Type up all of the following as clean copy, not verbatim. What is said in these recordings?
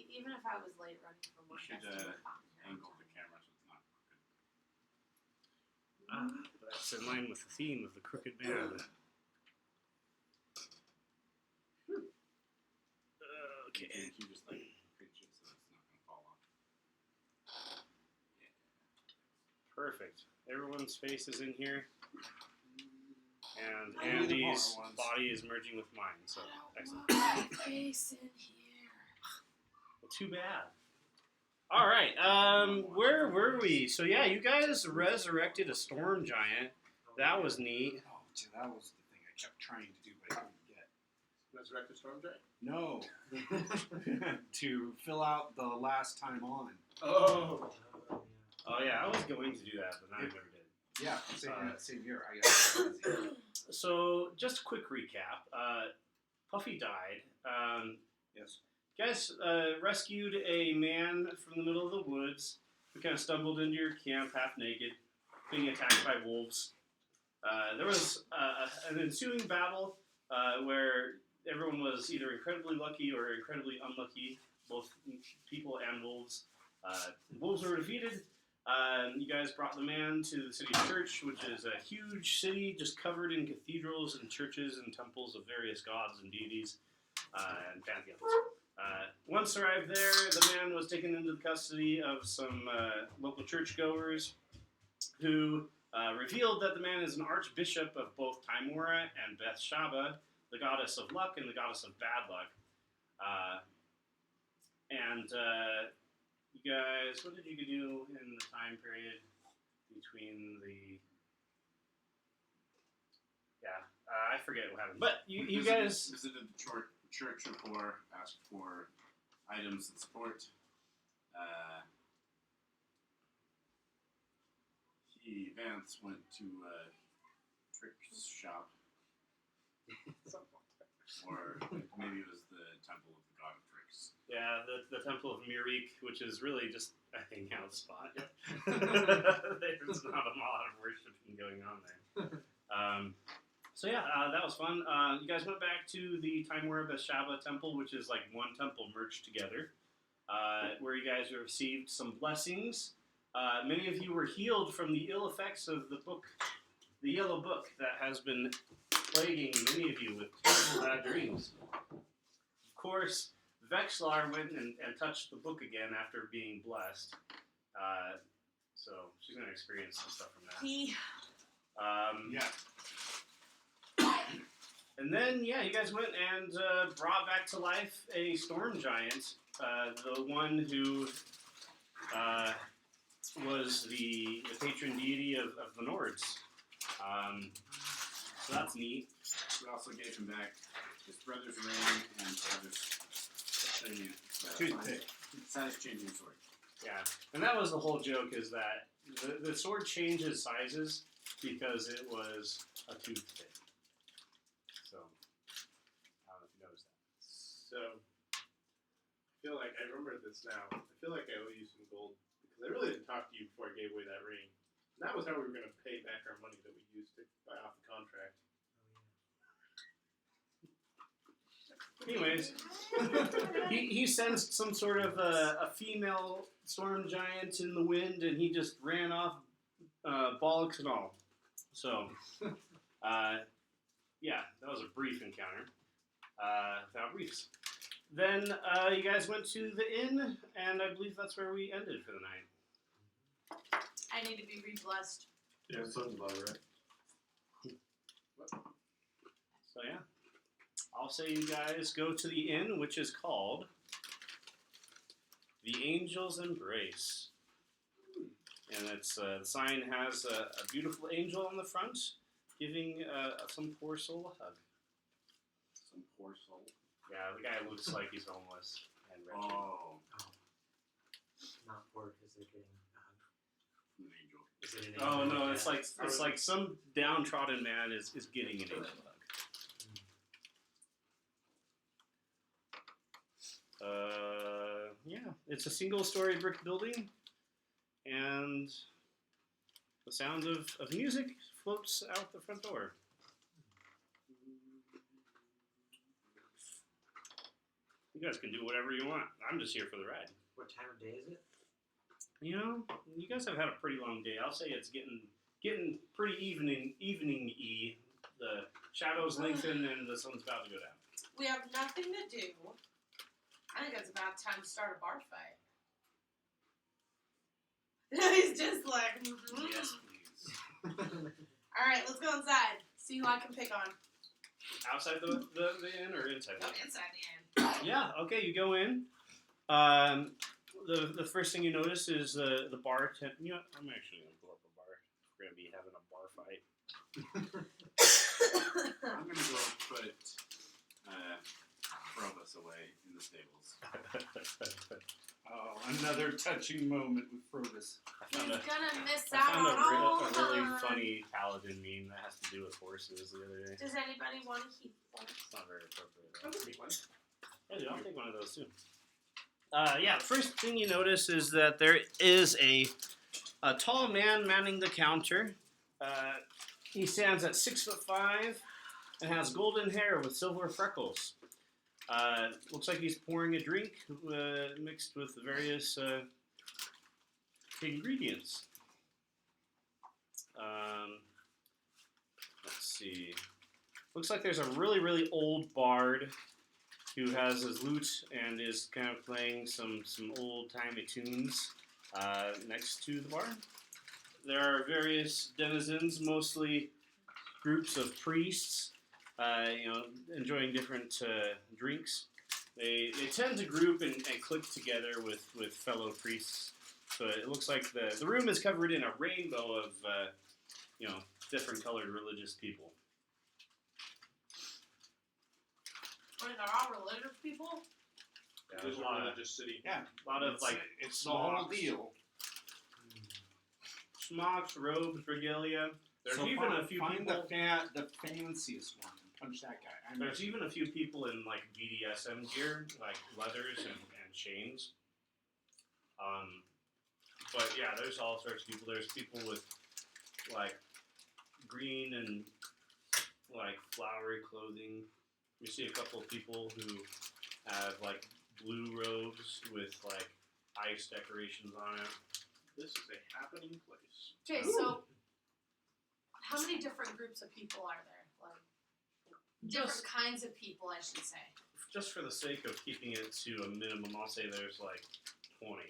even if I was late running from work, You should I still found here. angle the camera so it's not crooked. That's in line with the theme of the crooked man. Okay. You just like pinch it so it's not going to fall off. Yeah. Perfect. Everyone's face is in here. And I need the Andy's bar ones. body is merging with mine, so excellent. My face in here. Well, too bad. All right, where were we? So yeah, you guys resurrected a storm giant. That was neat. Oh, gee, that was the thing I kept trying to do, but I couldn't get. Resurrect the storm giant? No. To fill out the last time on. Oh. Oh yeah, I was going to do that, but I never did. Yeah, same here. I got busy. So just a quick recap. Puffy died. Yes. You guys rescued a man from the middle of the woods who kind of stumbled into your camp half naked, being attacked by wolves. There was an ensuing battle where everyone was either incredibly lucky or incredibly unlucky, both people and wolves. Wolves were defeated. You guys brought the man to the city church, which is a huge city just covered in cathedrals and churches and temples of various gods and deities and pantheons. Once arrived there, the man was taken into the custody of some local churchgoers who revealed that the man is an archbishop of both Timora and Bethsheba, the goddess of luck and the goddess of bad luck. You guys, what did you do in the time period between the... Yeah, I forget what happened. But you guys... Visited the church before, asked for items and support. Vance went to Trick's shop. Or maybe it was the Temple of the God of Tricks. Yeah, the Temple of Mirik, which is really just a hangout spot. There's not a lot of worshiping going on there. So yeah, that was fun. You guys went back to the Timora Bethsheba temple, which is like one temple merged together, where you guys received some blessings. Many of you were healed from the ill effects of the book, the Yellow Book, that has been plaguing many of you with terrible bad dreams. Of course, Vexlar went and touched the book again after being blessed. So she's going to experience some stuff from that. Yeah. And then, yeah, you guys went and brought back to life a storm giant, the one who was the patron deity of the Nords. So that's neat. We also gave him back his brother's ring and his Toothpick. size changing sword. Yeah, and that was the whole joke, is that the sword changes sizes because it was a toothpick. So, I don't know if you noticed that. So, I feel like I remember this now. I feel like I owe you some gold because I really didn't talk to you before I gave away that ring. And that was how we were going to pay back our money that we used to buy off the contract. Anyways, he sensed some sort of a female storm giant in the wind, and he just ran off, bollocks and all. So, yeah, that was a brief encounter without briefs. Then you guys went to the inn, and I believe that's where we ended for the night. I need to be re-blessed. Yeah, sounds about right. So yeah, I'll say you guys go to the inn, which is called the Angel's Embrace, and it's the sign has a beautiful angel on the front, giving some poor soul a hug. Some poor soul. Yeah, the guy looks like he's homeless and wretched. Oh, Not poor because they're getting a hug. an angel. Is it an Oh angel? no, Yeah. it's like some downtrodden man is getting an angel hug. Yeah, it's a single-story brick building, and the sound of music floats out the front door. You You guys can do whatever you want. I'm just here for the ride. What time of day is it? You know, you guys have had a pretty long day. I'll say it's getting pretty evening-y. The shadows lengthen and the sun's about to go down. We have nothing to do. I think it's about time to start a bar fight. He's just like, Yes, please. Alright, let's go inside. See who I can pick on. Outside the inn or inside the Go inn? inside the inn. Yeah, okay, you go in. The first thing you notice is the bartender. You know, I'm actually going to pull up a bar. We're going to be having a bar fight. I'm gonna go put Frobus away in the stables. Oh, another touching moment with Frobus. He's I gonna miss I out found on a all really fun. funny paladin meme that has to do with horses the other day. Does anybody want to keep one? It's not very appropriate. I'm gonna take one. Yeah, dude, I'll take one of those too. Yeah, first thing you notice is that there is a tall man manning the counter. He stands at 6'5" and has golden hair with silver freckles. Looks like he's pouring a drink mixed with various ingredients. Let's see. Looks like there's a really, really old bard who has his lute and is kind of playing some old-timey tunes next to the bar. There are various denizens, mostly groups of priests, enjoying different drinks. They tend to group and click together with fellow priests. So it looks like the room is covered in a rainbow of different colored religious people. Wait, they're all religious people? Yeah, There's a a lot of, religious city. Yeah, lot of like it's the whole smocks. deal. Smocks, robes, regalia. There's So even find, a few find people. the fanciest one and punch that guy. I know. There's even a few people in like BDSM gear, like leathers and chains. But yeah, there's all sorts of people. There's people with like green and like flowery clothing. You see a couple of people who have like blue robes with like ice decorations on it. This is a happening place. Okay, so how many different groups of people are there? Like different Just, kinds of people, I should say. just for the sake of keeping it to a minimum, I'll say there's like 20.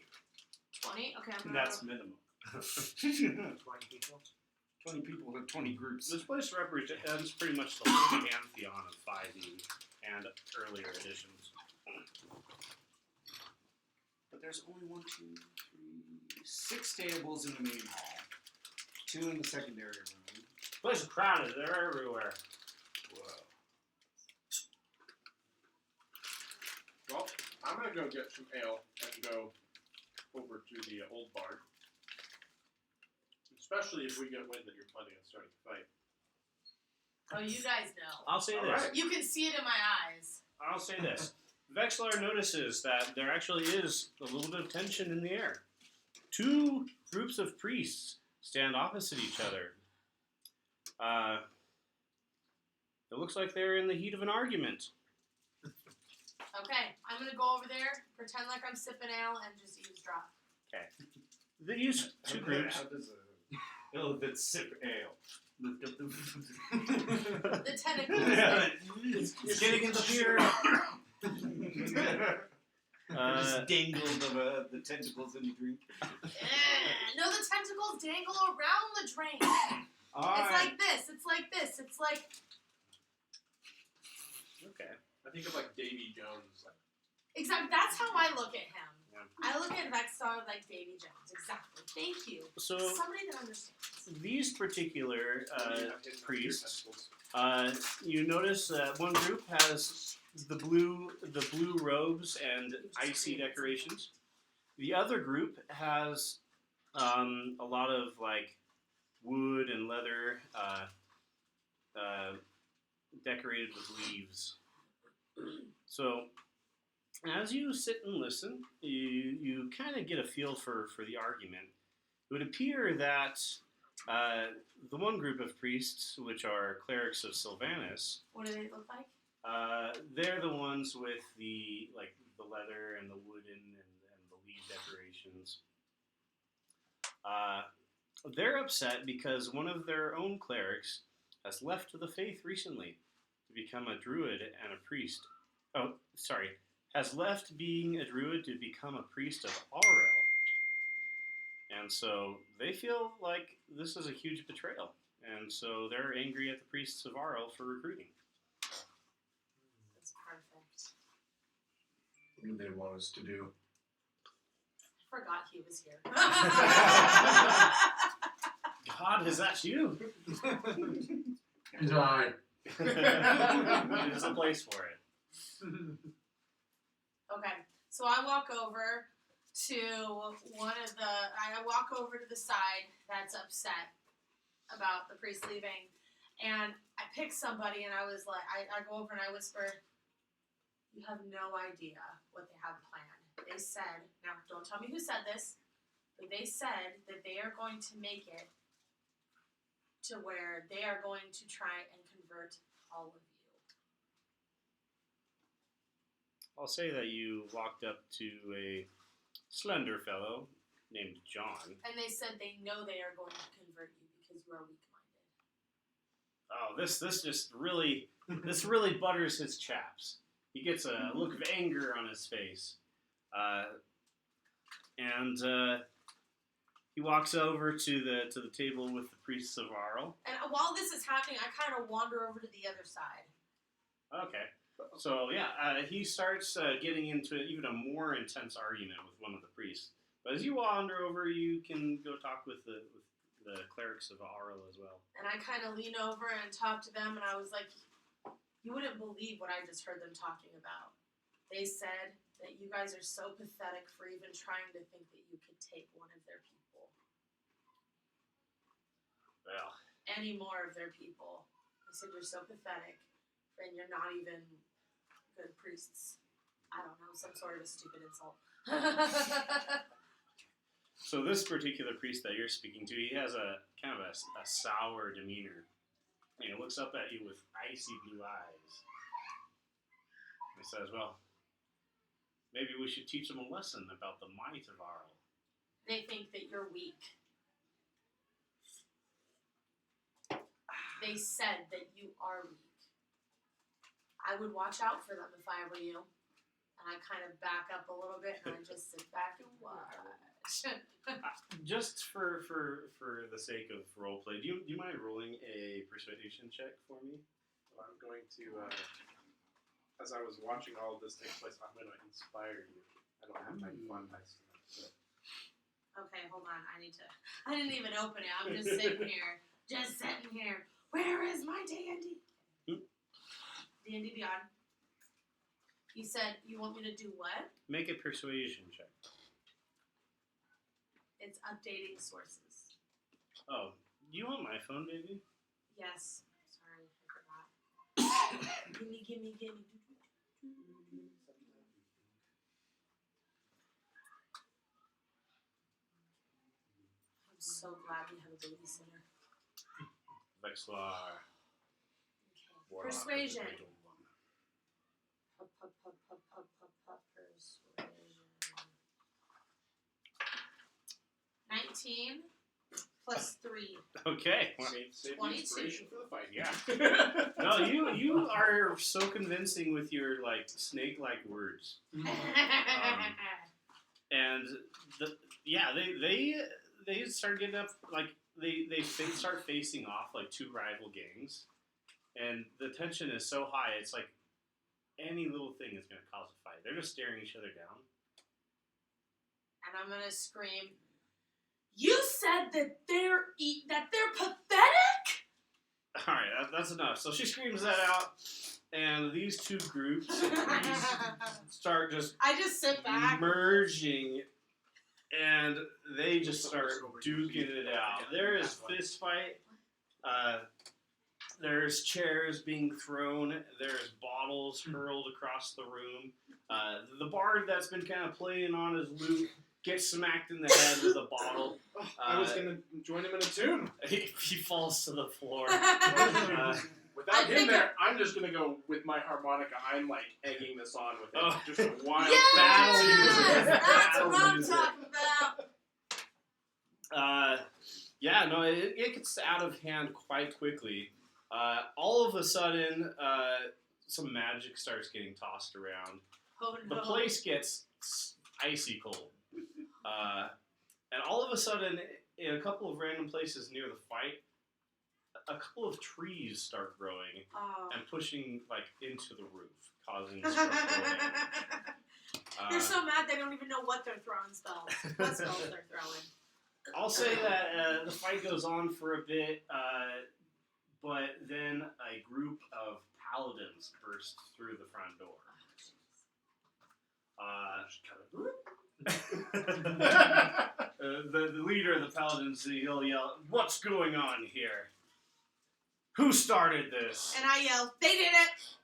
20? Okay, I'm gonna. That's minimum. 20 people? 20 people with 20 groups. This place represents pretty much the whole pantheon of 5e and earlier editions. But there's only 6 tables in the main hall, 2 in the secondary room. This place is crowded. They're everywhere. Whoa. Well, I'm gonna go get some ale and go over to the old bar. Especially if we get wind that you're planning on starting a fight. Oh, you guys know. I'll say All this. right. You can see it in my eyes. I'll say this. Vexlar notices that there actually is a little bit of tension in the air. 2 groups of priests stand opposite each other. It looks like they're in the heat of an argument. Okay, I'm gonna go over there, pretend like I'm sipping ale, and just eavesdrop. These 2 groups. How does a ale that sip ale lift up the... The tentacles. You're getting in the beer. Just dangle the tentacles in the drink. No, the tentacles dangle around the drink. It's like this. It's like this. It's like. Okay. I think of like Davy Jones. Like, Exactly. That's how I look at him. Yeah. I look at Vexstar like Davy Jones. Exactly. Thank you. So Somebody that understands. these particular you have hidden priests, tentacles. you notice that one group has the blue robes and icy decorations. The other group has a lot of like wood and leather decorated with leaves. So as you sit and listen, you kind of get a feel for the argument. It would appear that the one group of priests, which are clerics of Sylvanas, What do they look like? they're the ones with the like the leather and the wooden and the leaf decorations. They're upset because one of their own clerics has left the faith recently to become a druid and a priest. Oh, sorry. Has left being a druid to become a priest of Aurel. And so they feel like this is a huge betrayal. And so they're angry at the priests of Aurel for recruiting. That's perfect. What do they want us to do? I forgot he was here. God, is that you? It's I. There's a place for it. Okay, so I walk over to I walk over to the side that's upset about the priest leaving, and I pick somebody, and I was like, I go over and I whisper, "You have no idea what they have planned. They said, now don't tell me who said this, but they said that they are going to make it to where they are going to try and convert all of you." I'll say that you walked up to a slender fellow named John. And they said they know they are going to convert you because you are weak-minded. Oh, this really butters his chaps. He gets a look of anger on his face. And he walks over to the table with the priests of Aurel. And while this is happening, I kind of wander over to the other side. Okay. So, he starts getting into even a more intense argument with one of the priests. But as you wander over, you can go talk with the clerics of Aurel as well. And I kind of lean over and talk to them, and I was like, you wouldn't believe what I just heard them talking about. They said that you guys are so pathetic for even trying to think that you could take one of their people. Well, Any more of their people. They said you're so pathetic, and you're not even good priests. I don't know, some sort of a stupid insult. so this particular priest that you're speaking to, he has a kind of a sour demeanor. And he looks up at you with icy blue eyes. He says, well, maybe we should teach them a lesson about the might of Aurel. They think that you're weak. They said that you are weak. I would watch out for them if I were you. And I kind of back up a little bit and I just sit back and watch. Just for the sake of roleplay, do you mind rolling a persuasion check for me? Well, I'm going to, as I was watching all of this take place, I'm going to inspire you. I don't have my fun dice tonight. Okay, hold on. I didn't even open it. I'm just sitting here. Just sitting here. Where is my D&D? D&D Beyond. You said you want me to do what? Make a persuasion check. It's updating sources. Oh, you want my phone, baby? Yes. Sorry, I forgot. Gimme. I'm so glad we have a babysitter. Vexlar. Okay. Persuasion. Warlock. Persuasion. 19 plus 3. Okay. Save the 22. inspiration for the fight. Yeah. No, you are so convincing with your snake-like words. And they start getting up they start facing off like two rival gangs, and the tension is so high. It's like any little thing is going to cause a fight. They're just staring each other down. And I'm gonna scream. You said that they're pathetic? All right, that's enough. So she screams that out, and these two groups start just I just sit back. merging, and they just start duking it out. There is fist fight. There's chairs being thrown. There's bottles hurled across the room. The bard that's been kind of playing on his lute gets smacked in the head with a bottle. I was going to join him in a tune. He falls to the floor. With Without him think there, I'm just gonna go with my harmonica. I'm like egging this on with it. Oh. Just a wild Yes, battle. that's what I'm music. talking about. Yeah, no, it gets out of hand quite quickly. All of a sudden, some magic starts getting tossed around. Oh no. The place gets icy cold. And all of a sudden, in a couple of random places near the fight, a couple of trees start growing Oh. and pushing like into the roof, causing structural damage. They're so mad they don't even know what they're throwing spells. What spells they're throwing. I'll say that the fight goes on for a bit, but then a group of paladins burst through the front door. The leader of the paladins, he'll yell, "What's going on here? Who started this?" And I yell, "They did it!"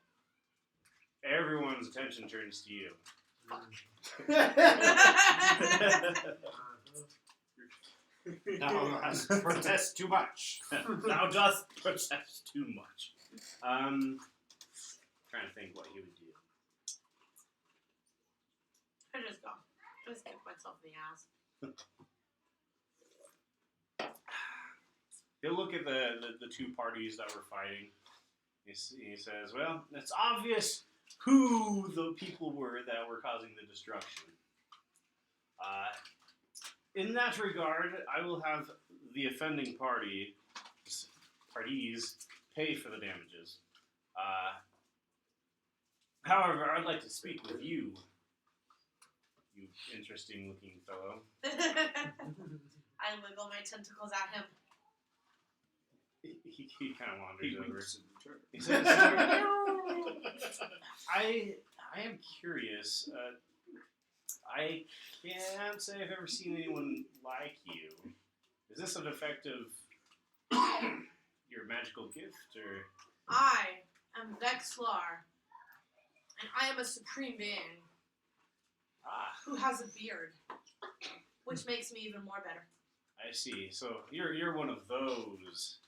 Everyone's attention turns to you. Thou hast protest too much. Thou dost protest too much. Trying to think what he would do. I just go. Just kick myself in the ass. He'll look at the two parties that were fighting. He says, "Well, it's obvious who the people were that were causing the destruction. In that regard, I will have the offending parties pay for the damages. However, I'd like to speak with you, you interesting-looking fellow." I wiggle my tentacles at him. He kind of wanders He over. winks in return. He says, I am curious. I can't say I've ever seen anyone like you. Is this an effect of your magical gift, or? I am Vexlar, and I am a supreme being who has a beard, which makes me even more better. I see. So you're one of those.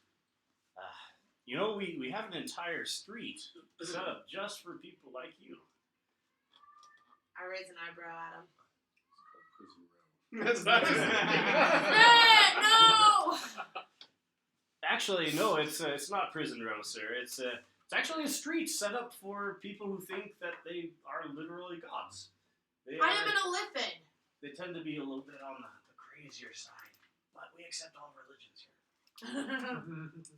You know, we have an entire street set up just for people like you. I raise an eyebrow at him. That's not No! Actually, no, it's not prison row, sir. It's actually a street set up for people who think that they are literally gods. I am an Olithin. They tend to be a little bit on the crazier side, but we accept all religions here.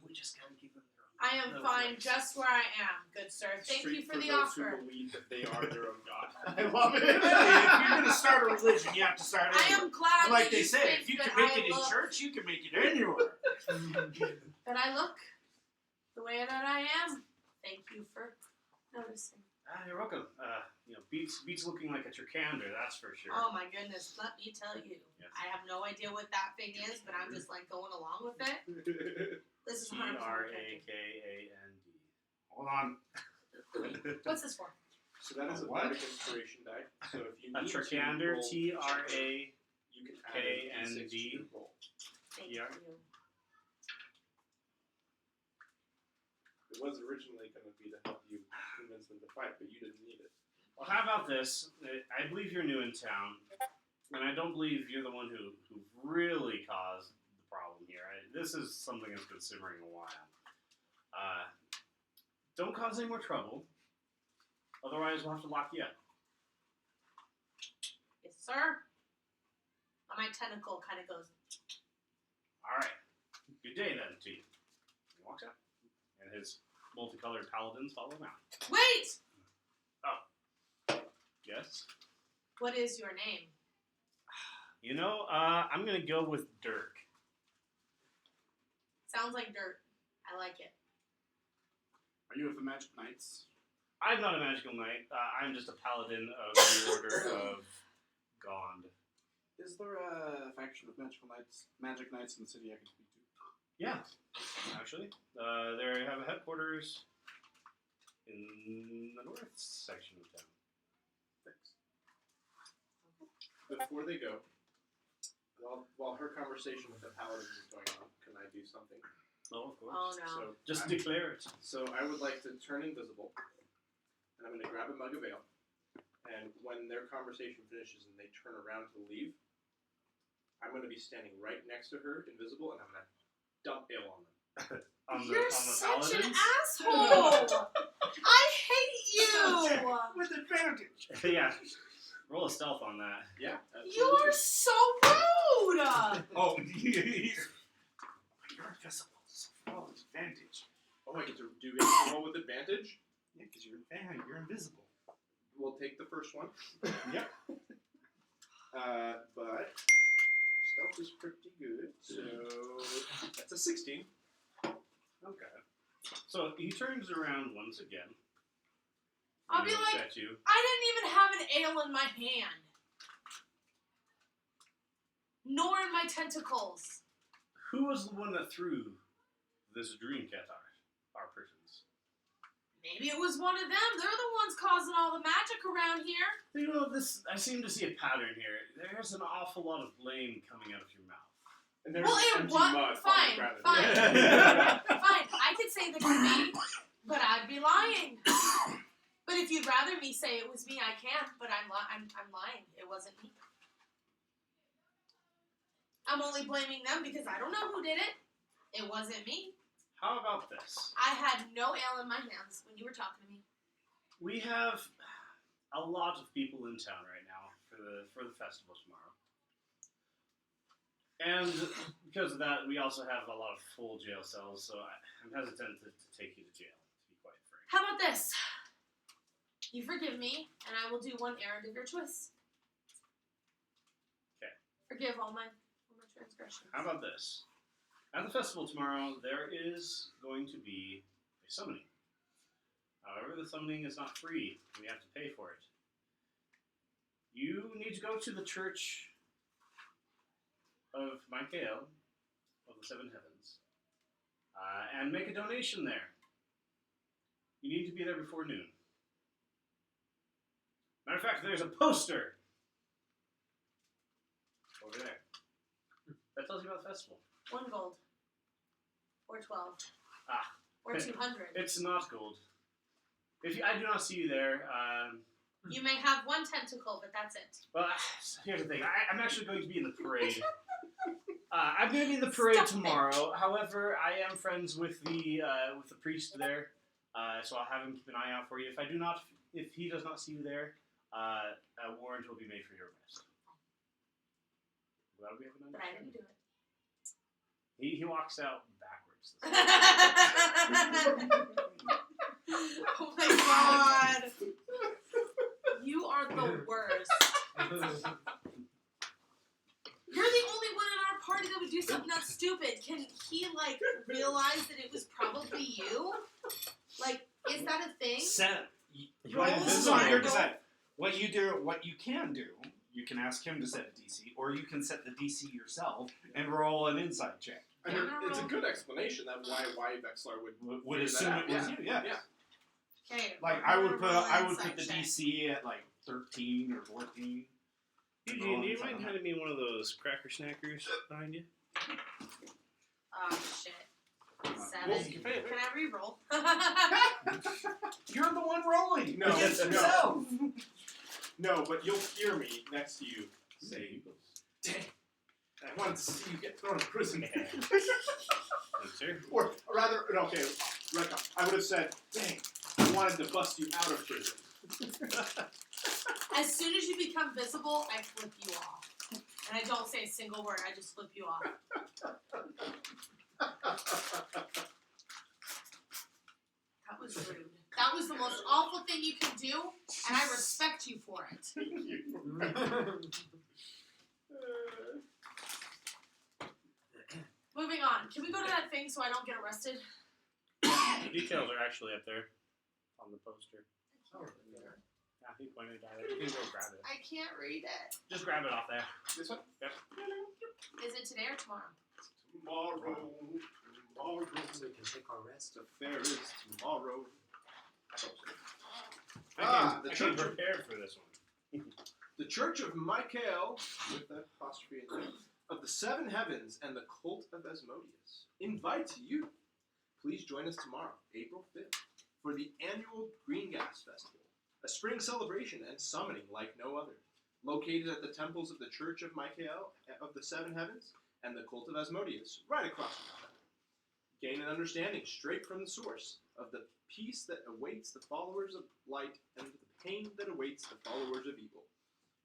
We just gotta keep them their own. I am fine just where I am, good sir. Thank you for the those offer. who believe that they are their own god. I love it. Hey, if you're gonna start a religion, you have to start I anywhere. am glad And like that they you say, think if you that can make I it in look, church, you can make it anywhere. that I look the way that I am. Thank you for noticing. You're welcome. Beats looking like a Tricander, that's for sure. Oh my goodness, let me tell you. Yes. I have no idea what that thing is, but I'm just like going along with it. This is 100% T-R-A-K-A-N-D. Hold on. What's this for? So that is a What? bardic inspiration die. So if you A need Tricander, to roll, T-R-A. you can add a D6 K-N-D. to your roll. Thank Yeah. you. It was originally going to be to help you convince them to fight, but you didn't need it. Well, how about this? I believe you're new in town, and I don't believe you're the one who really caused the problem here. This is something that's been simmering a while. Don't cause any more trouble, otherwise we'll have to lock you up. Yes, sir. And my tentacle kind of goes. All right. Good day then to you. He walks out, and his multicolored paladins follow him out. Wait! Yes. What is your name? You know, I'm gonna go with Dirk. Sounds like dirt. I like it. Are you with the Magic Knights? I'm not a magical knight. I'm just a paladin of the Order of Gond. Is there a faction of Magic Knights in the city I can speak to? Yeah, actually, they have a headquarters in the north section of town. Thanks. Before they go, while her conversation with the paladins is going on, can I do something? Oh, of course. Oh no. So Just I'm- declare it. So I would like to turn invisible, and I'm going to grab a mug of ale, and when their conversation finishes and they turn around to leave, I'm going to be standing right next to her, invisible, and I'm going to dump ale on them. You're on the such an paladins? asshole. I hate you. With advantage. Yeah. Roll a stealth on that. Yeah, You're so rude. Oh, you're invisible. So roll advantage. Oh, I get to roll with advantage? Yeah, because you're invisible. We'll take the first one. Yep. But stealth is pretty good, so that's a 16. Okay. So he turns around once again. I'll and be looks like, at you. I didn't even have an ale in my hand. Nor in my tentacles. Who was the one that threw this dream cat our prisons? Maybe it was one of them. They're the ones causing all the magic around here. You know, this. I seem to see a pattern here. There's an awful lot of blame coming out of your mouth. And there's Well, it empty was mud fine. on the ground. Fine. I could say that it's me, but I'd be lying. But if you'd rather me say it was me, I can. But I'm lying. It wasn't me. I'm only blaming them because I don't know who did it. It wasn't me. How about this? I had no ale in my hands when you were talking to me. We have a lot of people in town right now for the festival tomorrow. And because of that, we also have a lot of full jail cells, so I'm hesitant to take you to jail, to be quite frank. How about this? You forgive me, and I will do one errand of your choice. Okay. Forgive all my transgressions. How about this? At the festival tomorrow, there is going to be a summoning. However, the summoning is not free. We have to pay for it. You need to go to the Church of Michael of the Seven Heavens and make a donation there. You need to be there before noon. Matter of fact, there's a poster over there that tells you about the festival. 1 gold. Or 12. Ah. Or 200. It's not gold. I do not see you there. You may have 1 tentacle, but that's it. Well, here's the thing. I'm actually going to be in the parade. I'm going to be in the parade Stop tomorrow. However, I am friends with the priest there, so I'll have him keep an eye out for you. If he does not see you there, a warrant will be made for your arrest. Glad we have an But I didn't do it. He walks out backwards. Oh my god. You are the worst. You're the only one in our party that would do something that stupid. Can he, realize that it was probably you? Is that a thing? This is on your design. What you can do, you can ask him to set a DC, or you can set the DC yourself and roll an insight check. I mean, it's a good explanation of why Vexlar Would assume it was you, yeah. Okay. I would put insight the check. DC at 13 or 14. Eugene, do you mind handing me one of those cracker snackers behind you? Oh, shit. 7. Well, you can pay it. Can I re-roll? You're the one rolling. No, against no. yourself. No, but you'll hear me next to you say, "Dang, I wanted to see you get thrown in prison." Sir? Or rather, okay, right now, I would have said, "Dang, I wanted to bust you out of prison." As soon as you become visible, I flip you off. And I don't say a single word, I just flip you off. That was rude. That was the most awful thing you can do, and I respect you for it. Moving on. Can we go to that thing so I don't get arrested? The details are actually up there on the poster. Yeah, he pointed at it. You can go grab it. I can't read it. Just grab it off there. This one? Yep. Is it today or tomorrow? Tomorrow. So we can take our rest. The fair is tomorrow. I the came church. prepared for this one. The Church of Michael, with that apostrophe in there, of the Seven Heavens and the Cult of Asmodeus invite you. Please join us tomorrow, April 5th, for the annual Green Gas Festival, a spring celebration and summoning like no other, located at the temples of the Church of Michael of the Seven Heavens and the Cult of Asmodeus, right across from each other. Gain an understanding straight from the source of the peace that awaits the followers of light and the pain that awaits the followers of evil.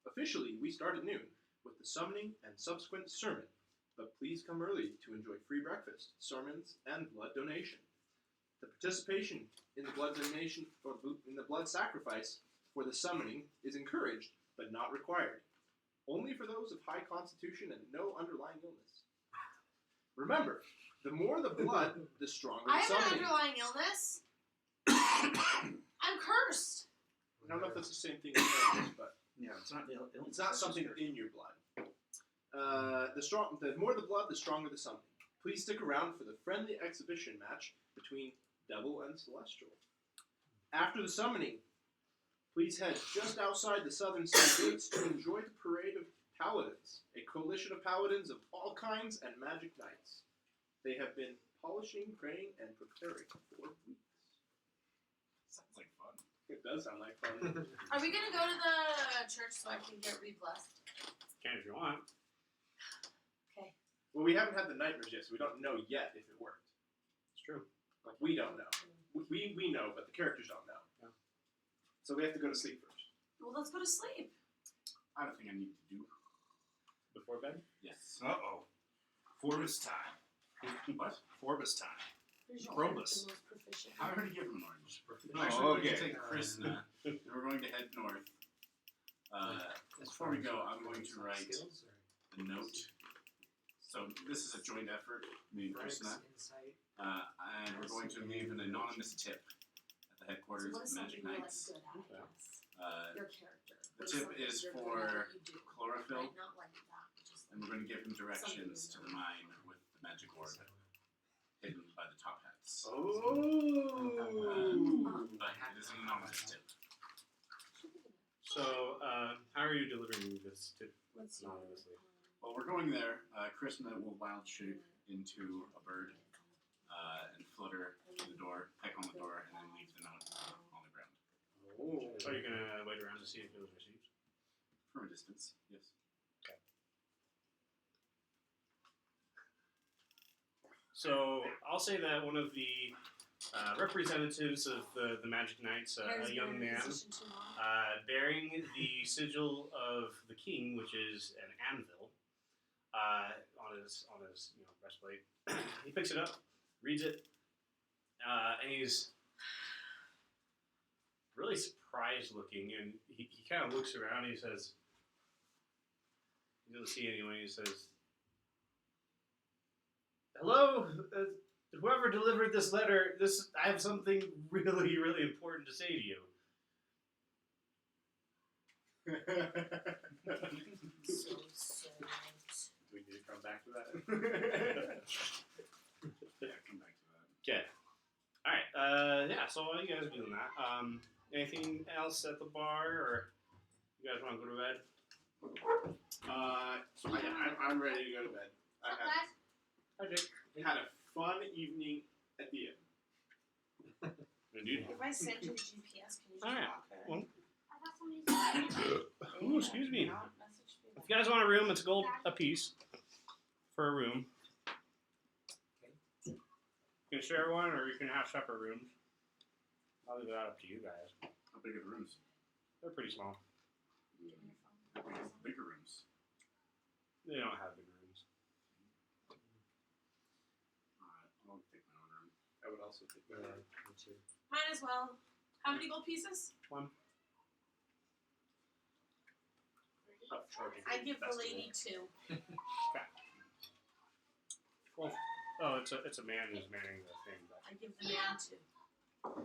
Officially, we start at noon with the summoning and subsequent sermon, but please come early to enjoy free breakfast, sermons, and blood donation. The participation in the blood donation or in the blood sacrifice for the summoning is encouraged but not required. Only for those of high constitution and no underlying illness. Remember, the more the blood, the stronger the I have an summoning. underlying illness. I'm cursed. I don't know if that's the same thing as illness, but Yeah, it's not ill. it's not something in your blood. The more the blood, the stronger the summoning. Please stick around for the friendly exhibition match between Devil and Celestial. After the summoning, please head just outside the southern city gates to enjoy the parade of paladins, a coalition of paladins of all kinds and magic knights. They have been polishing, praying, and preparing for weeks. Sounds like fun. It does sound like fun. Are we gonna go to the church so I can get re-blessed? Can if you want. Okay. Well, we haven't had the nightmares yet, so we don't know yet if it worked. It's true. Like, we don't know. We know, but the characters don't know. Yeah. So we have to go to sleep first. Well, let's go to sleep. I don't think I need to do. Before bed? Yes. Uh-oh. Forbus time. What? Forbus time. Here's your Probus. the most proficient. I already gave him an orange. Oh, Actually, we're going okay. to take Krishna, and we're going to head north. Before we go, I'm going to write a note. So this is a joint effort, me and Krishna. Insight. And we're going to leave an anonymous tip at the headquarters So what of is the Magic something you're Knights. like good at, I guess? Your character. The What is tip something is you're for good at what you do, chlorophyll, right? Not like that. Just and we're going to give him directions to the mine with the magic orb hidden by the top hats. Oh! But it is an anonymous tip. So, how are you delivering this tip Let's see. anonymously? Well, we're going there. Krishna will wild shape into a bird and flutter to the door, peck on the door, and then leave the note on the ground. Oh. So you're gonna wait around to see if it was received? From a distance, yes. So I'll say that one of the representatives of the Magic Knights, Harry's a young been in man, position too long. bearing the sigil of the king, which is an anvil, on his breastplate. He picks it up, reads it, and he's really surprised looking, and he kind of looks around and he says, he doesn't see anyone, he says, "Hello, whoever delivered this letter, I have something really, really important to say to you." So sad. Do we need to come back to that? Yeah, come back to that. Okay. Alright, yeah, so while you guys are doing that, anything else at the bar, or you guys want to go to bed? I'm ready to go to bed. I Hi, Jake. had a fun evening at the inn. Indeed. If I send you the GPS, can you just Alright, walk there? well, I got somebody's ooh, excuse me. Not message me If you guys want a room, it's gold a piece for a room. You can share one, or you can have separate rooms. I'll leave that up to you guys. How big are the rooms? They're pretty small. How big are the bigger rooms? They don't have big rooms. I'll take my own room. I would also take that. Me too. Might as well. How many gold pieces? Up charging I give the festival. lady 2. Well, oh, it's a man who's manning the thing. But, I give the man 2.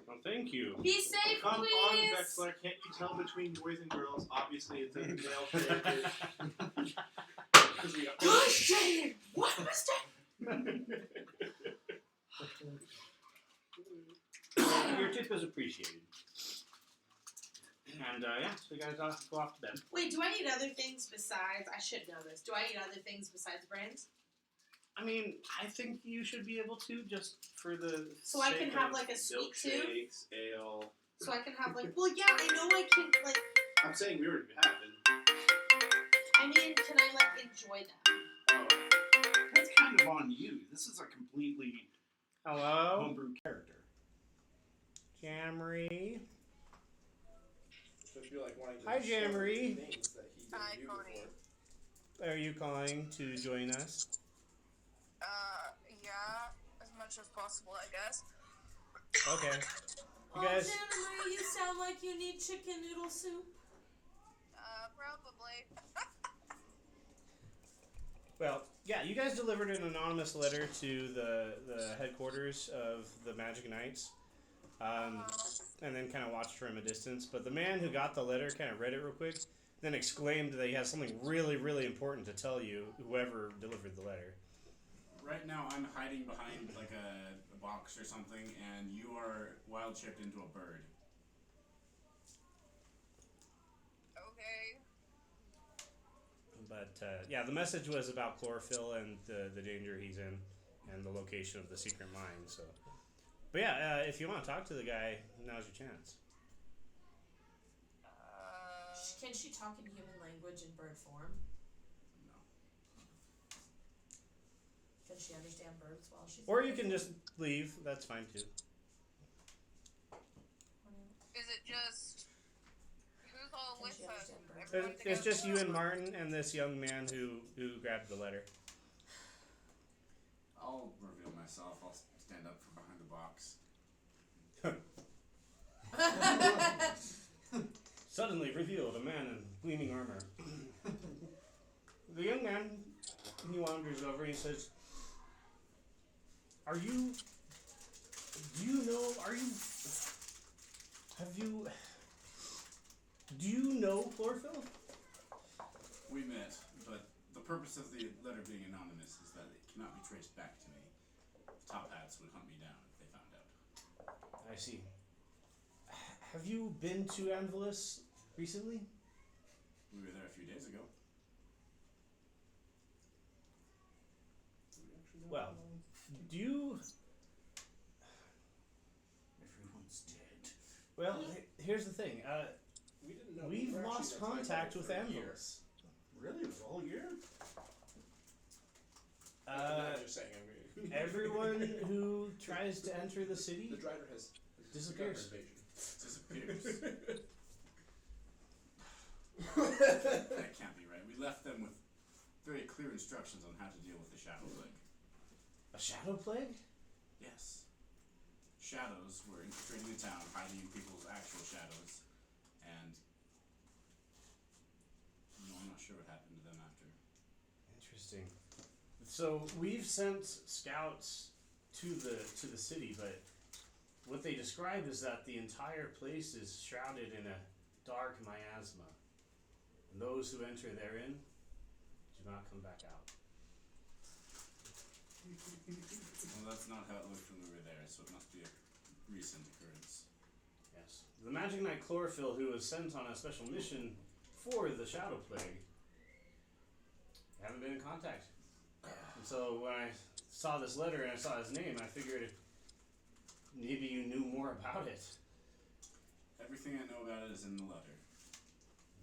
well, thank you. Be safe, Come on, please. Vexler. Can't you tell between boys and girls? Obviously, it's a male character. Gosh dang it! What mistake? Your tip is appreciated. And yeah, so you guys go off to bed. Wait, do I eat other things besides? I should know this. Do I eat other things besides brains? I mean, I think you should be able to, just for the So I can sake have of- like a sweet tooth. Milkshakes, ale. So I can have like. Well, yeah, I know I can. Like, I'm saying we already have it. I mean, can I like enjoy them? Oh, That's kind of on you. This is a completely Hello, homebrew character. Jamry. so if you're like wanting to Hi, share Jamry. things that he didn't Hi, do Cody. before. Are you calling to join us? Yeah, as much as possible, I guess. Okay. Oh, You guys. Santa Maria, you sound like you need chicken noodle soup. Probably. Well, yeah, you guys delivered an anonymous letter to the headquarters of the Magic Knights, and then kind of watched from a distance. But the man who got the letter kind of read it real quick, then exclaimed that he has something really, really important to tell you, whoever delivered the letter. Right now, I'm hiding behind like a box or something, and you are wild chipped into a bird. Okay. But yeah, the message was about chlorophyll and the danger he's in, and the location of the secret mine. So, but yeah, if you want to talk to the guy, now's your chance. Can she talk in human language in bird form? No. Can she understand birds while she's? Or you can just leave. That's fine too. Is it just who's all Can with she us? understand birds? Everyone It's just you together? and Martin and this young man who grabbed the letter. I'll reveal myself. I'll stand up from behind the box. Suddenly revealed a man in gleaming armor. The young man, he wanders over and he says, do you know chlorophyll? We met, but the purpose of the letter being anonymous is that it cannot be traced back to me. The Top Hats would hunt me down if they found out. I see. Have you been to Anvillion recently? We were there a few days ago. Well, do you... Everyone's dead. Well, here's the thing. We didn't know. We've we were lost actually contact with for a year. Anvillion. Really? It was a whole year? I'm just saying. I mean, Everyone who tries to enter the city the driver has disappears. Disappears. That can't be right. We left them with very clear instructions on how to deal with the shadow plague. A shadow plague? Yes. Shadows were infiltrating the town, hiding in people's actual shadows, and I'm not sure what happened to them after. Interesting. So we've sent scouts to the city, but what they describe is that the entire place is shrouded in a dark miasma, and those who enter therein do not come back out. Well, that's not how it looked when we were there, so it must be a recent occurrence. Yes. The Magic Knight Chlorophyll, who was sent on a special mission for the Shadow Plague, haven't been in contact. And so when I saw this letter and I saw his name, I figured maybe you knew more about it. Everything I know about it is in the letter.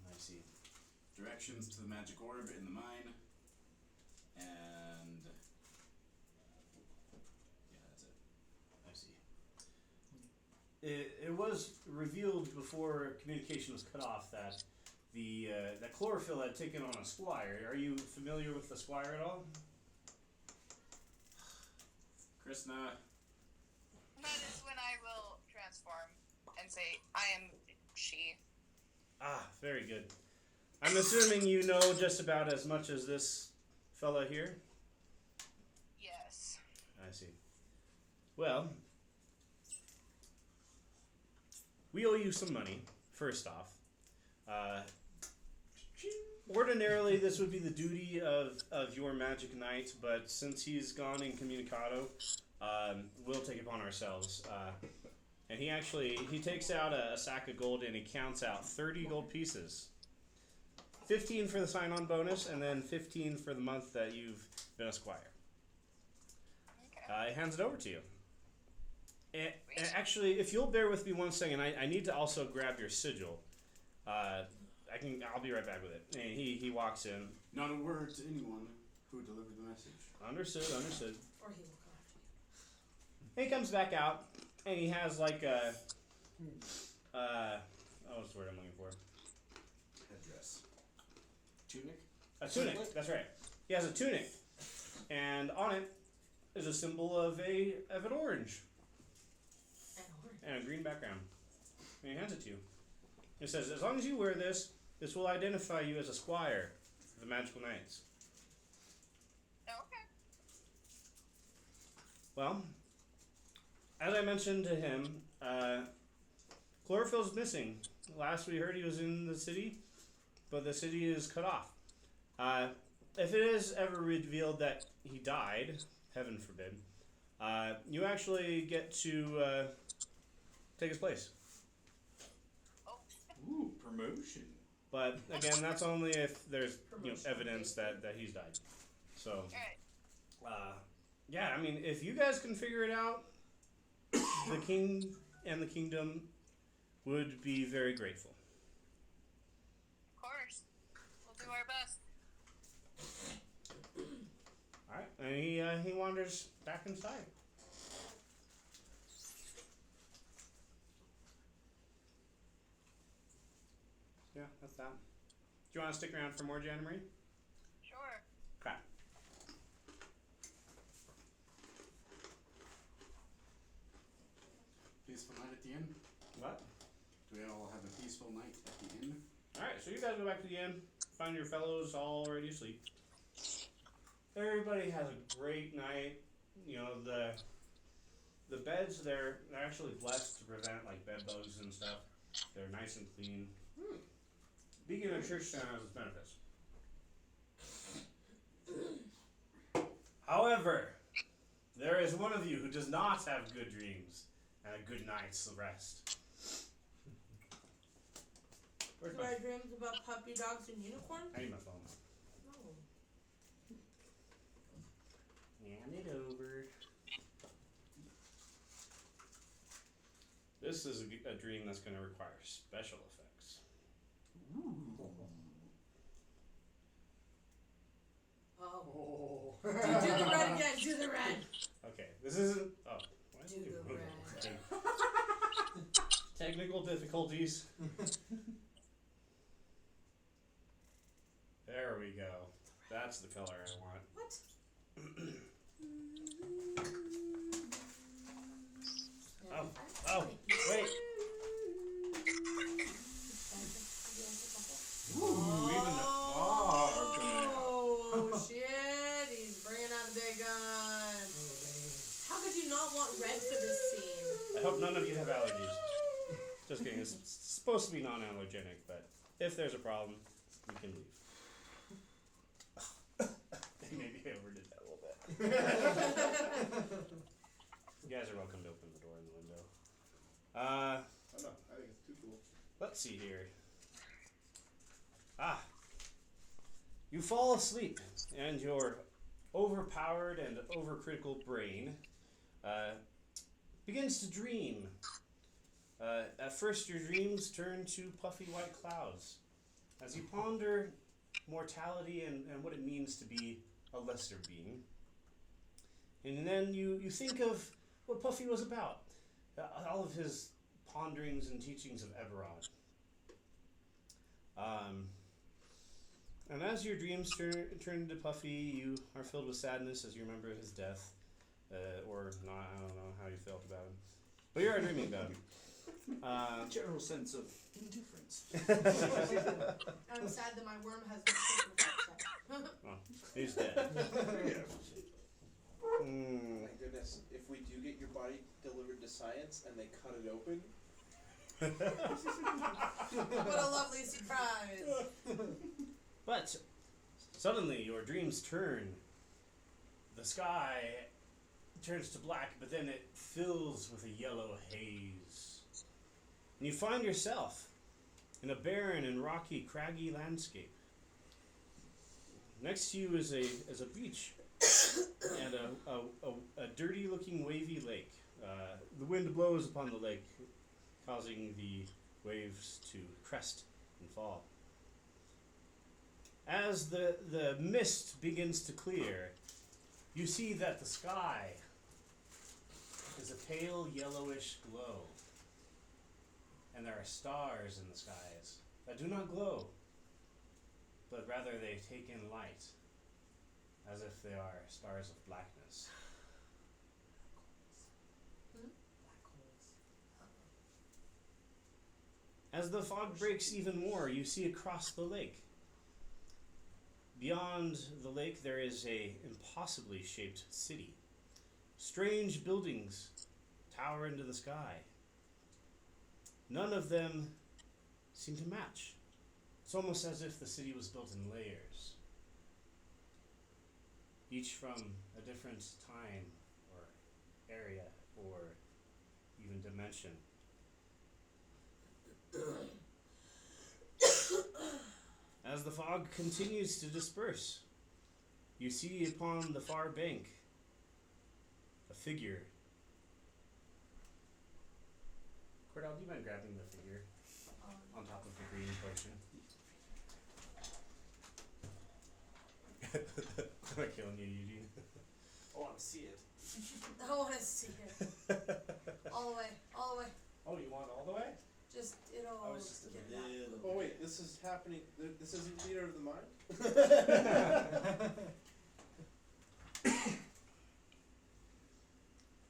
I see. Directions to the magic orb in the mine, and yeah, that's it. I see. It was revealed before communication was cut off that that Chlorophyll had taken on a squire. Are you familiar with the squire at all? Krishna, That is when I will transform and say, I am she. Ah, very good. I'm assuming you know just about as much as this fella here? Yes. I see. Well, we owe you some money, first off. Ordinarily, this would be the duty of your Magic Knight, but since he's gone incommunicado, we'll take it upon ourselves. And he takes out a sack of gold and he counts out 30 gold pieces. 15 for the sign-on bonus, and then 15 for the month that you've been a squire. Okay. He hands it over to you. And actually, if you'll bear with me 1 second, I need to also grab your sigil. I'll be right back with it. And he walks in. Not a word to anyone who delivered the message. Understood. Or he will come after you. And he comes back out, and he has like a what's the word I'm looking for? Headdress. Tunic? A tunic. That's right. He has a tunic, and on it is a symbol of an orange and a green background. And he hands it to you. It says, "As long as you wear this, this will identify you as a squire of the Magical Knights." Okay. Well, as I mentioned to him, Chlorophyll's missing. Last we heard, he was in the city, but the city is cut off. If it is ever revealed that he died, heaven forbid, you actually get to take his place. Oh. Ooh, promotion. But again, that's only if there's evidence that he's died. So, Alright. yeah, I mean, if you guys can figure it out, the king and the kingdom would be very grateful. Of course. We'll do our best. All right, and he wanders back inside. Yeah, that's that. Do you want to stick around for more, Jana Marie? Sure. Okay. Peaceful night at the inn? What? Do we all have a peaceful night at the inn? All right, so you guys go back to the inn, find your fellows all already asleep. Everybody has a great night. You know, the beds, they're actually blessed to prevent like bed bugs and stuff. They're nice and clean. Being in a church town has its benefits. However, there is one of you who does not have good dreams and a good night's rest. Where's Do my I dreams about puppy dogs and unicorns? I need my phone. No. Hand it over. This is a dream that's going to require special effects. Oh. Do the red again. Do the red. Okay, this isn't. Oh, why Do did the we red. Technical difficulties. There we go. That's the color I want. What? Oh, wait. Ooh, even the Oh, shit. He's bringing out the big gun. How could you not want red for this scene? I hope none of you have allergies. Just kidding. It's supposed to be non-allergenic, but if there's a problem, you can leave. Maybe I overdid that a little bit. You guys are welcome to open the door and the window. I don't know. I think it's too cool. Let's see here. You fall asleep, and your overpowered and overcritical brain begins to dream. At first, your dreams turn to puffy white clouds as you ponder mortality and what it means to be a lesser being. And then you think of what Puffy was about, all of his ponderings and teachings of Eberron. And as your dreams turn into Puffy, you are filled with sadness as you remember his death, or not. I don't know how you felt about him, but you are dreaming about him. General sense of indifference. I'm sad that my worm has not taken effect yet. Oh, he's dead. My goodness, if we do get your body delivered to science and they cut it open. What a lovely surprise. But suddenly your dreams turn. The sky turns to black, but then it fills with a yellow haze. And you find yourself in a barren and rocky, craggy landscape. Next to you is a beach and a dirty looking wavy lake. The wind blows upon the lake, causing the waves to crest and fall. As the mist begins to clear, you see that the sky is a pale yellowish glow. And there are stars in the skies that do not glow, but rather they take in light, as if they are stars of blackness. As the fog breaks even more, you see across the lake. Beyond the lake there is a impossibly shaped city. Strange buildings tower into the sky. None of them seem to match. It's almost as if the city was built in layers, each from a different time or area or even dimension. As the fog continues to disperse, you see upon the far bank a figure. Cordell, do you mind grabbing the figure on top of the green potion? Am I killing you, Eugene? I want to see it. I want to see it. All the way. All the way. Oh, you want all the way? Just, you know, I was just a get little. it out. Oh wait, this is happening. This isn't theater of the mind.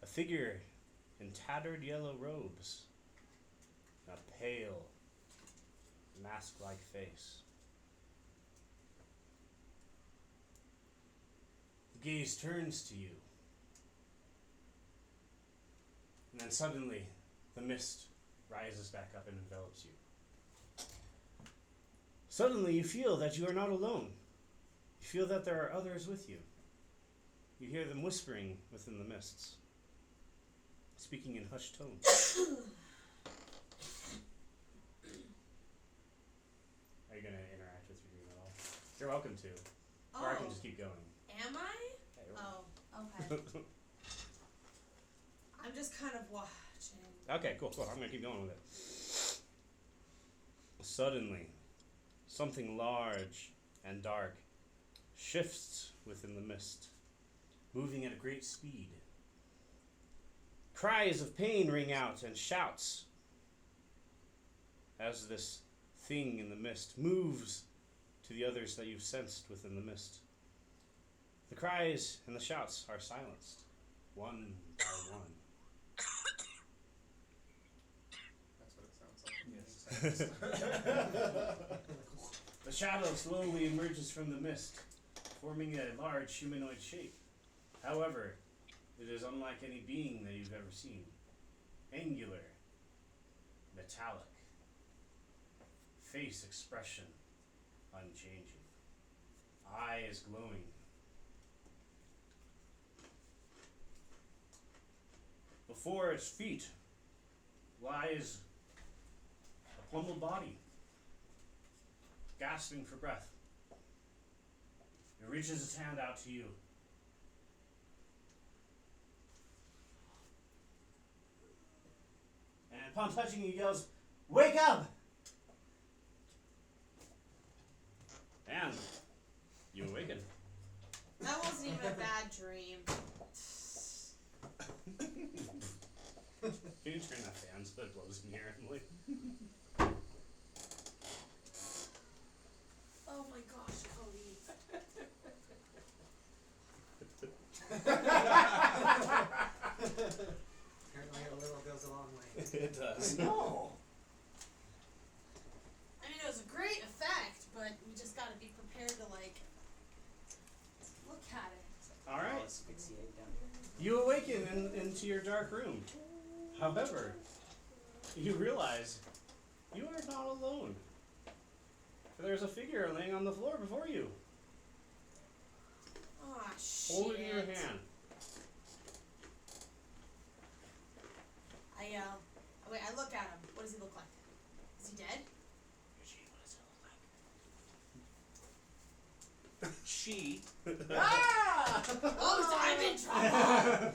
A figure in tattered yellow robes, and a pale, mask-like face. The gaze turns to you, and then suddenly the mist rises back up and envelops you. Suddenly you feel that you are not alone. You feel that there are others with you. You hear them whispering within the mists, speaking in hushed tones. Are you going to interact with your dream at all? You're welcome to. Or I can just keep going. Am I? Hey, Oh, okay. I'm just kind of watching. Okay, cool. I'm going to keep going with it. Suddenly, something large and dark shifts within the mist, moving at a great speed. Cries of pain ring out and shouts as this thing in the mist moves to the others that you've sensed within the mist. The cries and the shouts are silenced, one by one. That's what it sounds like. The shadow slowly emerges from the mist, forming a large humanoid shape. However, it is unlike any being that you've ever seen. Angular, metallic, face expression unchanging, eyes glowing. Before its feet lies a plumbled body, gasping for breath. It reaches its hand out to you. And upon touching you, yells, "Wake up!" And you awaken. That wasn't even a bad dream. Can you turn that fan so it blows in here, Emily? Oh my gosh, Cody. Apparently a little goes a long way. It does. No. I mean, it was a great effect, but we just gotta be prepared to, like, look at it. Alright. Asphyxiate down You awaken into your dark room. However, you realize you are not alone. For there's a figure laying on the floor before you, Aw, shit. holding your hand. I look at him. What does he look like? Is he dead? Eugene, what does it look like? She DC. Ah! Oh, I'm in trouble.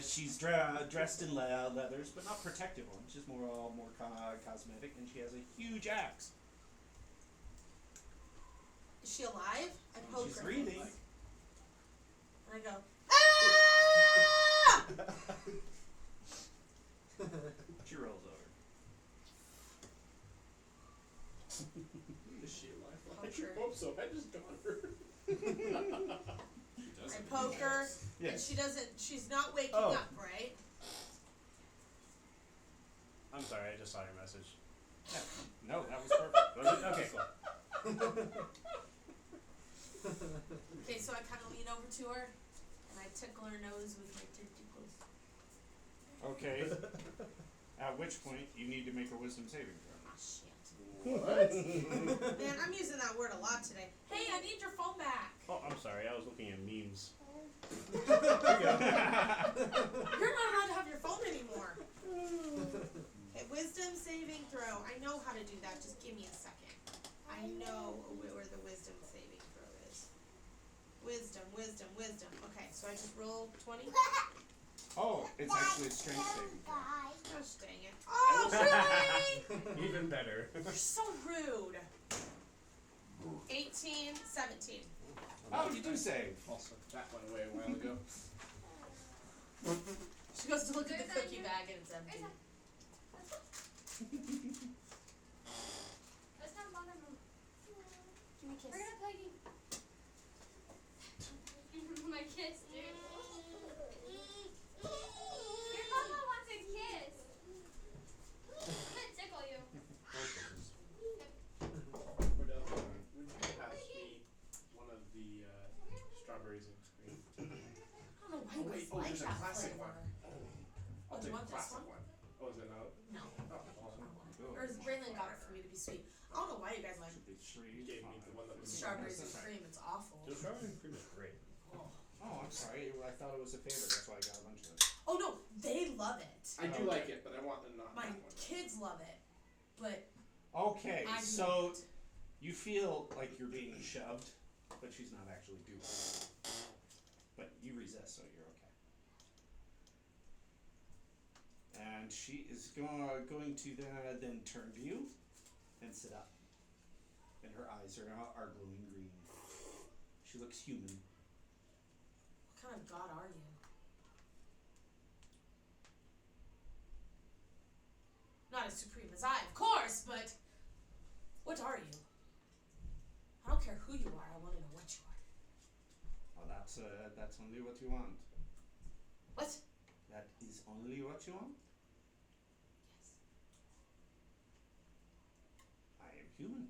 She's dressed in leathers, but not protective ones. Just more cosmetic, and she has a huge axe. Is she alive? I poke She's her. breathing. And I go, ah! She rolls over. Is she alive? I sure hope so. I just got her. I poke her, and Yes. she's not waking Oh. up, right? I'm sorry, I just saw your message. No, that was perfect. Was it? Okay, cool. Okay, so I kind of lean over to her, and I tickle her nose with my tentacles. Okay. At which point, you need to make a wisdom saving throw. Oh, shit. What? Man, I'm using that word a lot today. Hey, I need your phone back. Oh, I'm sorry, I was looking at memes. You're not allowed to have your phone anymore. Okay, wisdom saving throw. I know how to do that. Just give me a second. I know where the wisdom saving throw is. Wisdom. Okay, so I just rolled 20. Oh, it's actually a strength saving throw. Gosh dang it. Oh, really? Even better. You're so rude. 18, 17. Oh, you do save. Also, that went away a while ago. She goes to look at the cookie bag and it's empty. Let's not bother him. Give me a kiss. We're gonna play game. My kiss, dude. Your mama wants a kiss. I'm gonna tickle you. Cordell, would you pass me one of the strawberries and cream? I don't know why you guys like there's a that classic flavor. one. Oh, do you want this classic one? Oh, is it not? No. Oh, awesome. Or Braylon got it for me to be sweet. I don't know why you guys like Should be You gave me the one that was strawberries and cream. It's awful. The strawberry and cream is great. Oh, I'm sorry. I thought it was a favorite. That's why I got a bunch of it. Oh no, they love it. I do like it, but I want the not My that one. kids love it, but Okay, I so hate it. you feel like you're being shoved, but she's not actually doing it. But you resist, so you're okay. And she is going to then turn to you and sit up. And her eyes are glowing green. She looks human. What kind of god are you? Not as supreme as I, of course, but what are you? I don't care who you are. I want to know what you are. Oh, that's only what you want. What? That is only what you want? Yes. I am human.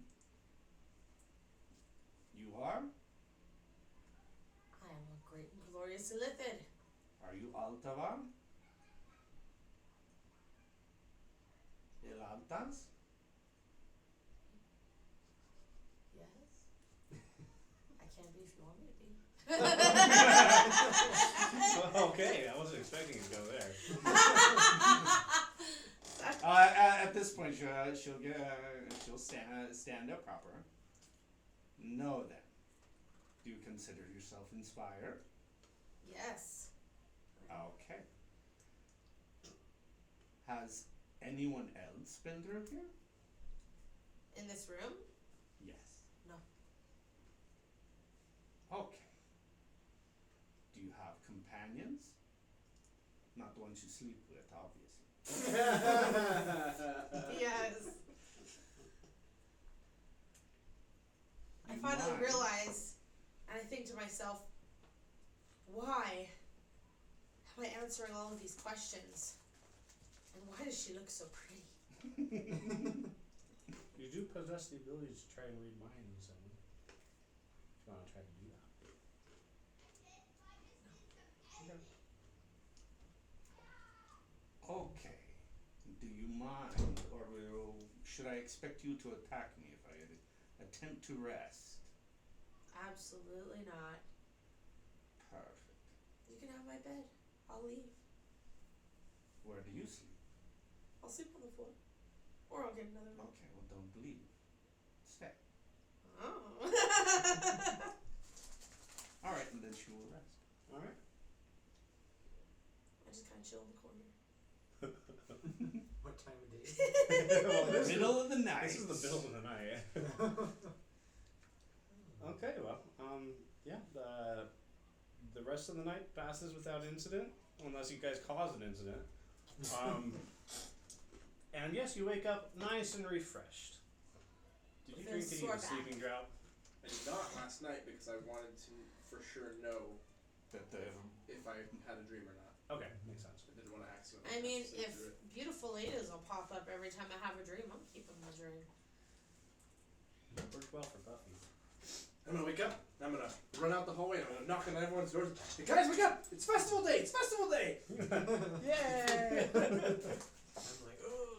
You are? I am a great and glorious Illithid. Are you Altavar? Ilantas? Yes. I can be if you want me to be. Okay, I wasn't expecting you to go there. At this point, she'll stand up proper. Know then, do you consider yourself inspired? Yes. Okay. Has anyone else been through here? In this room? Yes. No. Okay. Do you have companions? Not the ones you sleep with, obviously. Yes. I You finally mind? realize, and I think to myself, why am I answering all of these questions? And why does she look so pretty? You do possess the ability to try and read minds, and if you want to try to do that. Okay. Do you mind, or should I expect you to attack me if I attempt to rest? Absolutely not. Perfect. You can have my bed. I'll leave. Where do you sleep? I'll sleep on the floor. Or I'll get another room. Okay, well, don't leave. Stay. All right, and then she will rest. All right. I just kind of chill in the corner. What time of day is Well, this is- Middle of the night. This is the middle of the night. it? Okay, well, yeah, the rest of the night passes without incident, unless you guys cause an incident. And yes, you wake up nice and refreshed. Did you drink Feels any of the sore back. sleeping draught? I did not last night because I wanted to for sure know That the if I had a dream or not. Okay, makes sense. I didn't want to accidentally. I mean, sleep if through it. beautiful ladies will pop up every time I have a dream, I'm keeping my dream. It worked well for Buffy. I'm gonna wake up. I'm gonna run out the hallway. And I'm gonna knock on everyone's doors. Hey guys, wake up! It's festival day! It's festival day! Yay! I'm like, oh.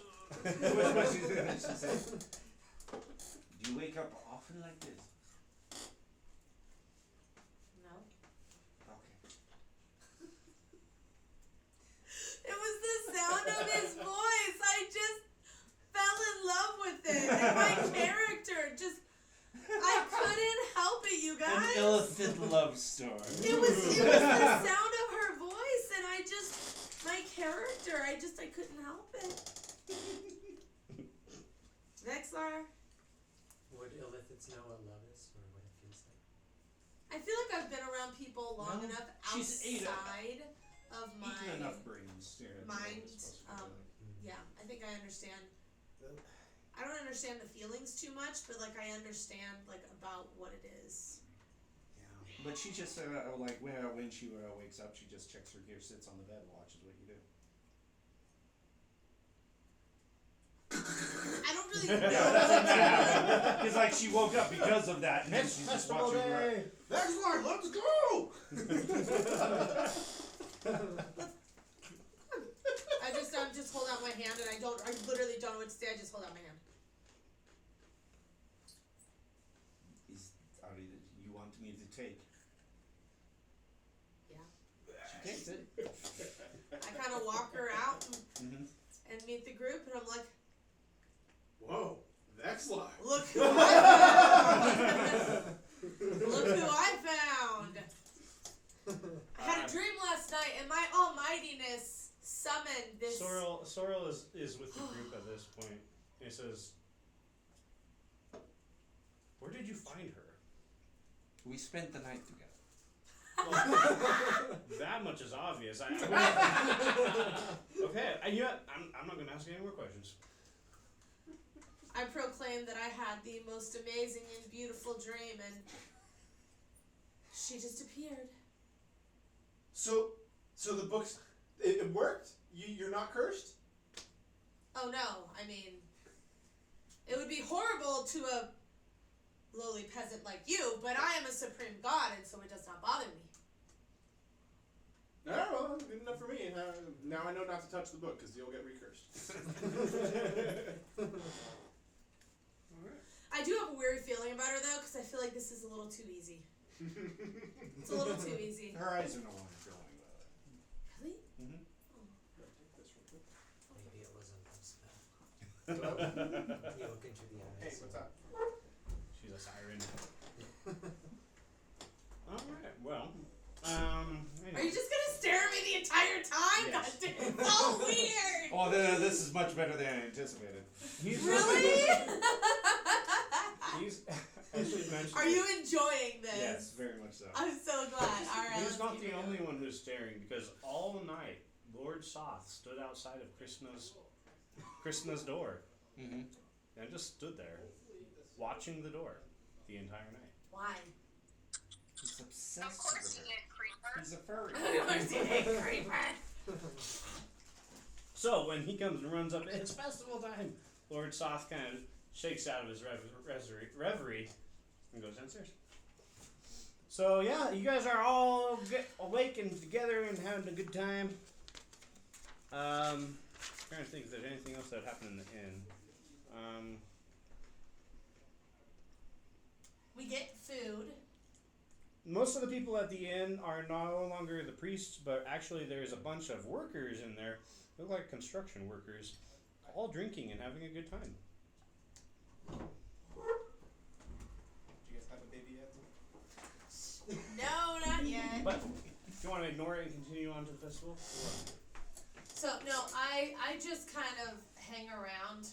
what she said. Do you wake up often like this? No. Okay. It was the sound of his voice. I just fell in love with it. And my character just, I couldn't help it, you An guys. illicit love story. It was the sound of her voice, and I just, my character, I couldn't help it. Vexlar, Would illithids know what love is, or what it feels like? I feel like I've been around people long No, enough she's outside of my Eaten enough brains. Yeah, to know what mind. it's supposed to be like. Yeah, I think I understand. I don't understand the feelings too much, but like I understand like about what it is. Yeah. But she just like when she wakes up, she just checks her gear, sits on the bed, watches what you do. I don't really know. It's like she woke up because of that, and then she's just watching her. Excellent, let's go! I'm just hold out my hand, and I literally don't know what to say. I just hold out my hand. You want me to take? Yeah. She takes it. I kind of walk her out Mm-hmm. and meet the group, and I'm like, Whoa, Vexlar. look who I found! Look who I found! I had a dream last night, and my almightiness summoned this. Sorrel is with the group at this point. And he says, "Where did you find her?" We spent the night together. That much is obvious. Okay, you know what? I'm not going to ask you any more questions. I proclaimed that I had the most amazing and beautiful dream, and she just appeared. So the books, it worked? You're not cursed? Oh no, I mean, it would be horrible to a lowly peasant like you, but I am a supreme god, and so it does not bother me. No, well, that's good enough for me. Now I know not to touch the book, because you'll get recursed. I do have a weary feeling about her, though, because I feel like this is a little too easy. It's a little too easy. Her eyes are no longer glowing about it. Really? Mm-hmm. Maybe it wasn't a spell. Hello? You look into the eyes. Hey, what's up? She's a siren. Alright, well. Are you just gonna stare at me the entire time? Yes. God damn, it's so weird! Oh, this is much better than I anticipated. Really? He's, as she mentioned, Are you enjoying this? Yes, very much so. I'm so glad. Alright, he's let's not keep the it only going. one who's staring, because all night Lord Soth stood outside of Krishna's door Mm-hmm. and just stood there watching the door the entire night. Why? He's Of obsessed course with you her. did, creeper. He's a furry. So when he comes and runs up, it's festival time. Lord Soth kind of shakes out of his reverie and goes downstairs. So yeah, you guys are all awake and together and having a good time. Trying to think if there's anything else that happened in the inn. We get food. Most of the people at the inn are no longer the priests, but actually there's a bunch of workers in there. Look like construction workers, all drinking and having a good time. But do you want to ignore it and continue on to the festival? So no, I just kind of hang around.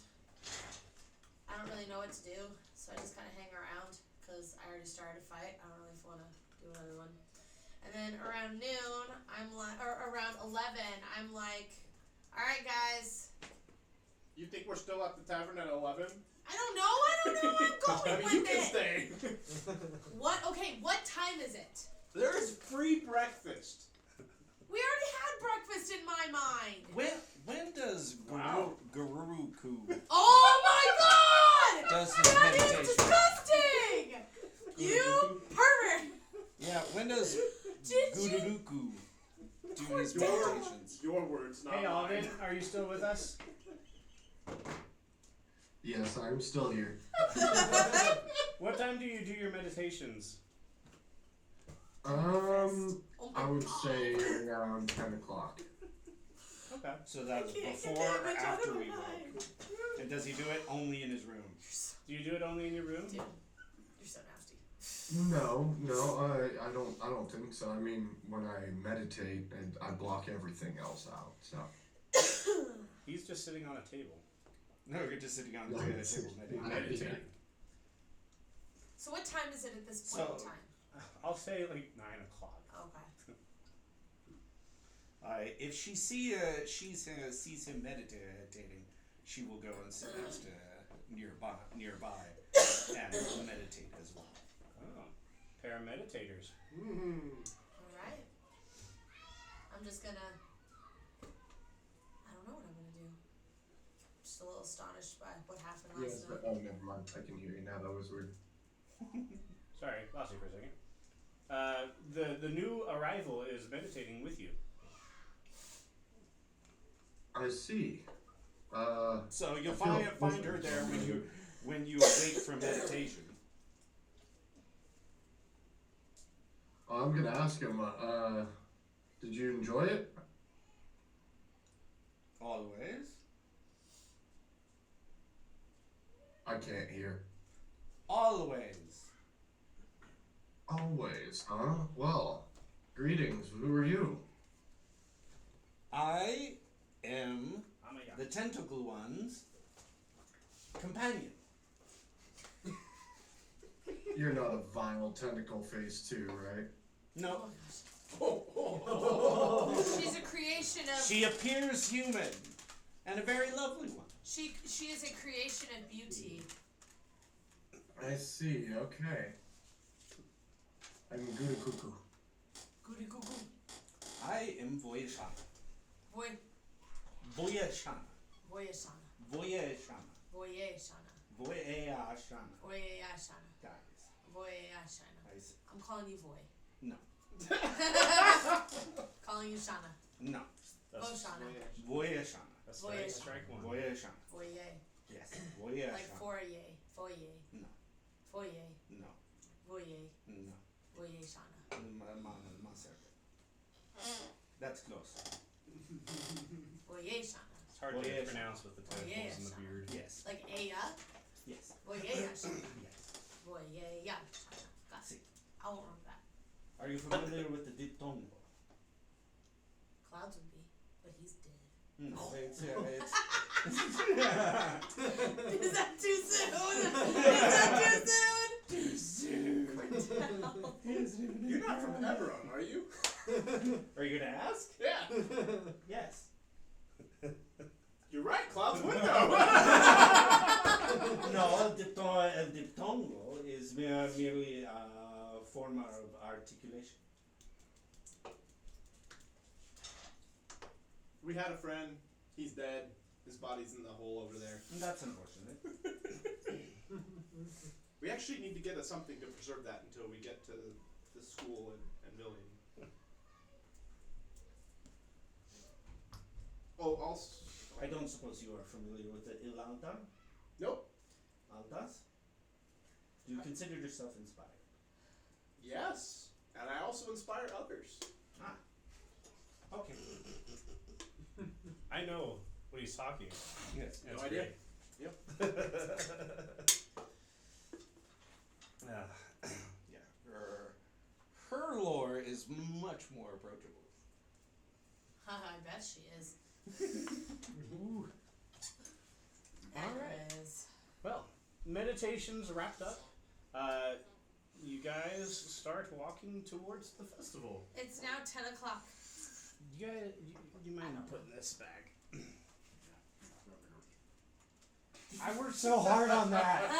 I don't really know what to do, so I just kind of hang around because I already started a fight. I don't really want to do another one. And then around noon, or around 11, I'm like, all right, guys. You think we're still at the tavern at 11? I don't know. I'm going I mean, with you can it. stay. What? Okay, what time is it? There is free breakfast. We already had breakfast in my mind. When does Wow. Guruku Oh my God! does his That is meditation? disgusting! You pervert! Yeah, when does Did you? Guruku do his meditations? Your words, not Hey, mine. Alden, are you still with us? Yes, I'm still here. What time do you do your meditations? Oh my I would God. say around 10 o'clock. Okay. So that's I can't get before that or much out after of we my woke. mind. And does he do it only in his room? Do you do it only in your room? Dude, you're so nasty. No, I don't think so. I mean, when I meditate, and I block everything else out. So He's just sitting on a table. No, you're just sitting on the No, table it's- meditating. So what time is it at this point So- in time? I'll say like 9 o'clock. Okay. If she sees him meditating, she will go and sit next to nearby and meditate as well. Oh, parameditators. Alright. I'm just gonna. I don't know what I'm gonna do. Just a little astonished by what happened last yes, night. but, oh, never mind. I can hear you now. That was weird. Sorry, lost you for a second. The new arrival is meditating with you. I see. So you'll I feel find her there when you awake from meditation. I'm gonna ask him. Did you enjoy it? Always. I can't hear. Always. Always, huh? Well, greetings. Who are you? I am Oh my god. the tentacle one's companion. You're not a vile tentacle face too, right? No, Oh my gosh. She's a creation of. she appears human and a very lovely one. She is a creation of beauty. I see. Okay. I'm Guru Cuckoo. Goody goo goo. I am Voyashana. Voy Voyashana. Voyashana. Voyashana. Voyashana. Voyashana. Voyashana. Guys, Voyashana. I'm calling you Voy. No. Calling you Shana. No. Voshana. Voyashana. That's Voyage. strike one. Voyashana. Voye. Yes. Voyashana. Like foyer. Foyer. No. Foyer. No. Voyer. No. Voyer Shana. My circuit. That's close. Voyer Shana. It's hard Well, to yeah. pronounce with the tentacles and the beard. Yes. Like Aya. Yes. Voyer Shana. Yes. Voyer Shana. Got See. it. I won't remember that. Are you familiar with the diphthongo? Clouds would be, but he's dead. No, it's Is that too soon? Is that too soon? too soon. You're not from Eberron, are you? Are you gonna ask? Yeah. Yes. You're right, Cloud's window. No, diphthongo is merely a form of articulation. We had a friend. He's dead. His body's in the hole over there. That's unfortunate. We actually need to get something to preserve that until we get to the school in Anvillion. Oh, also. I don't suppose you are familiar with the Ilanta? Nope. Altas? Do you consider yourself inspired? Yes. And I also inspire others. Ah. Okay. I know what he's talking about. Yes. That's No idea. great. Yep. Yeah. Her lore is is much more approachable. I bet she is. Ooh. Anyways. Well, meditation's wrapped up. You guys start walking towards the festival. It's now 10 o'clock. You guys, you mind putting this back? I worked so hard on that.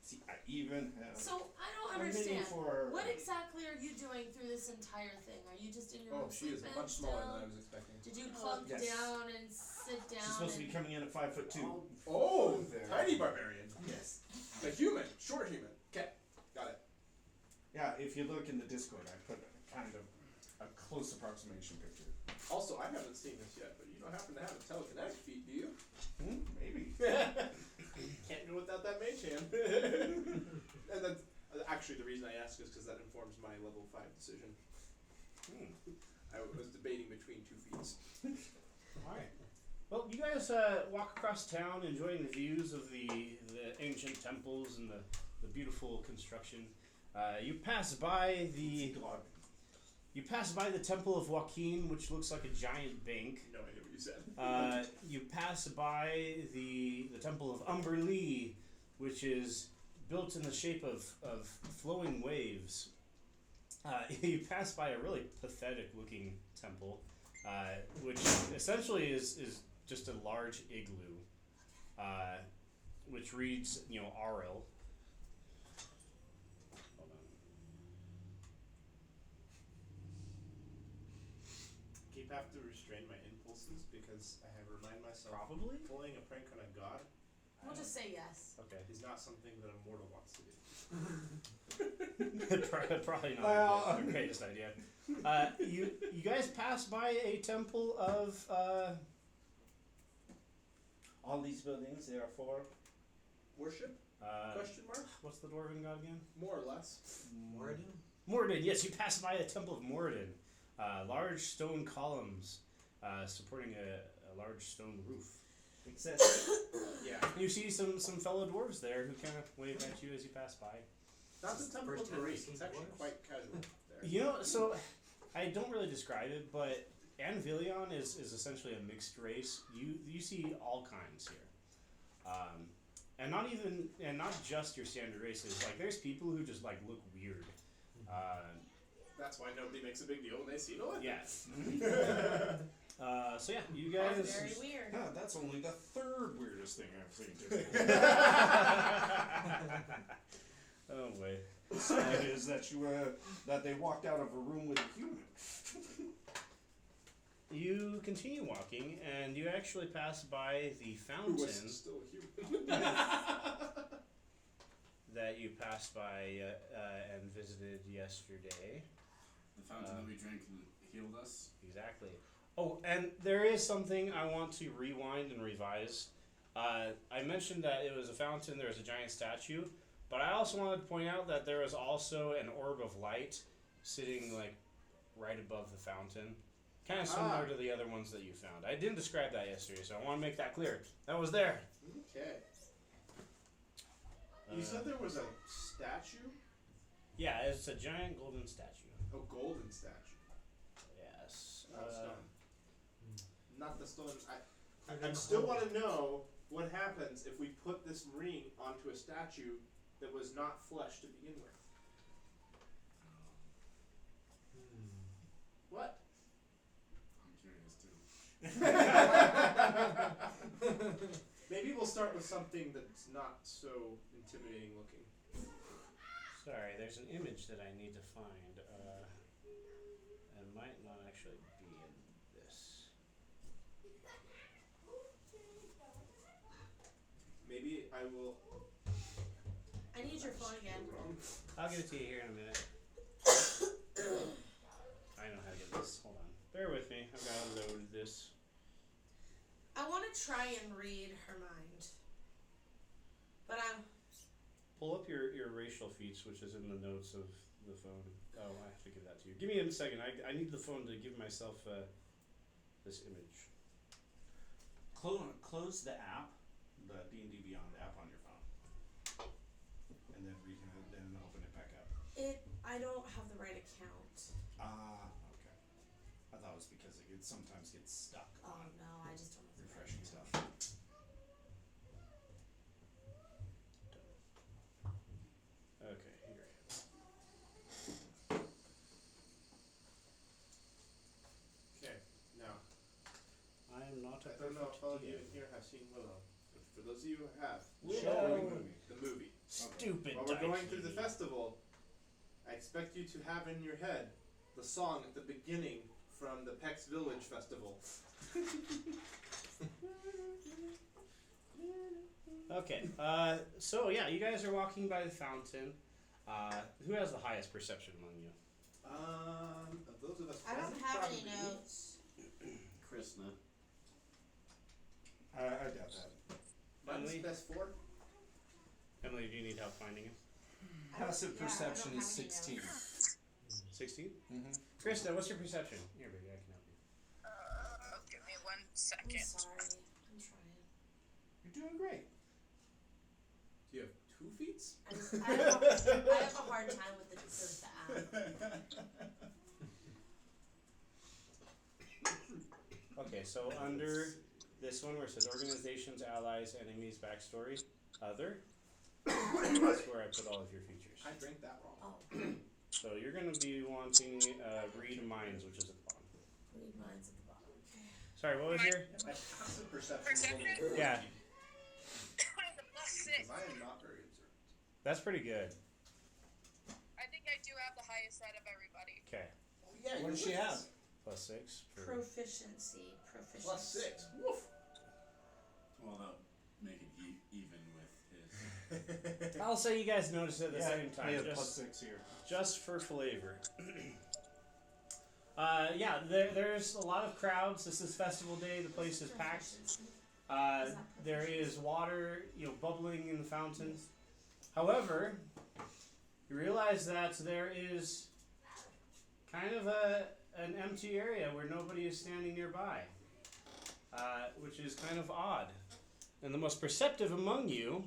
See, I even have. So, I don't I'm waiting understand. for. What exactly are you doing through this entire thing? Are you just in your room Oh, she is sleeping much smaller still? than I was expecting. Did you plunk Yes. down and sit down? She's supposed to be coming in at 5'2". Oh, There. tiny barbarian. Yes. A human, short human. Okay, got it. Yeah, if you look in the Discord, I put kind of a close approximation picture. Also, I haven't seen this yet, but you don't happen to have a telekinetic feat, do you? Maybe. Can't go without that mage hand. And that's actually the reason I ask is because that informs my level 5 decision. I was debating between 2 feats. Alright. Well, you guys walk across town enjoying the views of the ancient temples and the beautiful construction. You pass by the Temple of Joaquin, which looks like a giant bank. No idea what you said. You pass by the Temple of Umberlee, which is built in the shape of flowing waves. You pass by a really pathetic looking temple, which essentially is just a large igloo, which reads, Aril. Hold on. Keep have to restrain my impulses because I have reminded myself Probably? pulling a prank on a god We'll just say yes. Okay. is not something that a mortal wants to do. Probably not Well, the greatest idea. You guys pass by a temple of All these buildings, they are for. Worship? Question mark? what's the dwarven god again? More or less. Moradin? Moradin. Yes, you pass by a temple of Moradin. Large stone columns supporting a large stone roof. Excessive. Yeah. You see some fellow dwarves there who kind of wave at you as you pass by. Not the Temple First of time Marine. I've seen It's actually dwarves. quite casual there. So I don't really describe it, but Anvillion is essentially a mixed race. You see all kinds here, and not just your standard races. Like there's people who just like look weird. That's why nobody makes a big deal when they see it. Yeah. So yeah, you guys. That's very weird. Yeah, that's only the third weirdest thing I've seen today. Oh wait. Second is that that they walked out of a room with a human. You continue walking, and you actually pass by the Who fountain was still human. that you passed by and visited yesterday. The fountain that we drank and healed us. Exactly. Oh, and there is something I want to rewind and revise. I mentioned that it was a fountain, there was a giant statue, but I also wanted to point out that there was also an orb of light sitting like right above the fountain. Kind of similar to the other ones that you found. I didn't describe that yesterday, so I want to make that clear. That was there. Okay. You said there was a statue? Yeah, it's a giant golden statue. A golden statue. Yes. Not stone. Not the stone. I still want to know what happens if we put this ring onto a statue that was not flesh to begin with. What? I'm curious too. Maybe we'll start with something that's not so intimidating looking. Sorry, there's an image that I need to find. And might not actually be in this. Maybe I will. I need your phone again. I'll give it to you here in a minute. I know how to get this. Hold on. Bear with me. I've got to load this. I want to try and read her mind. But I'm... Pull up your racial feats, which is in the notes of the phone. Oh, I have to give that to you. Give me a second. I need the phone to give myself this image. Close the app, the D&D Beyond app on your phone, and then open it back up. It pause because it sometimes gets stuck Oh on no, I just don't know. refreshing stuff. Okay, here. Okay, now I am not a I don't know if all of you perfect in here have seen Willow, but for those of you who have, Willow. the movie. Stupid. While we're going through the Daikini. festival, I expect you to have in your head the song at the beginning from the Pex Village Festival. Okay. So yeah, you guys are walking by the fountain. Who has the highest perception among you? Of those of us I don't present, have any probably notes. Krishna. I doubt that. Mine's Emily? best 4. Emily, do you need help finding him? Passive Yeah, I don't perception have is any 16. notes. 16? Mm-hmm. Krista, what's your perception? Here, baby, I can help you. Give me 1 I'm second. sorry. I'm trying. You're doing great. Do you have 2 feet? I have a hard time with the app. Okay, so under this one where it says organizations, allies, enemies, backstory, other, that's where I put all of your features. I drank that wrong. Oh, So you're going to be wanting read minds, which is at the bottom. read minds at the bottom. Okay. Sorry, what was your? My passive perception. Perception? Yeah, I have a +6. Because I am not very observant. that's pretty good. I think I do have the highest out of everybody. Okay, Oh, yeah, What does she have? +6 for. Proficiency. +6. Woof. Well, that'll make it even with his. I'll say you guys noticed it at the same I time, have just, +6 here. just for flavor. Yeah, there's a lot of crowds. This is festival day. The place is packed. There is water, bubbling in the fountains. However, you realize that there is kind of an empty area where nobody is standing nearby, which is kind of odd. And the most perceptive among you,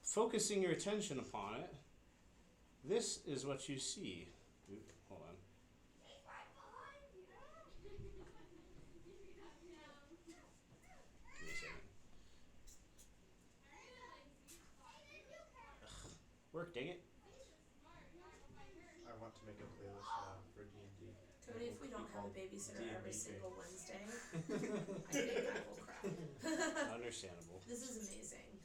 focusing your attention upon it, this is what you see. Oop, hold on. Give me a second. Ugh, work, dang it. I want to make a playlist for D&D. Cody, if we don't have a babysitter D&D every thing. single Wednesday, I think I will cry. Understandable. This is amazing.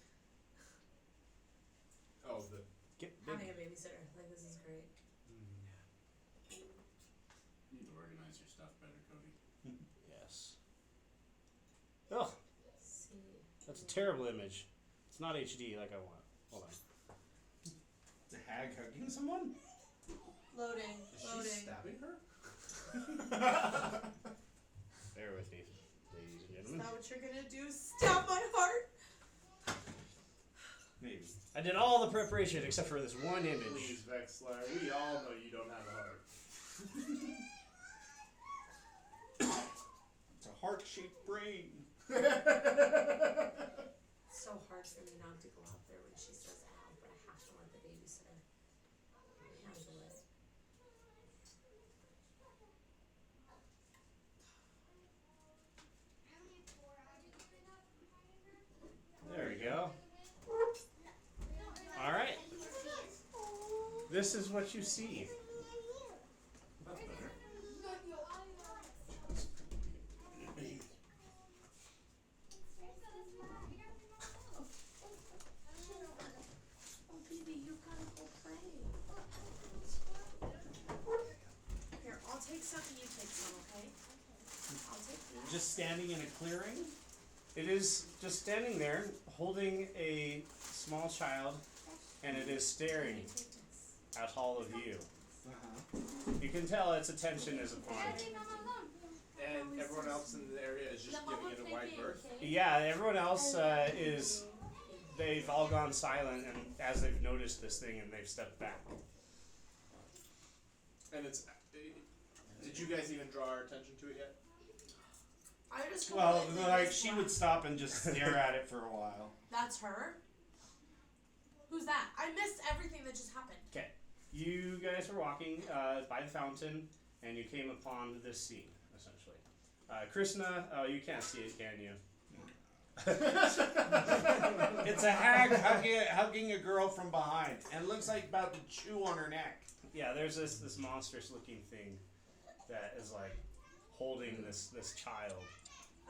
Oh, the. Get big. Having a babysitter, like this is great. You need to organize your stuff better, Cody. Yes. Oh, See. that's a terrible image. It's not HD like I want. Hold on. The hag hugging someone? Loading. Is she Loading. stabbing her? Bear with me, ladies and Is gentlemen. that what you're gonna do? Stab my heart? Maybe. I did all the preparation except for this one image. Please, Vexlar, we all know you don't have a heart. It's a heart-shaped brain. It's so hard for me not to go out there when she says ow, but I have to let the babysitter handle it. There we go. Alright. This is what you see. That's better. Oh, baby, you gotta go play. Here, I'll take some and you take some, okay? I'll take these. Just standing in a clearing. It is just standing there, holding a small child, and it is staring You take this. at all of you. Uh-huh. You can tell its attention is upon it. And everyone else in the area is just giving it a wide berth. Yeah, everyone else is. They've all gone silent, and as they've noticed this thing, and they've stepped back. And it's. Did you guys even draw our attention to it yet? I just Well, wanna let like, this she laugh. would stop and just stare at it for a while. That's her? Who's that? I missed everything that just happened. You guys are walking by the fountain, and you came upon this scene, essentially. Krishna, oh, you can't see it, can you? It's a hag hugging a girl from behind, and looks like about to chew on her neck. Yeah, there's this monstrous looking thing that is like holding this child.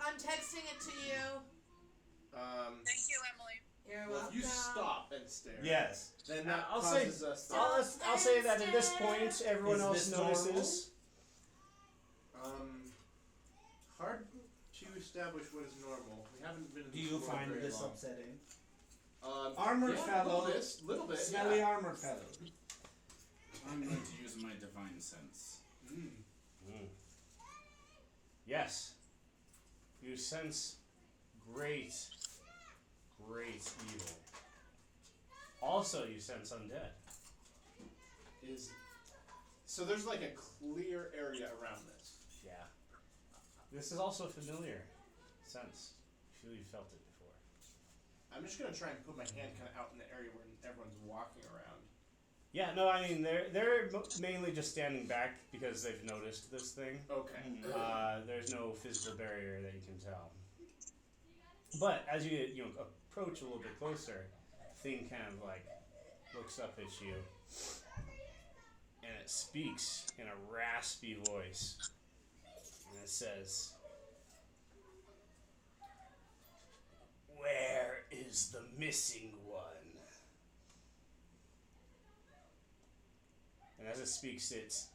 I'm texting it to you. Thank you, Emily. You're Well, welcome. if you stop and stare, Yes. then that I'll say- causes us to. I'll say that at this point, everyone Is else this notices. Hard to establish what is normal. We haven't been in Do this you world find very this long. upsetting? yeah, Armored fellow. little bit. Smelly Yeah. armored fellow. I'm going to use my divine sense. Yes. You sense great evil. Also, you sense undead. So there's like a clear area around this. Yeah. This is also a familiar sense. You feel you felt it before. I'm just gonna try and put my hand kind of out in the area where everyone's walking around. Yeah, no, I mean they're mainly just standing back because they've noticed this thing. Okay. There's no physical barrier that you can tell. But as you approach a little bit closer, thing kind of like looks up at you, and it speaks in a raspy voice, and it says, "Where is the missing one?" And as it speaks, its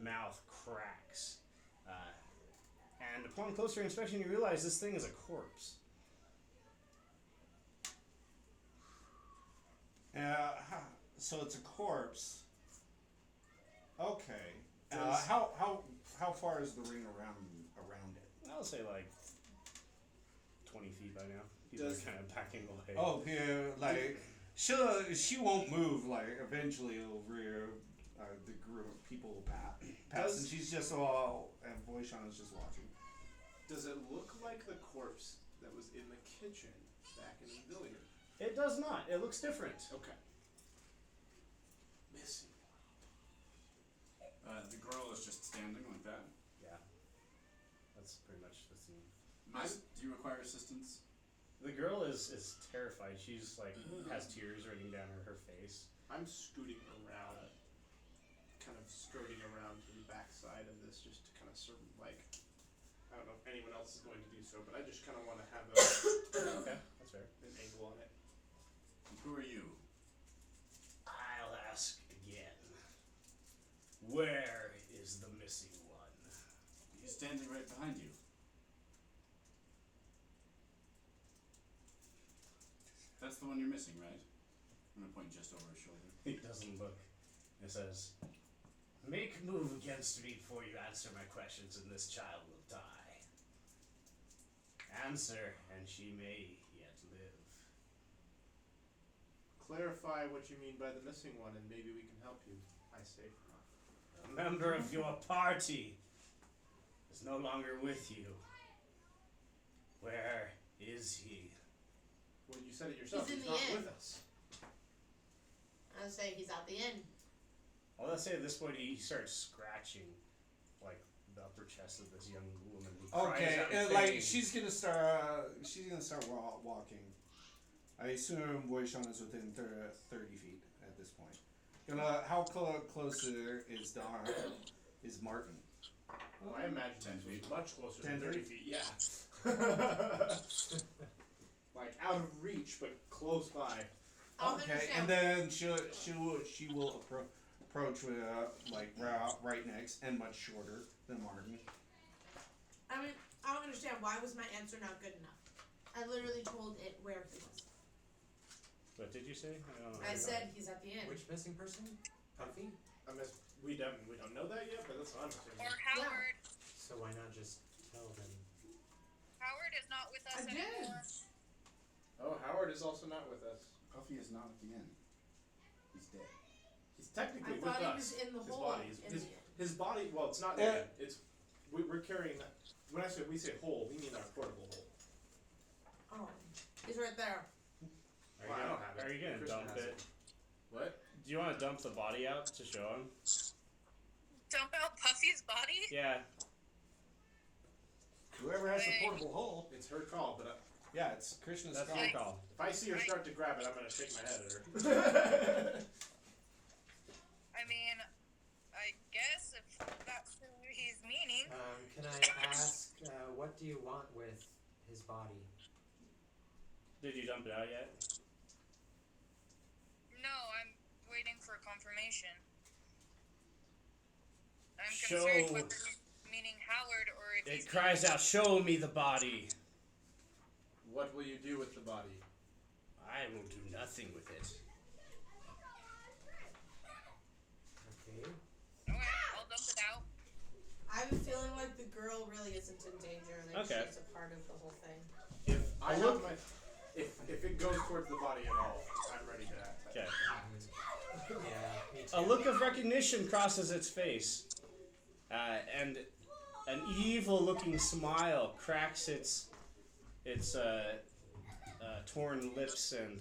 mouth cracks. And upon closer inspection, you realize this thing is a corpse. So it's a corpse. Okay. Does- How far is the ring around it? I'll say like 20 feet by now. People are Does- kind of backing away. Oh, yeah, like she won't move. Like eventually, it'll rear the group of people will pass, and she's just all and Voishon is just watching. Does it look like the corpse that was in the kitchen back in Anvillion? It does not. It looks different. Okay. Missing. The girl is just standing like that. Yeah. That's pretty much the scene. Miss, do you require assistance? The girl is terrified. She's like has tears running down her face. I'm scooting around, kind of skirting around to the backside of this, just to kind of sort of like, I don't know if anyone else is going to do so, but I just kind of want to have Okay, that's fair. an angle on it. And who are you? I'll ask again. Where is the missing one? He's standing right behind you. That's the one you're missing, right? I'm gonna point just over his shoulder. He doesn't look. It says, "Make move against me before you answer my questions, and this child will die. Answer, and she may yet live." Clarify what you mean by the missing one, and maybe we can help you. I say. A member of your party is no longer with you. Where is he? Well, you said it yourself. He's in He's the not inn. with us. I say he's at the inn. Well, let's say at this point he starts scratching, like the upper chest of this young woman. Who cries Okay, out in and, like pain. she's gonna start walking. I assume Voishon is within 30 feet at this point. How close is Martin? Well, I imagine 10 this was feet. much closer 10 than 30 feet? feet. Yeah. Like out of reach, but close by. I'll Okay, understand. and then she will approach with like right next and much shorter than Martin. I mean, I don't understand. Why was my answer not good enough? I literally told it where he was. What did you say? I don't know. I said he's at the inn. Which missing person? Puffy? We don't know that yet, but that's what I'm assuming. Or Howard. So why not just tell them? Howard is not with us I did. anymore. Oh, Howard is also not with us. Puffy is not at the inn. He's dead. He's technically I with thought he us. was in the his hole. body. in His, the inn. his body. Well, it's not there. It's we're carrying that. When we say hole, we mean our portable hole. Oh, he's right there. Are Well, I don't have it. Are you gonna Christian dump has it? What? Do you want to dump the body out to show him? Dump out Puffy's body? Yeah. Whoever has the portable hole. It's her call, but Yeah, it's Krishna's That's call. your call. if I see her start to grab it, I'm gonna shake my head at her. I mean, I guess if that's who he's meaning. Can I ask, what do you want with his body? Did you dump it out yet? No, I'm waiting for confirmation. I'm Show- concerned whether he's meaning Howard or if he's It cries out, "Show me the body." What will you do with the body? I will do nothing with it. Okay. Okay, I'll dump it out. I have a feeling like the girl really isn't in danger and that Okay. she's a part of the whole thing. If I I'll have look- my, if it goes towards the body at all, I'm ready to act. Okay. Yeah, me too. A look of recognition crosses its face, and an evil-looking smile cracks its torn lips and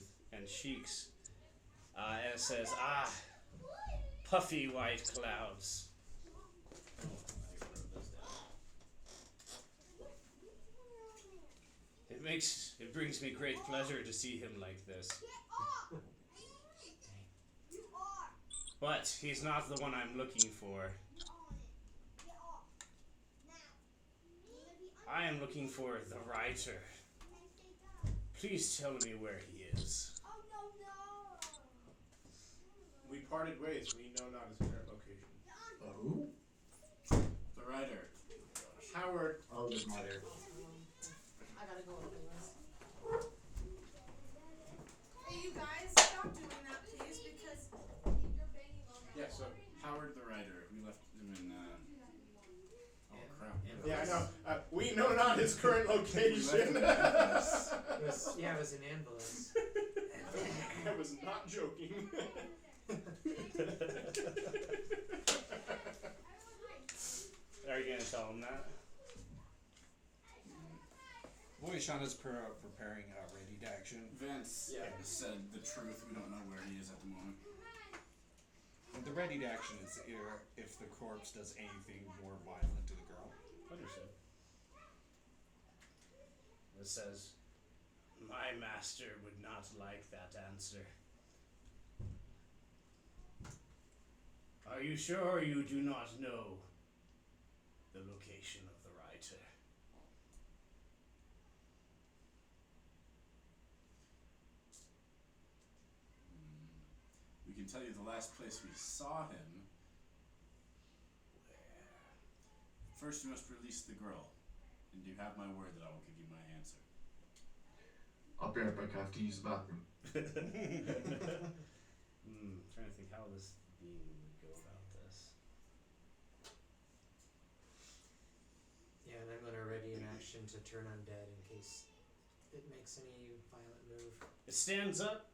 cheeks, and it says, "Ah, puffy white clouds." Oh, I wrote this down. It brings me great pleasure to see him like this. But he's not the one I'm looking for. I am looking for the writer. Please tell me where he is. We parted ways. We know not his current location. Oh? The writer. Howard. Oh, the mother. I gotta go open this. Hey, you guys, stop doing that, please, because you're banging on my Yeah, so Howard the writer. We left him in. Oh crap. Yeah, I know. We know not his current location. It was an ambulance. I was not joking. Are you gonna tell him that? Boyshana's preparing ready to action. Vince Yeah. said the truth. We don't know where he is at the moment. And the ready to action is if the corpse does anything more violent to the girl. Understood. It says, "My master would not like that answer." Are you sure you do not know the location of the writer? We can tell you the last place we saw him. First, you must release the girl, and you have my word that I will give you my answer. I'll be right back. I have to use the bathroom. Trying to think how this being would go about this. Yeah, and I'm gonna ready an action to turn undead in case it makes any violent move. It stands up,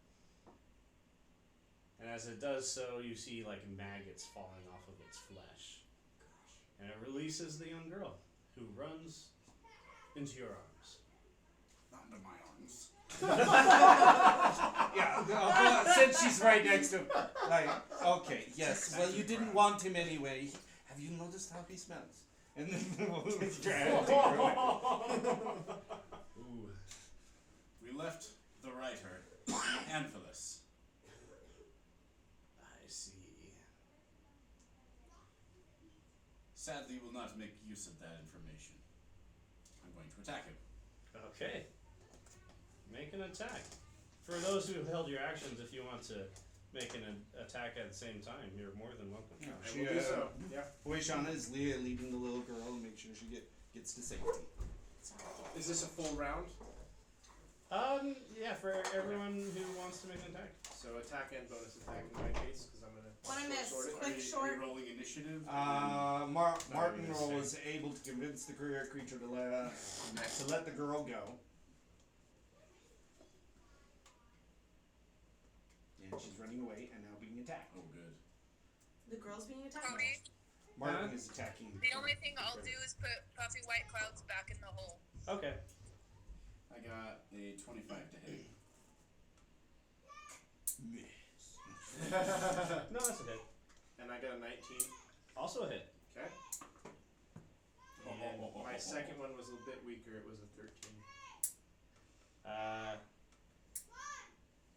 and as it does so, you see like maggots falling off of its flesh. And it releases the young girl, who runs into your arms. Not into my arms. Yeah, since she's right next to him. Like, okay, yes. Well, you didn't want him anyway. Have you noticed how he smells? And then we'll drag Ooh. We left the writer, Anvillion. I see. Sadly, will not make use of that information. I'm going to attack him. Okay. Make an attack. For those who have held your actions, if you want to make an attack at the same time, you're more than welcome. Yeah, I will do so. Yeah. Boyshana is leading the little girl and make sure she gets to safety. Is this a full round? Yeah, for everyone who wants to make an attack. So attack and bonus attack in my case, because I'm gonna. What I missed? short it. Quick, Are short. you rolling initiative? Martin gonna Roll say. was able to convince the creature to let the girl go. And she's running away and now being attacked. Oh, good. The girl's being attacked. Cody, Martin is attacking. the only thing I'll do is put Puffy White Clouds back in the hole. Okay. I got a 25 to hit. No, that's okay. And I got a 19. Also a hit. Okay. And My second one was a bit weaker. It was a 13.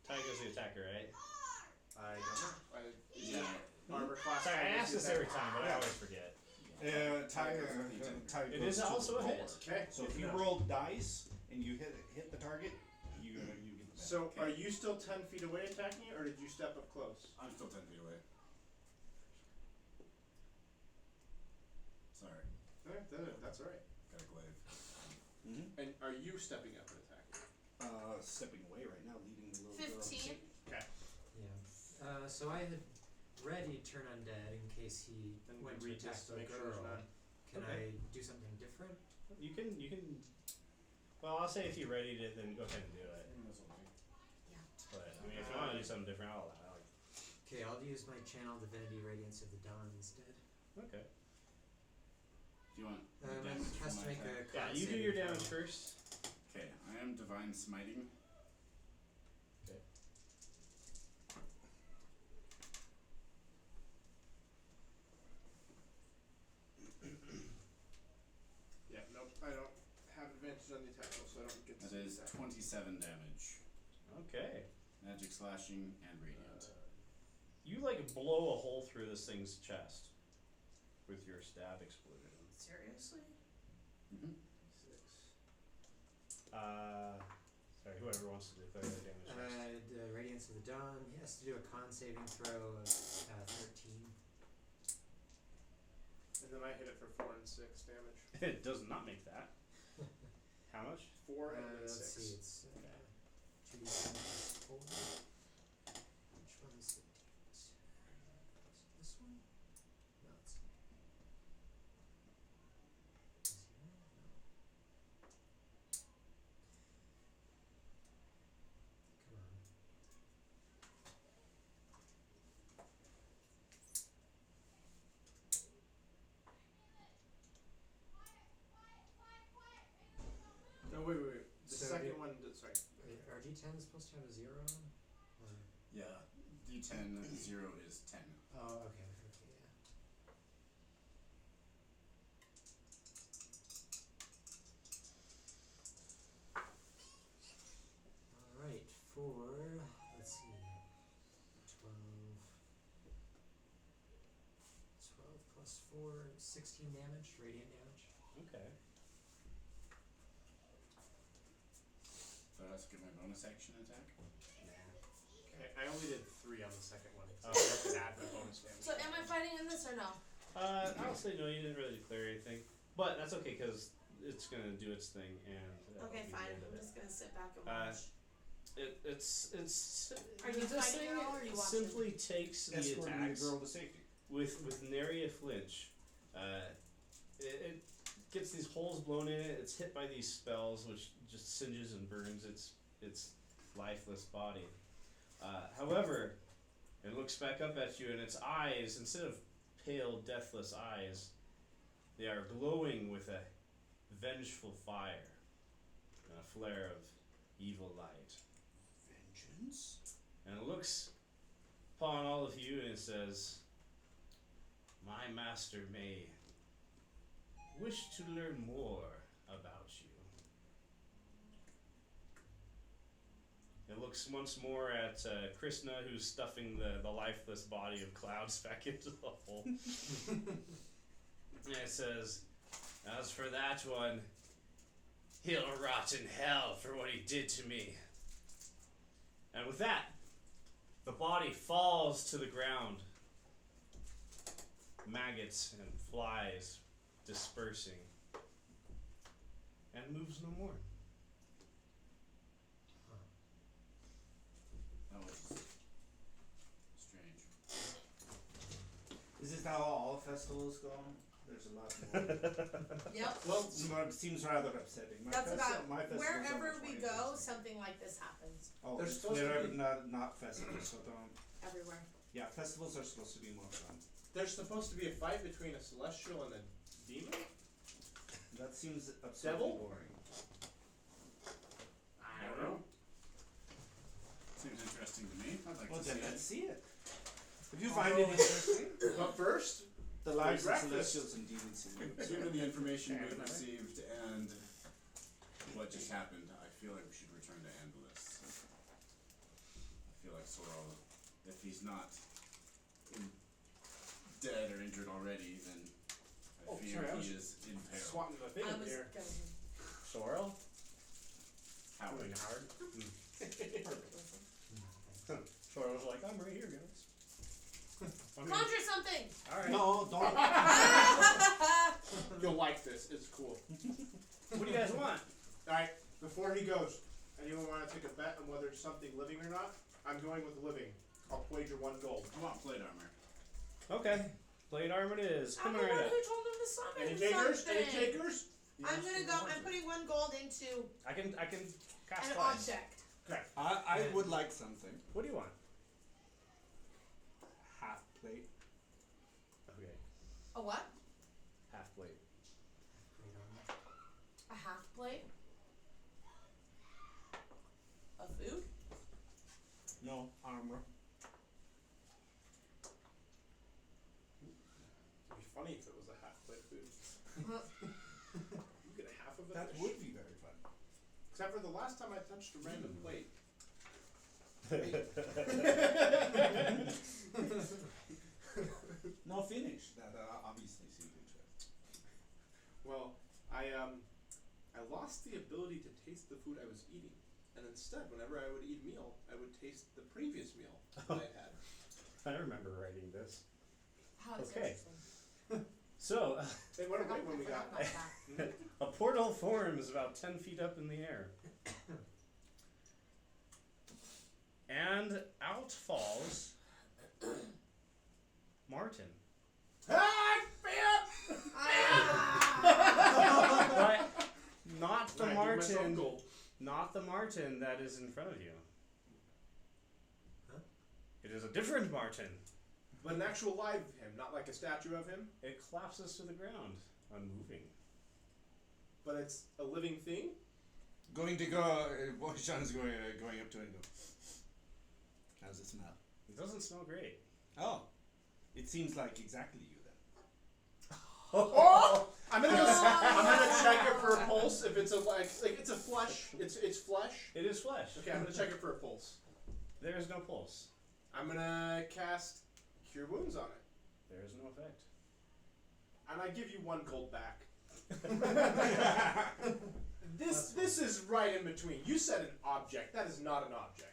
Tiger's the attacker, right? I don't know. Yeah. Armor class. Sorry, I Tiger's ask the this every attacker. time, but I always forget. Tiger It goes is to also the a hit. board. Okay. So if good you to know. roll dice and you hit the target, you get the benefit. So, are you still 10 feet away attacking it, or did you step up close? I'm still 10 feet away. Sorry. That's alright. Got a glaive. And are you stepping up and attacking? Stepping away right now, leading the little girl. 15. Okay. Yeah. So I had ready turn undead in case he And went read to attack this to the make sure girl. he's not. Can Okay. I do something different? You can. Well, I'll say if you readied it, then go ahead and do it. But I mean, if you want to do something different, I'll allow it. Okay, I'll use my channel divinity radiance of the dawn instead. Okay. Do you want It damage has from to my make attack? a Yeah, con you do saving your throw. damage first. Okay, I am divine smiting. Okay. Yeah, nope. I don't have advantage on the attack roll, so I don't get to That see is that. 27 damage. Okay. Magic slashing and radiant. You like blow a hole through this thing's chest with your stab explosion. Seriously? Mm-hmm. 6. Sorry, whoever wants to declare the damage first. The radiance of the dawn. He has to do a con saving throw of 13. And then I hit it for 4 and 6 damage. It does not make that. How much? 4 and then Let's 6. see, it's 2d10 plus 4. Which one's the d8? Is it this one? No, it's not. Is here? No. Come on. No, wait. The So second do- one, sorry. Are d10s supposed to have a 0 on them? Or? Yeah, D10 0 is 10. Oh, okay, yeah. Alright, let's see, 12 plus 4, 16 damage, radiant damage. Okay. So I also get my bonus action attack. Okay, I only did 3 on the second one. Oh, So I add the bonus damage. So am I fighting in this or no? I'll say no. You didn't really declare anything, but that's okay because it's gonna do its thing and. that'll Okay, be the fine. end of I'm it. just gonna sit back and Uh, watch. It's. Are you this fighting thing at all, or are you watching? simply takes the Escorting the attacks girl to safety. with nary a flinch. It gets these holes blown in it. It's hit by these spells, which just singes and burns its lifeless body. However, it looks back up at you, and its eyes, instead of pale, deathless eyes, they are glowing with a vengeful fire and a flare of evil light. Vengeance? And it looks upon all of you and it says, "My master may wish to learn more about you." It looks once more at Krishna, who's stuffing the lifeless body of Clouds back into the hole. And it says, "As for that one, he'll rot in hell for what he did to me." And with that, the body falls to the ground. Maggots and flies dispersing. And moves no more. That was strange. Is this how all festivals go? There's a lot more. Yep. Well, It seems rather upsetting. That's about my festivals are wherever much we more go, interesting. something like this happens Oh, There's supposed they're to be- not festivals, so don't. everywhere. Yeah, festivals are supposed to be more fun. there's supposed to be a fight between a celestial and a demon? That seems absurdly Devil? boring. I don't know. Seems interesting to me. I'd like Well, to then see let's it. see it. If you find it interesting, But first, The lives of breakfast. celestials and demons. Given the information we've Fair enough. received and what just happened, I feel like we should return to Anvillion. I feel like Sorrel, if he's not dead or injured already, then I Oh, fear sorry, I was he is in peril. Swatting the thing I in was here. Sorrel? Howard. Doing Howard? Sorrel's like, I'm right here, guys. Conjure something! Alright. No, don't. You'll like this. It's cool. What do you guys want? Alright, before he goes, anyone want to take a bet on whether it's something living or not? I'm going with living. I'll wager 1 gold. I want plate armor. Okay. Plate armor it is. I'm Come the right one up. who told him to summon Any takers? something. Any takers? I'm gonna go. I'm putting 1 gold into I can cast an twice. object. I would like something. What do you want? Half plate. Okay. A what? Half plate. A half plate? Of food? No, armor. It'd be funny if it was a half plate of food. You get a half of it. That would be very fun. Except for the last time I touched a random plate. No, finish. That obviously seemed interesting. Well, I lost the ability to taste the food I was eating, and instead, whenever I would eat a meal, I would taste the previous meal that I had. I remember writing this. How is Okay. interesting. So, They went away when we got Forgot about that. a portal forms about 10 feet up in the air. And out falls Martin. But not the Martin, not the Martin that is in front of you. Huh? It is a different Martin. But an actual live him, not like a statue of him, It collapses to the ground, unmoving. but it's a living thing. Going to go. Boyshan is going up to it and go. How's it smell? It doesn't smell great. Oh, it seems like exactly you then. Oh! I'm gonna check it for a pulse. If it's a like it's a flesh, it's flesh. It is flesh. Okay, I'm gonna check it for a pulse. There is no pulse. I'm gonna cast Cure Wounds on it, There is no effect. and I give you 1 gold back. This is right in between. You said an object. That is not an object.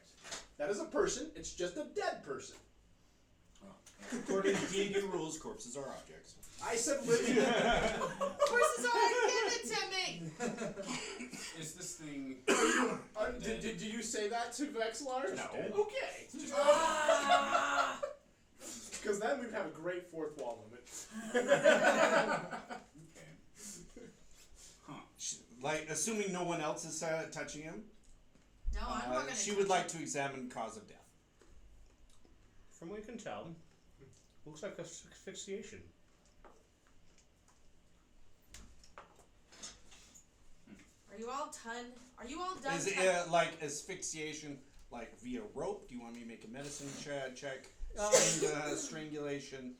That is a person. It's just a dead person. According to D&D rules, corpses are objects. I said living. Horses already give it to me! Is this thing... Did you say that to Vexlar? No. Okay. Because then we'd have a great 4th wall limit. Okay. Huh. Like, assuming no one else is touching him, No, I'm not gonna. she would like to examine cause of death. From what you can tell, looks like asphyxiation. Are you all done? Are you all done? Is it like asphyxiation, like via rope? Do you want me to make a medicine check? Strangulation,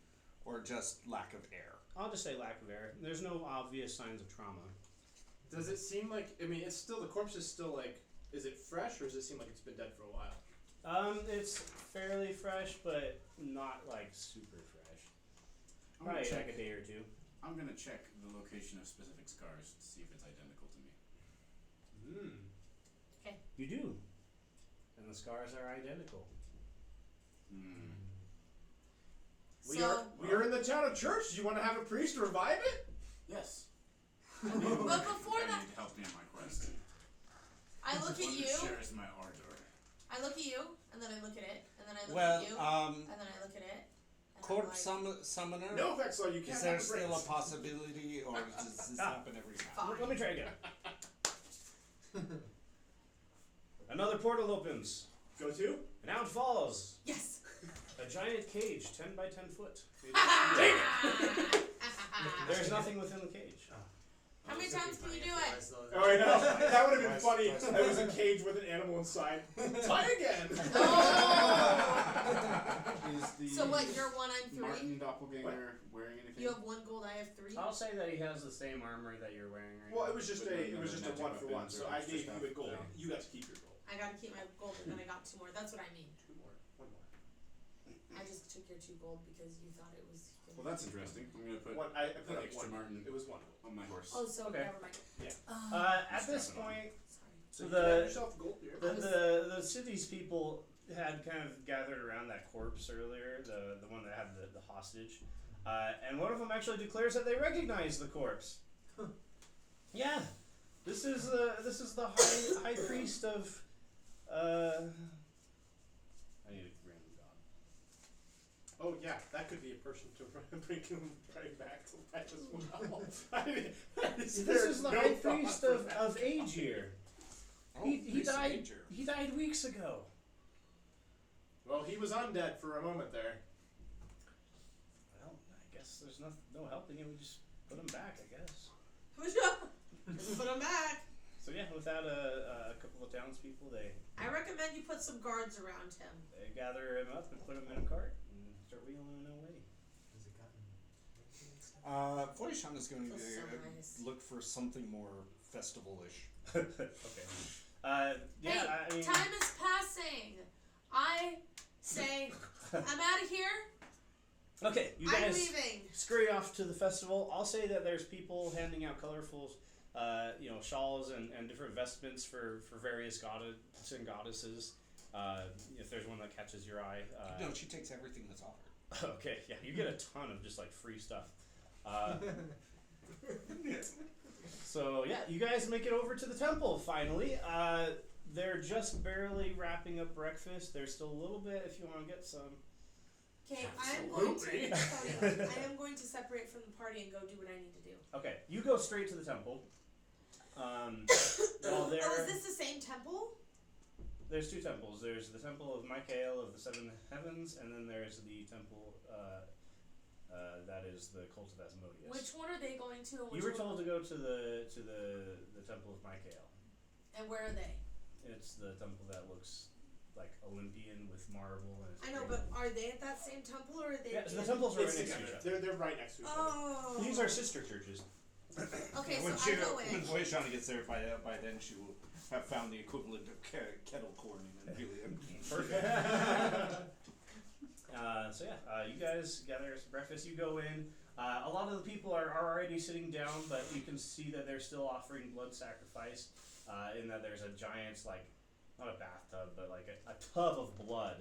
or just lack of air? I'll just say lack of air. There's no obvious signs of trauma. Does it seem like? I mean, it's still the corpse is still like. Is it fresh, or does it seem like it's been dead for a while? It's fairly fresh, but not like super fresh. I'm gonna Probably check. like a day or two. I'm gonna check the location of specific scars to see if it's identical to me. You do. And the scars are identical. Hmm. We are in the town of Church. Do you want to have a priest revive it? Yes. But before I that, need help me on my quest. I look at One you. who shares my ardor. I look at you, and then I look at it, and then I look Well, at you, and then I look at it. And corpse I'm like, summoner? No, Vexlar, you can't. Is there have the still a brains. possibility, or does this happen every time? Fine. Let me try again. Another portal opens. Go to? And out falls Yes. a giant cage, 10 by 10 foot. Dang it! There's nothing within the cage. How many times can you do it? Oh, I know. That would have been Nice, funny. nice. I was in a cage with an animal inside. Try again. Is the So what? You're 1, I'm 3. Martin doppelganger wearing anything? You have 1 gold. I have 3. I'll say that he has the same armor that you're wearing right Well, now. it was just With a another 1 for 1. magic So I weapons or gave extra you a stuff. gold. Yeah. You got to keep your gold. I gotta keep my gold, and then I got 2 more. That's what I mean. 2 more. 1 more. I just took your 2 gold because you thought it was. Well, that's interesting. I'm gonna put I put an up extra 1. Martin It was 1 gold. on my horse. Oh, so Okay. never mind. Yeah. At this Strap it on. point, Sorry. So The- you can have yourself gold beer. the city's people had kind of gathered around that corpse earlier, the one that had the hostage, and one of them actually declares that they recognize the corpse. Yeah, this is the high priest of. I need a random god. Oh yeah, that could be a person to bring him right back to life as well. This is the high priest of Aegir. He died. He died weeks ago. Well, he was undead for a moment there. Well, I guess there's no helping him. We just put him back, I guess. Just put him back. So yeah, without a couple of townspeople, they I recommend you put some guards around him. gather him up and put him in a cart and start wheeling him away. Has it gotten Voishan is going to Feels so nice. look for something more festival-ish. Okay. Yeah, Hey, I mean, time is passing. I say, I'm out of here. okay, you I'm guys leaving. scurry off to the festival. I'll say that there's people handing out colorful, shawls and different vestments for various goddess and goddesses. If there's one that catches your eye. No, she takes everything that's offered. Okay, yeah, you get a ton of just like free stuff. So yeah, you guys make it over to the temple finally. They're just barely wrapping up breakfast. There's still a little bit if you want to get some. Okay, I am going to separate from the party and go do what I need to do. Okay, you go straight to the temple. While Oh, there, is this the same temple? there's 2 temples. There's the temple of Michael of the 7 heavens, and then there's the temple that is the cult of Asmodeus. Which one are they going to? And You which were one- told to go to the temple of Michael. And where are they? It's the temple that looks like Olympian with marble. And it's I know, green. but are they at that same temple or are they? Yeah, so the temples are right It's next to together. each other. They're right next to each other. Oh. These are sister churches. Okay, when so I go in. when Voishan gets there, by then she will have found the equivalent of kettle corn in Anvillion. Perfect. So yeah, you guys gather some breakfast. You go in. A lot of the people are already sitting down, but you can see that they're still offering blood sacrifice. In that there's a giant, like, not a bathtub, but like a tub of blood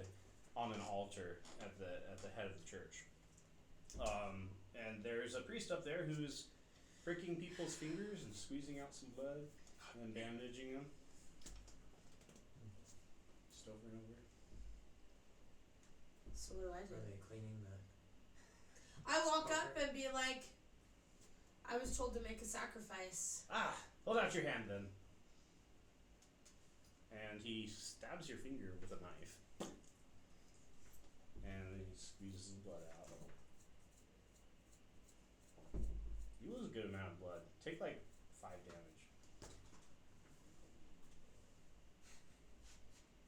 on an altar at the head of the church. And there's a priest up there who's pricking people's fingers and squeezing out some blood and bandaging them. Just over and over. So what do I do? Are they cleaning the? I walk up and be like, I was told to make a sacrifice. Ah, hold out your hand then. And he stabs your finger with a knife. And then he squeezes the blood out. You lose a good amount of blood. Take like 5 damage.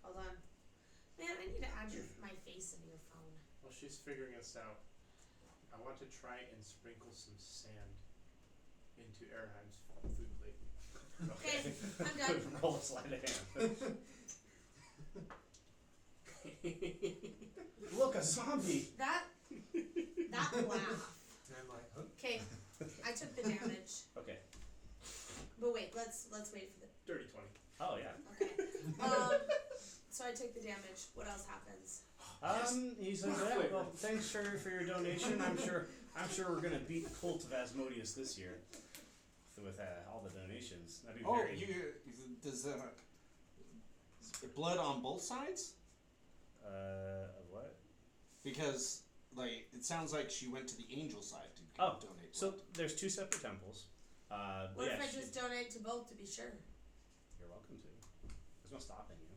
Hold on. Man, I need to add my face into your phone. Well, she's figuring this out. I want to try and sprinkle some sand into Erheim's food plate. Okay, I'm done. Roll a sleight of hand. Look, a zombie! That laugh. And I'm like, huh? Okay, I took the damage. Okay. But wait, let's wait for the. Dirty 20. Oh yeah. Okay. So I take the damage. What else happens? He says, yeah, well, thanks for your donation. I'm sure we're gonna beat the cult of Asmodeus this year with all the donations. That'd be very. Does blood on both sides? What? Because like it sounds like she went to the angel side to Oh, donate. So blood. there's 2 separate temples. What yeah, if I just donate to both to be sure? You're welcome to. There's no stopping you.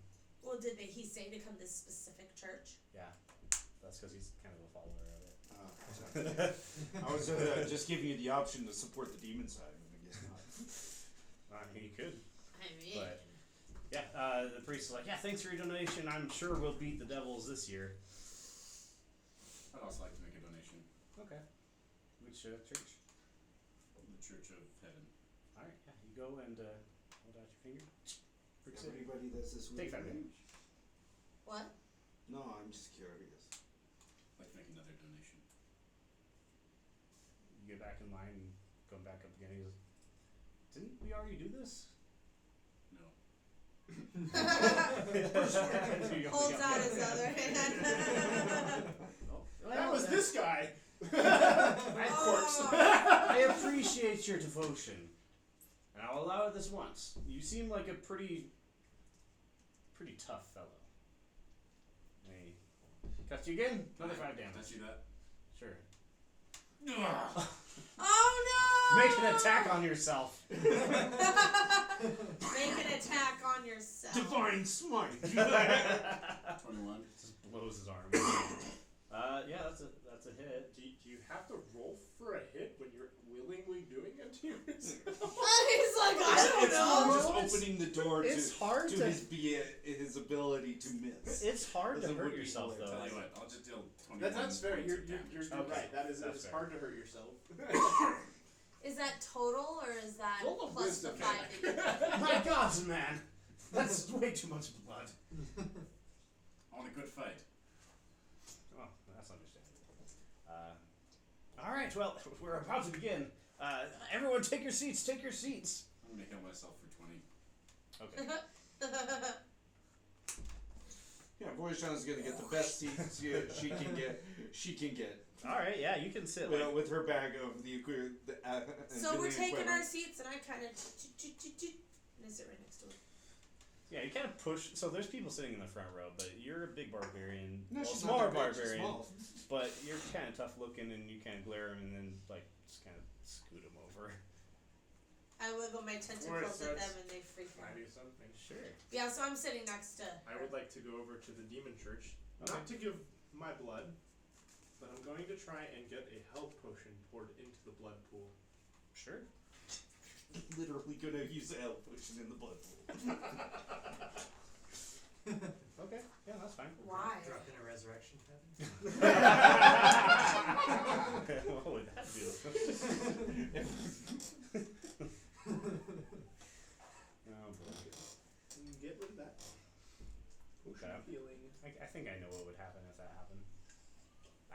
Well, did he say to come to this specific church? Yeah, that's because he's kind of a follower of it. I was just giving you the option to support the demon side, but I guess not. I mean, you could. I mean, But yeah, the priest is like, yeah, thanks for your donation. I'm sure we'll beat the devils this year. I'd also like to make a donation. Okay. Which church? The Church of Heaven. All right. Yeah, you go and hold out your finger. Everybody does this Take weird 5 thing. damage. what? No, I'm just curious. I'd like to make another donation. You get back in line and go back up again. He goes, didn't we already do this? No. Holds out his other hand. That was this guy. Oh. I appreciate your devotion, and I'll allow it this once. You seem like a pretty tough fellow. Hey, cut you again. Another 5 damage. Did I see that? Sure. Oh no! Make an attack on yourself. Make an attack on yourself. Divine smite. 21. Just blows his arm. Yeah, that's a hit. Do you have to roll for a hit when you're willingly doing it to yourself? He's like, I don't It's know. more just opening the door It's hard to to- his ability to miss. It's hard to Doesn't hurt would be yourself hilarious. though. Tell you what, I'll just deal 21 That's fair. points You're of damage. Okay. right. That is That's it's fair. hard to hurt yourself. Is that total or is that Roll of plus the wisdom. 5 that you got? My gods, man, that's way too much blood. I want a good fight. Oh, that's understandable. All right, well, we're about to begin. Everyone, take your seats. Take your seats. I'm gonna heal myself for 20. Okay. Yeah, Boyshana's gonna get the best seats she can get. She can get. All right, yeah, you can sit. Well, Like, with her bag of the So we're Anvillion taking equipment. our seats and I kind of and I sit right next to it. yeah, you kind of push. So there's people sitting in the front row, but you're a big barbarian. No, well, she's smaller not that big, she's barbarian. small. But you're kind of tough looking, and you kind of glare him, and then like just kind of scoot him over. I wiggle my tentacles at them and they freak I out. do something. Sure. Yeah, so I'm sitting next to I would like to go over to the demon church, Okay. not to give my blood, but I'm going to try and get a health potion poured into the blood pool. Sure. Literally gonna use a health potion in the blood pool. Okay. Yeah, that's fine. Why? Drop in a resurrection heaven. What would that do? Oh boy. Get rid of that. Okay. Healing. I think I know what would happen if that happened.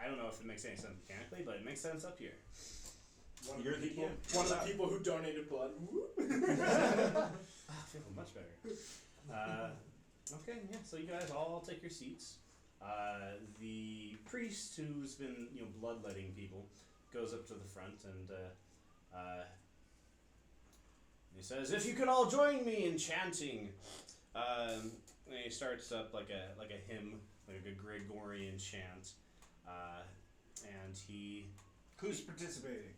I don't know if it makes any sense mechanically, but it makes sense up here. One of You're the the people. DM. One of the people who donated blood. I feel much better. Okay, yeah. So you guys all take your seats. The priest, who's been bloodletting people, goes up to the front and he says, "If you could all join me in chanting." And he starts up like a hymn, like a Gregorian chant, and he. Who's participating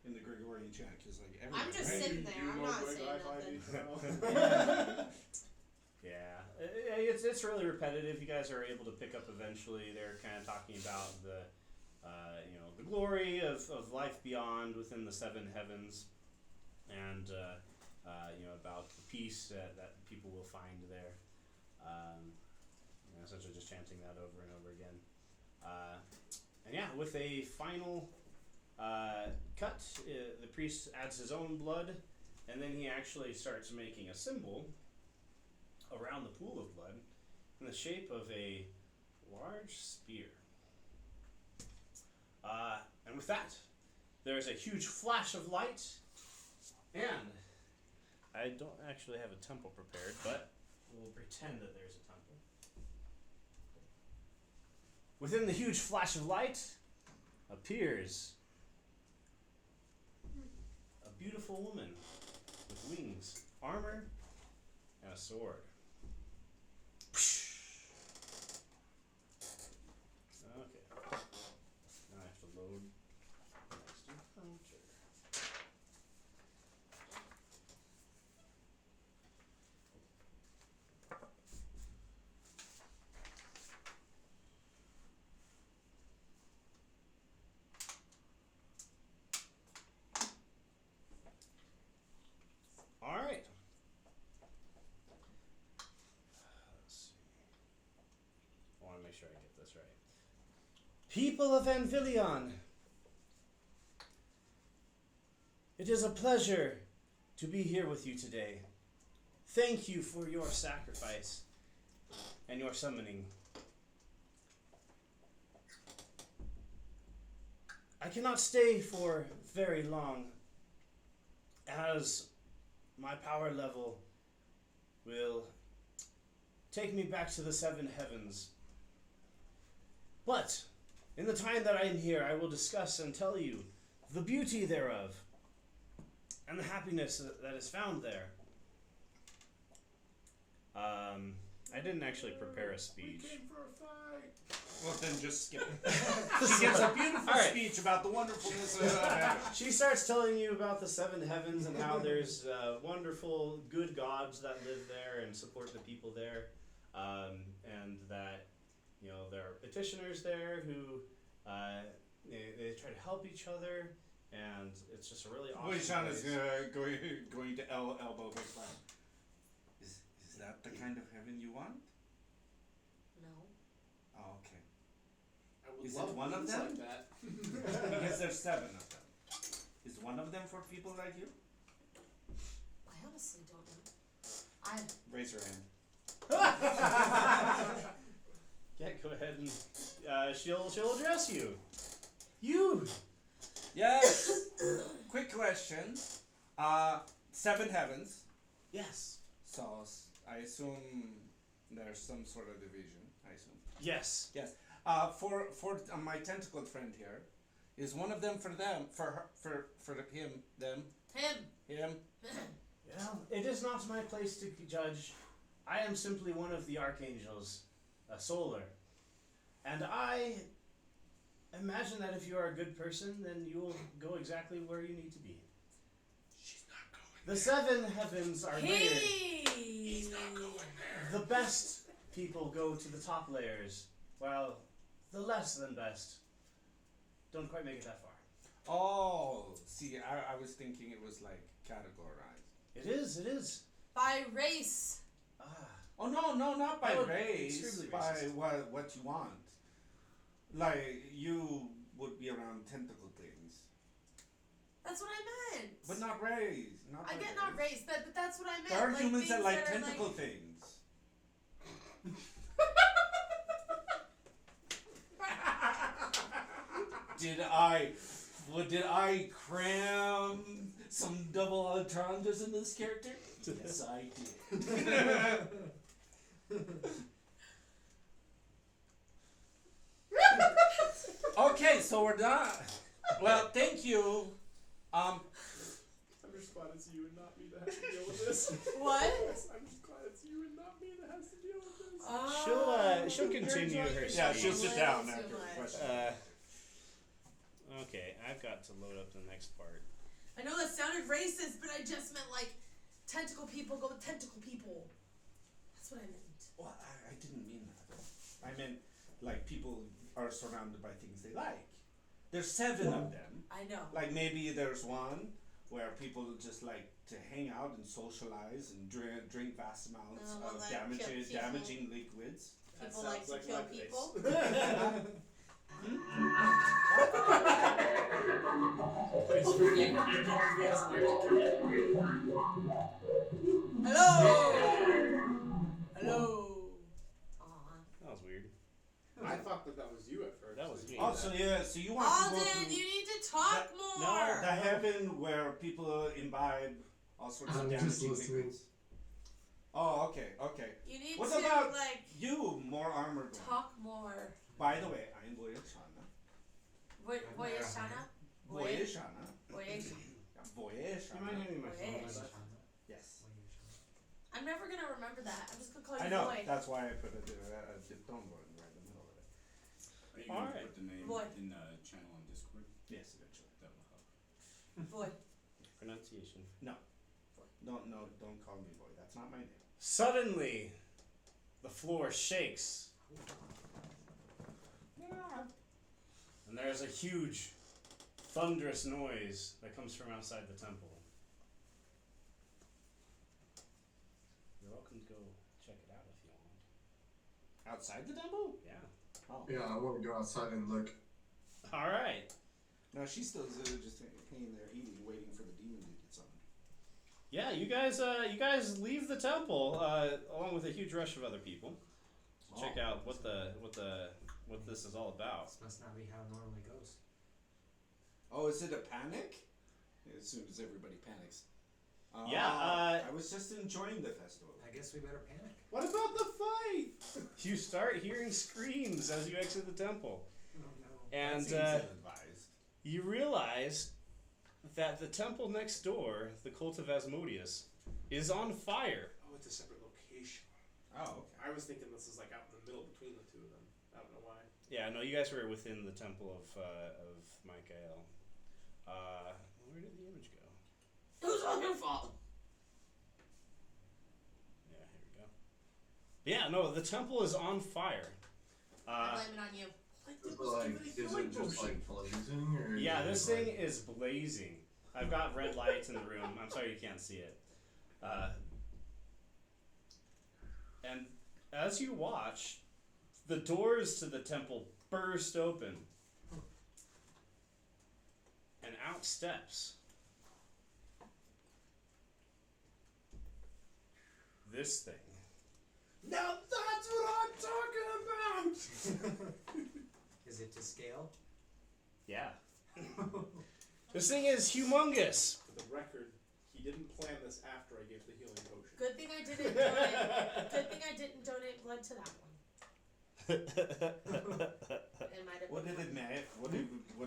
in the Gregorian chant? Because like everyone. I'm just right? sitting there. I'm not saying nothing. Yeah, it's really repetitive. You guys are able to pick up eventually. They're kind of talking about the glory of life beyond within the 7 heavens, and about the peace that people will find there. Essentially just chanting that over and over again. And yeah, with a final cut, the priest adds his own blood, and then he actually starts making a symbol around the pool of blood in the shape of a large spear. And with that, there's a huge flash of light, and I don't actually have a temple prepared, but we'll pretend that there's a temple. Within the huge flash of light appears a beautiful woman with wings, armor, and a sword. Okay. Now I have to load next encounter. sure I get this right. People of Anvillion, it is a pleasure to be here with you today. Thank you for your sacrifice and your summoning. I cannot stay for very long, as my power level will take me back to the 7 heavens. But in the time that I am here, I will discuss and tell you the beauty thereof and the happiness that is found there. I didn't actually prepare a speech. We came for a fight. Well, then just skip it. She gives a beautiful speech about the wonderfulness of heaven. She starts telling you about the 7 heavens and how there's wonderful, good gods that live there and support the people there, and that there are petitioners there who they try to help each other, and it's just a really awesome Boishan is place. going to elbow Big Clown. Is that the kind of heaven you want? No. Oh, okay. I would Is love it one of things them? like that. Because there's 7 of them. Is one of them for people like you? I honestly don't know. Raise your hand. Yeah, go ahead and she'll address you. You. Yes. Quick question. 7 heavens. Yes. So I assume there's some sort of division. I assume. Yes. Yes. For my tentacled friend here, is one of them for them, for her, for him, them, him? Well, it is not my place to judge. I am simply one of the archangels, a solar. And I imagine that if you are a good person, then you will go exactly where you need to be. She's not going. The 7 heavens are layered. He's not going there. The best people go to the top layers, while the less than best don't quite make it that far. Oh, see, I was thinking it was like categorized. It is. By race. Ah. Oh no, not by That would be race, extremely by racist. what you want. Like you would be around tentacle things, That's what I meant. but not race. Not I by get not race, but that's what I meant. There are like humans things that like are tentacle like, things. Did I cram some double entendres into this character? Yes, I did. Okay, so we're done. Well, thank you. I'm just glad it's you and not me that has to deal with this. What? I'm just glad it's you and not me that has to deal with this. She'll continue you're her enjoying Yeah, speech. she'll sit down Too after the much. question. Okay, I've got to load up the next part. I know that sounded racist, but I just meant like tentacle people go with tentacle people. That's what I meant. Well, I didn't mean that. I meant like people are surrounded by things they like. There's 7 of them. I know. Like maybe there's one where people just like to hang out and socialize and drink vast amounts well, of like kill people. damaging liquids. That People like sounds to kill my face. people. Hello. Aw. That was weird. I thought that was you at first. That was me. Oh, so yeah, so you want to go Alden, through you need to talk more. the heaven where people imbibe all sorts of I'm just damaging listening. liquids. Oh, okay. You need What to about like you, more armored one? talk more. By the way, I am Boyeshana. Voyeshana? Boyeshana. Voyesh. You mind Boyeshana. handing me my phone? Voyage. Yes. I'm never gonna remember that. I'm just gonna call you I know. Boy. That's why I put a diphthong right in the middle of it. Are you going to Alright. put the name Boy. in the channel on Discord? Yes, eventually. That will help. Boy. Pronunciation. Don't call me boy. That's not my name. Suddenly, the floor shakes. And there's a huge, thunderous noise that comes from outside the temple. You're welcome to go check it out if you want. Outside the temple? Yeah. Oh. Yeah, I want to go outside and look. All right. No, she's still just hanging there eating, waiting for the demon to get summoned. Yeah, you guys leave the temple along with a huge rush of other people to check out what this is all about. This must not be how it normally goes. Oh, is it a panic? As soon as everybody panics. I was just enjoying the festival. I guess we better panic. What about the fight? You start hearing screams as you exit the temple, Oh no. and That seems ill-advised. you realize that the temple next door, the cult of Asmodeus, is on fire. Oh, it's a separate location. Oh, okay. I was thinking this is like out in the middle between the two of them. I don't know why. Yeah, no, you guys were within the temple of Michael. Where did the image go? It was all your fault. Yeah, here we go. Yeah, no, the temple is on fire. I blame it on you. Is it just like blazing or? Yeah, this thing is blazing. I've got red lights in the room. I'm sorry you can't see it. And as you watch, the doors to the temple burst open. And out steps this thing. Now that's what I'm talking about! Is it to scale? Yeah. This thing is humongous. For the record, he didn't plan this after I gave the healing potion. Good thing I didn't donate. Good thing I didn't donate blood to that one. It might have What been did it make? Would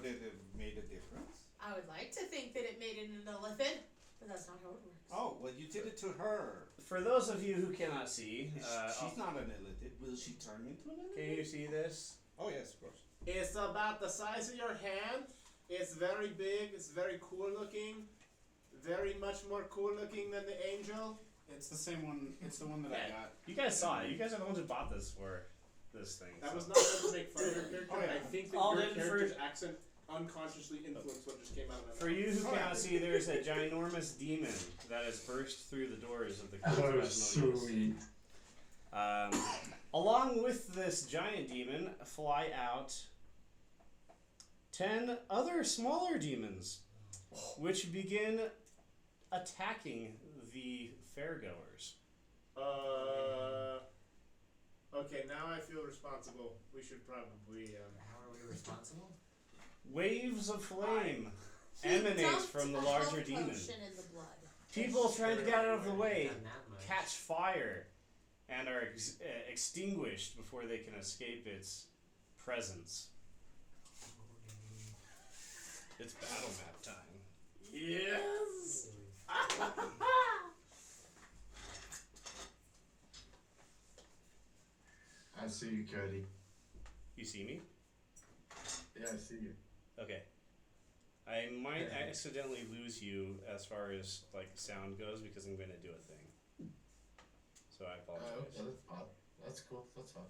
it have made a difference? I would like to think that it made it an illithid, but that's not how it works. Oh, well, you did it to her. For those of you who cannot see, She's not an illithid. Will she turn into an illithid? can you see this? Oh, yes, of course. It's about the size of your hand. It's very big. It's very cool looking. Very much more cool looking than the angel. It's the same one. It's the one that I got. You guys saw it. You guys are the ones who bought this for this thing. That so. was not meant to make fun of your character. Oh, yeah. I think that All your in character's accent unconsciously influenced what just came out of my mouth. For you who cannot see, there's a ginormous demon that has burst through the doors of the cult of Oh, Asmodeus. sweet. Along with this giant demon, fly out 10 other smaller demons, which begin attacking the fairgoers. Okay, now I feel responsible. We should probably. How are we responsible? Waves of flame He emanate dumped from the a larger health demon. potion in the blood. People trying to get out of the way Done that much. catch fire and are extinguished before they can escape its presence. It's battle map time. Yes! I see you, Cody. You see me? Yeah, I see you. Okay. I might accidentally lose you as far as like sound goes because I'm going to do a thing. So I apologize. That's fine. That's cool. That's fine.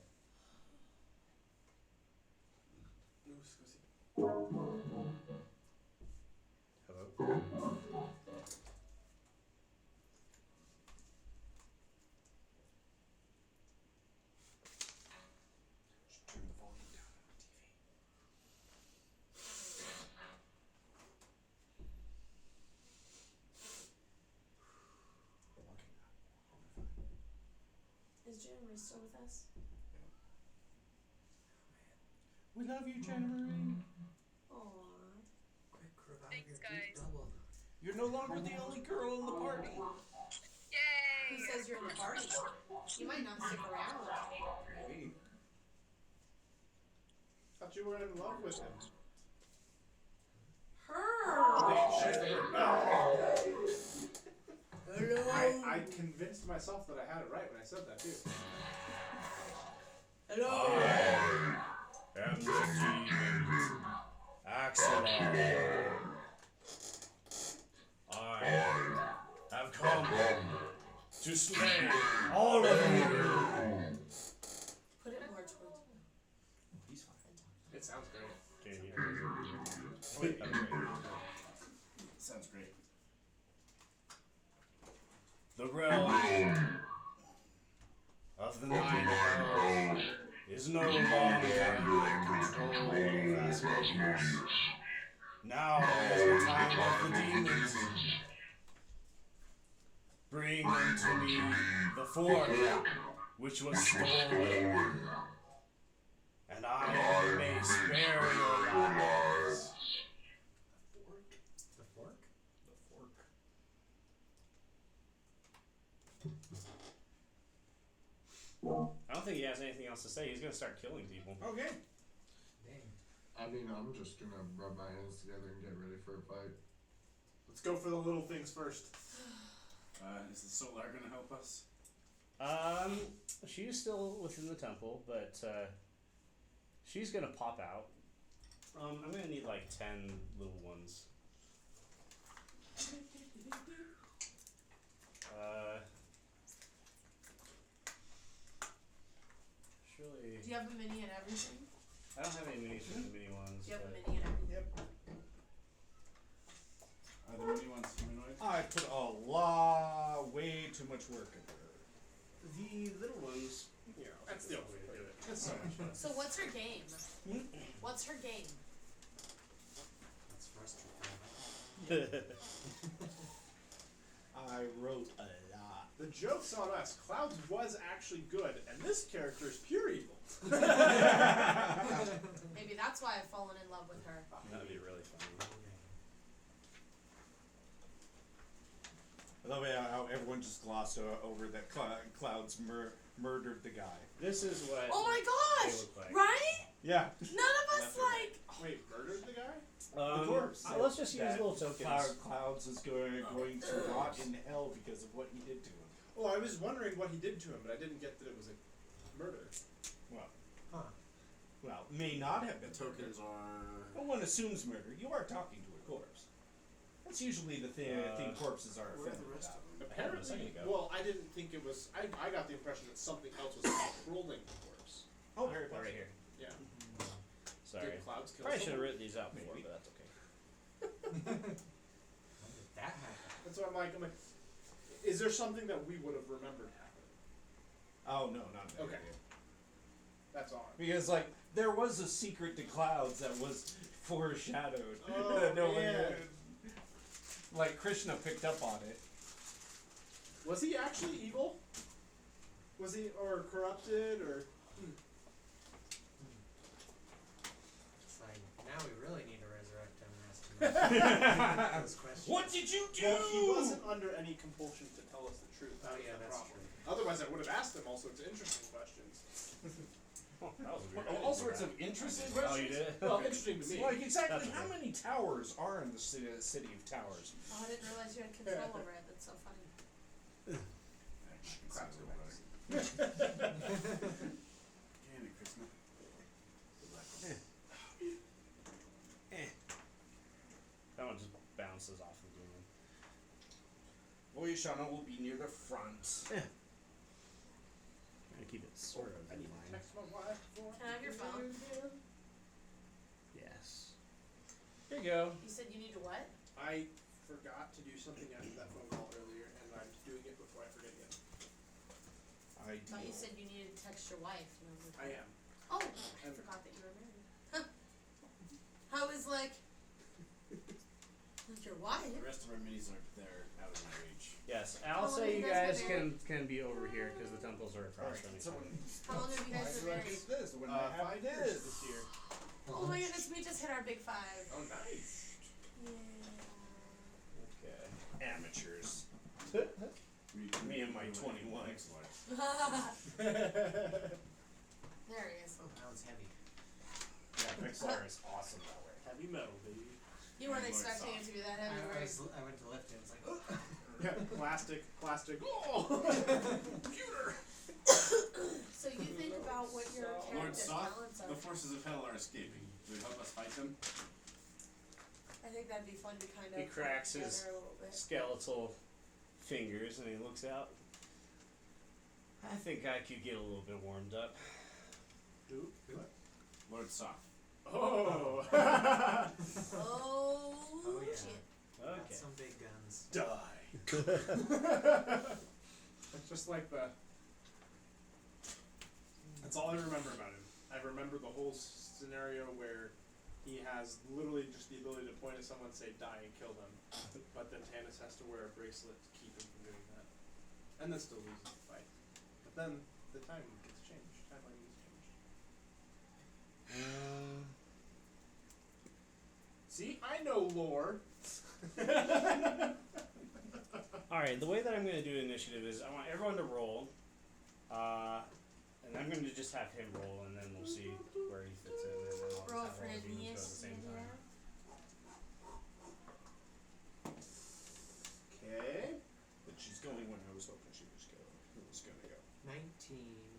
Hello? Turn the volume down on the TV. Is January still with us? We love you, January. Aww. Quick, revive Thanks, your guys. deep double. You're no longer the only girl in the party. Yay! Who says you're in the party? You might not stick around. Maybe. Thought you were in love with him. Hello. I convinced myself that I had it right when I said that too. Hello. am the demon, Axelon. I have come to slay all of you. Put it more towards me. He's fine. It sounds great. Can you? Sounds great. The realm of the nine hells is no longer under control of Asmodeus. Now is the time of the demons. Bring unto me the fork which was stolen, and I may spare your lives. The fork? The fork. I don't think he has anything else to say. He's gonna start killing people. Okay. Dang. I mean, I'm just gonna rub my hands together and get ready for a fight. Let's go for the little things first. Is the Solar gonna help us? She's still within the temple, but she's gonna pop out. I'm gonna need like 10 little ones. Surely. Do you have a mini and everything? I don't have any minis from the mini ones. Do you have a but- mini and everything? Yep. Are the mini ones humanoid? I put way too much work into her. The little ones. Yeah. That's the only way to do it. That's so much fun. So what's her game? What's her game? That's frustrating. I wrote a lot. The joke's on us. Clouds was actually good, and this character is pure evil. Maybe that's why I've fallen in love with her. That'd be really funny. I love how everyone just glossed over that Clouds murdered the guy. This is what Oh my they gosh! look like. Right? Yeah. None of us like. Wait, murdered the guy? The corpse. Let's just use That little tokens. Clouds is going to rot in hell because of what he did to him. Oh, I was wondering what he did to him, but I didn't get that it was a murder. Well, may not have been. Tokens are. No one assumes murder. You are talking to a corpse. That's usually the thing corpses are Where are offended the rest about. of them? A second Apparently, ago. well, I didn't think it was. I got the impression that something else was controlling the corpse. Oh, very Right much. here. Yeah. Sorry. Did Clouds kill Probably should have someone? written these out before, Maybe. but that's okay. When did that happen? That's what I'm like. Is there something that we would have remembered happening? Oh no, not that. Okay. That's all. Because there was a secret to Clouds that was foreshadowed. Oh, No one- man. Krishna picked up on it. Was he actually evil? Was he or corrupted or? It's like, now we really need to resurrect him and ask him those questions. What did you do? Well, he wasn't under any compulsion to tell us the truth. Oh, That was yeah, the that's problem. true. Otherwise, I would have asked him all sorts of interesting questions. That was weird. All sorts of interesting Oh, questions. you did? Well, interesting to me. Exactly That's how okay. many towers are in the city of Towers? Oh, I didn't realize you had control over it. That's so funny. Clouds go better. Damn it, Krishna. That one just bounces off the demon. Oyashana will be near the front. I'm gonna keep it sort of I in need to line. text my wife before. Can I have your phone? Yes. Here you go. You said you need to what? I forgot to do something after that phone call earlier, and I'm doing it before I forget again. I thought you said you needed to text your wife. And I was like, I am. oh, I forgot that you were married. I was like your wife? The rest of our minis are there out of my reach. Yes. I'll long say have you you guys guys been can be over here because the temples are across from each other. How long have you guys been married? This when I have 5 years this. this year. Oh my goodness, we just hit our big 5. Oh, nice. Okay. Amateurs. Me and my 21. There he is. Oh, that one's heavy. Yeah, Pixar is awesome that way. Heavy metal, baby. You weren't Lord expecting it to be that heavy, right? I went to lift it, it's like, Yeah, plastic. Oh, computer. So you think about what your Lord character's Soth, talents the are. forces of hell are escaping. Will you help us fight them? I think that'd be fun to kind of He cracks put his together a little bit. skeletal fingers and he looks out. I think I could get a little bit warmed up. Who? Lord Soth. Oh. Oh, oh yeah. shit. Got Okay. some big guns. Die. It's just like the. That's all I remember about him. I remember the whole scenario where he has literally just the ability to point at someone, say die, and kill them. But then Tannis has to wear a bracelet to keep him from doing that, and then still loses the fight. But then the time gets changed. Timeline gets changed. See, I know lore. Alright, the way that I'm going to do initiative is I want everyone to roll. And I'm going to just have him roll, and then we'll see where he fits in. And then I'll just Roll have for all of you go at the initiative. same time. Okay. But she's going when I was hoping she was going. Who was gonna go? 19.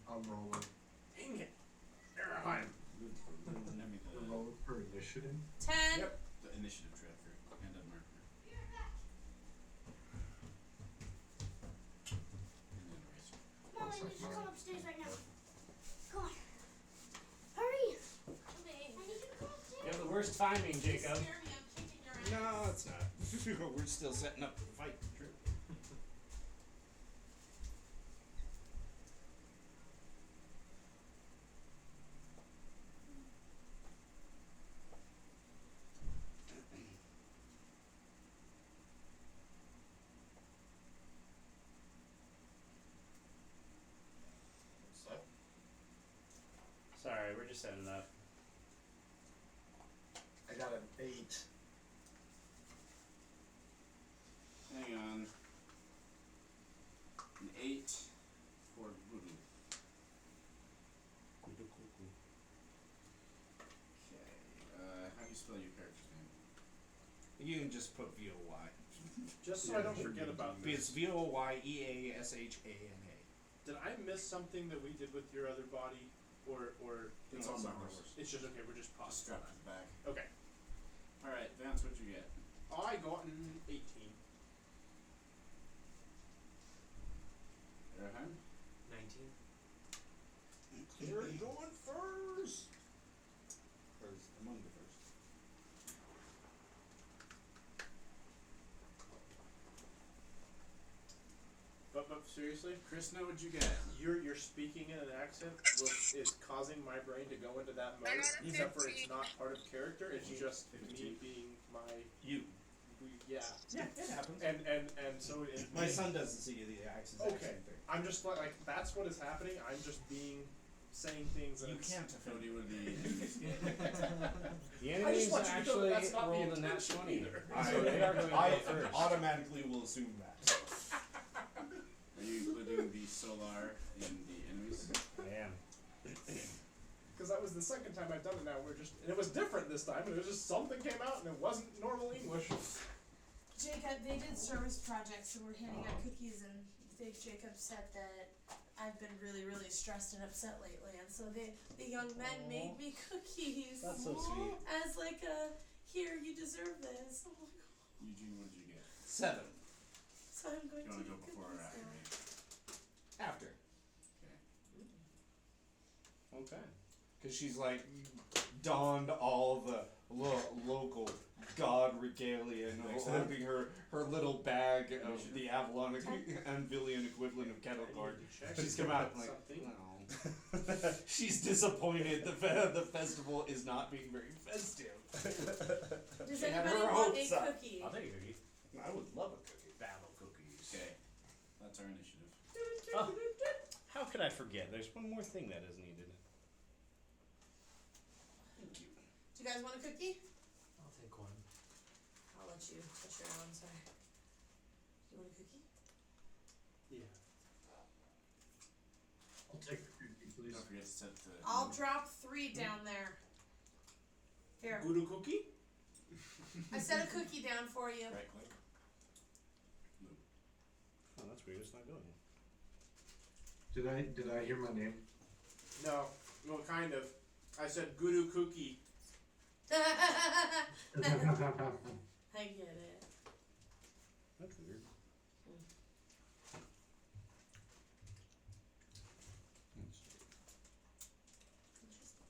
I'm rolling. Dang it. Anaheim. I'm rolling for initiative. 10. Yep. The initiative tracker and a marker. And then eraser. Come on, you should come upstairs right now. Come on. Hurry. I need you to come upstairs. You have the worst timing, Jacob. Scare me, I'm kicking your ass. No, it's not. We're still setting up the fight. True. Sorry, we're just setting it up. I got an 8. Hang on. An 8 for Voodoo. Okay. How do you spell your character's name? You can just put VOY. Just so I don't forget about It's this. VOYEASHANA. Did I miss something that we did with your other body? Or It's no, on it's my not. horse. It's just okay, we're just Just paused. strap to the back. Okay. Alright, Vance, what'd you get? I got an 18. Anaheim? 19. You're going first. First, among the first. But seriously, Krishna, what'd you get? you're speaking in an accent is causing my brain to go into that mode. I got a Except for 15. it's not part of character. It's just me 15. being my Yeah, it happens. and so it, My son doesn't see the accent Okay. thing. I'm just like that's what is happening. I'm just saying things that You it's- can't offend Cody me. would be enemies game. The I enemies just want you to know actually that's not the rolled a nat intention 20. either. So they are going to I go first. automatically will assume that. Are you including the Solar in the enemies? I am. Because that was the second time I've done it now. And it was different this time. It was just something came out and it wasn't normal English. Jacob, they did service projects, so we're handing out cookies, and Big Jacob said that I've been really, really stressed and upset lately, and so the young men made me cookies. That's so sweet. As like a, here, you deserve this. Oh my god. Eugene, what did you get? 7. So I'm going You wanna to go eat before or cookies after now. me? After. Okay. Because she's like donned all the local god regalia and holding her little bag of the Avalon Anvillion equivalent of kettle corn. She's come out like, no. She's disappointed. The festival is not being very festive. Does She had anybody her want a hopes up. cookie? I'll take a cookie. I would love a cookie. Battle cookies. Okay. That's our initiative. Oh, how could I forget? There's one more thing that is needed. Thank you. Do you guys want a cookie? I'll take one. I'll let you touch your own, sorry. You want a cookie? Yeah. I'll take the cookie, please. Don't forget to set the. I'll drop 3 down there. Here. Voodoo cookie? I set a cookie down for you. Right click. Move. Oh, that's weird. It's not going. Did I hear my name? No. Well, kind of. I said Voodoo cookie. I get it. That's weird.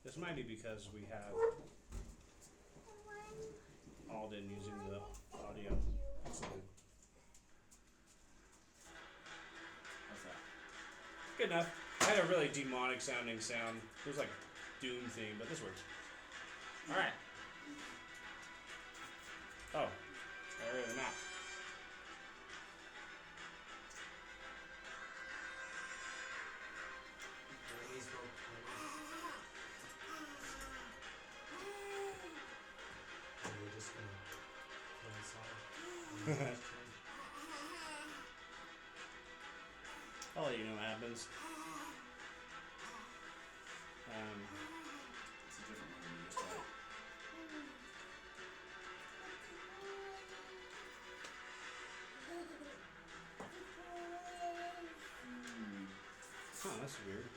This might be because we have Alden using the audio. How's that? Good enough. I had a really demonic sounding sound. It was like doom thing, but this works. Alright. Oh. There is the map. Raise rope. Are they just gonna coincide? I'll let you know what happens. It's a different one than you just had. Oh, that's weird.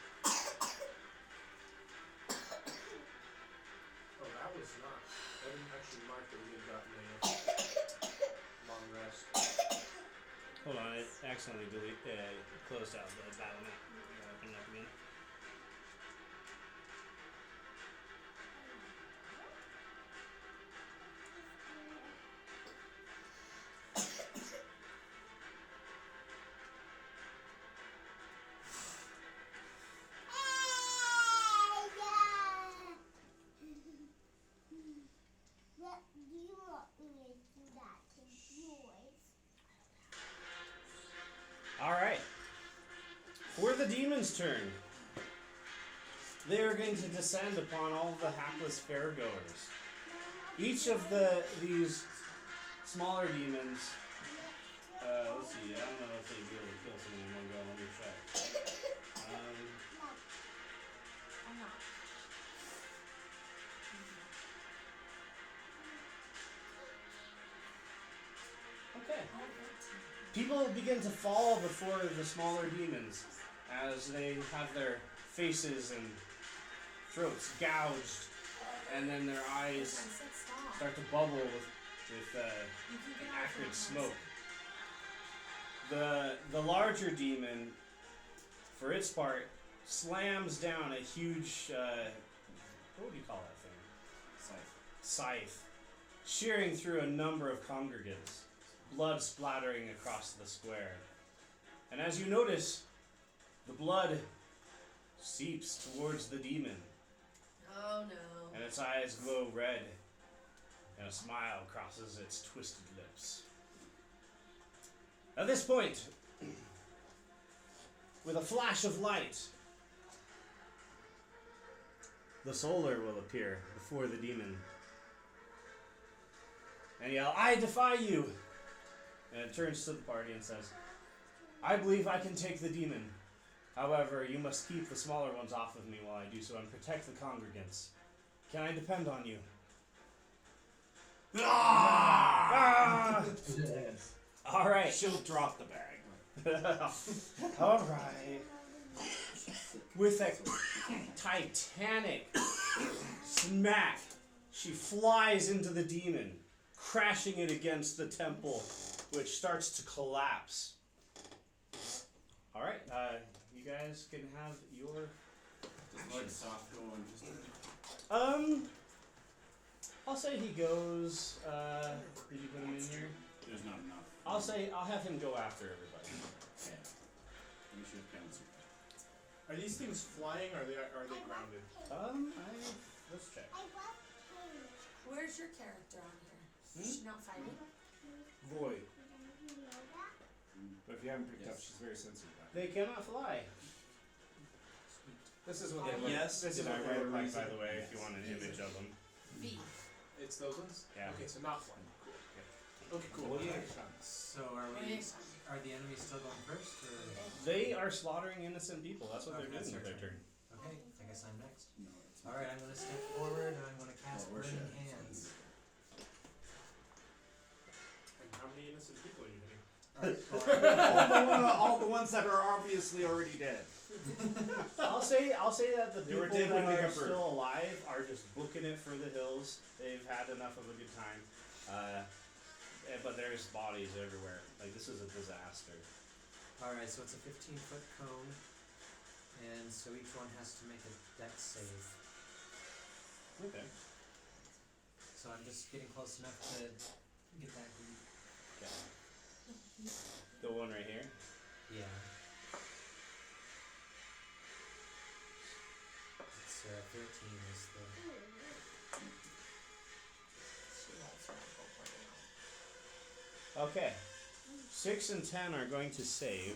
Oh, that was not. That didn't actually mark that we had gotten a long rest. Hold on, it accidentally closed out the battle map. Gotta open it up again. What do you want me to do that to yours? Alright. For the demon's turn, they are going to descend upon all the hapless fairgoers. Each of these smaller demons, let's see, I don't know if they'd be able to kill someone in one go, let me check. I'm not. Okay. People begin to fall before the smaller demons as they have their faces and throats gouged, and then their eyes start to bubble with acrid smoke. The larger demon, for its part, slams down a huge what would you call that thing? Scythe, shearing through a number of congregants, blood splattering across the square. And as you notice, the blood seeps towards the demon, Oh no. and its eyes glow red, and a smile crosses its twisted lips. At this point, with a flash of light, the solar will appear before the demon and yell, "I defy you!" And it turns to the party and says, "I believe I can take the demon. However, you must keep the smaller ones off of me while I do so and protect the congregants. Can I depend on you?" Ah! Yes. All right. She'll drop the bag. All right. With a titanic smack, she flies into the demon, crashing it against the temple, which starts to collapse. All right, you guys can have your. Does Lord Soft go on just I'll say he goes. Did you put him in here? There's not enough. I'll have him go after everybody. Yeah. We should count some. Are these things flying or are they grounded? Let's check. I love pink. Where's your character on here? She's not fighting? Void. You know that? But if you haven't picked up, Yes. she's very sensitive about it. They cannot fly. This is what they Yes, this is Did what I they write look a like, reason? by the way, if you want an image of them. V. It's those ones? Yeah. Okay, so not flying. Cool. Okay, cool. So are the enemies still going first, or? They are slaughtering innocent people. That's what Okay, they're doing that's with their their turn. Okay, I guess I'm next. No, it's not. Alright, I'm gonna step forward and I'm gonna cast Well, we're Burning sharing. Hands. And how many innocent people are you hitting? all the ones that are obviously already dead. I'll say that the They were people dead when that they are got burned. still alive are just booking it for the hills. They've had enough of a good time. But there's bodies everywhere. Like, this is a disaster. Alright, so it's a 15-foot cone, and so each one has to make a dex save. Okay. So I'm just getting close enough to get that group. The one right here. Yeah. It's It's 13 is the. Okay. 6 and 10 are going to save.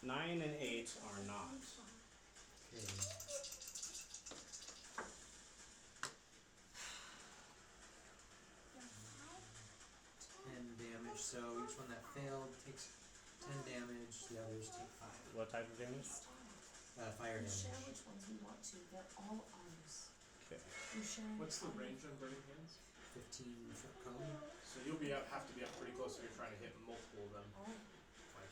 9 and 8 are not. Okay. 10 damage, so each one that failed takes 10 damage, the others take 5. What type of damage? Fire We share damage. which ones we want to. They're all ours. Okay. We're sharing. What's the all- range on burning hands? 15 foot cone. So you'll have to be up pretty close if you're trying to hit multiple of them. Oh. Like,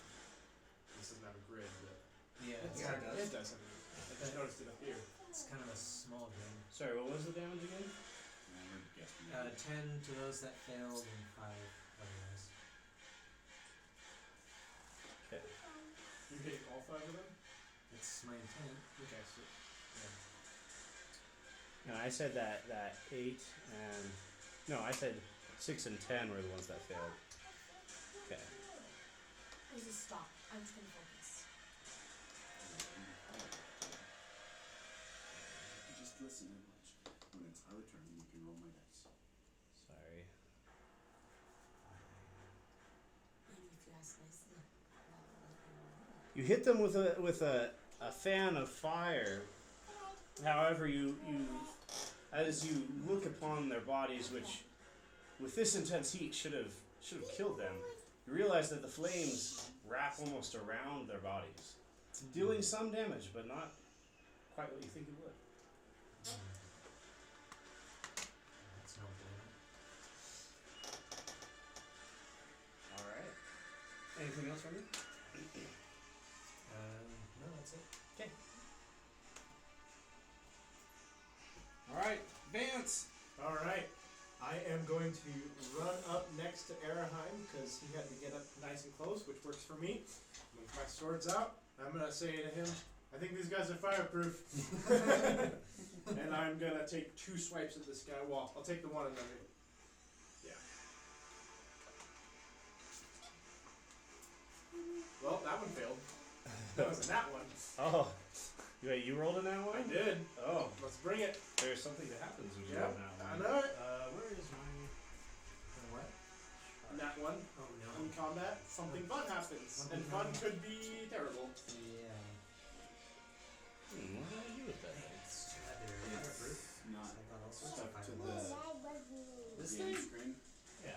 this doesn't have a grid, but Yeah, Yeah, it does. it does have a grid. I just noticed it up here. it's kind of a small game. Sorry, what was the damage again? And we're guessing. 10 to those that failed and 5 otherwise. Okay. You're hitting all 5 of them? That's my intent. Okay, so And I said that 8 and... No, I said 6 and 10 were the ones that failed. Okay. There's a stop. I'm just gonna focus. Just listen and watch. When it's our turn, you can roll my dice. Sorry. Maybe if you ask nicely. You hit them with a fan of fire. However, you as you look upon their bodies, which with this intense heat should have killed them, you realize that the flames wrap almost around their bodies, dealing some damage, but not quite what you think it would. That's no good. All right. Anything else from you? No, that's it. Okay. All right, Vance. alright. I am going to run up next to Araheim because he had to get up nice and close, which works for me. Move my swords out. I'm gonna say to him, I think these guys are fireproof. And I'm gonna take 2 swipes at this guy. Well, I'll take the one and then yeah. Well, that one failed. That was that one. Oh, wait, you rolled in that one? I did. Oh, Let's bring it. there's something that happens when you Yep, roll that I one. know it. Where is my... What? That one. Oh no. In combat, something fun happens. And fun could be terrible. Yeah. What did I do with that? Thanks. They're fireproof. It's not I got all sorts stuck of to fireproof. the This game thing? screen. Yeah.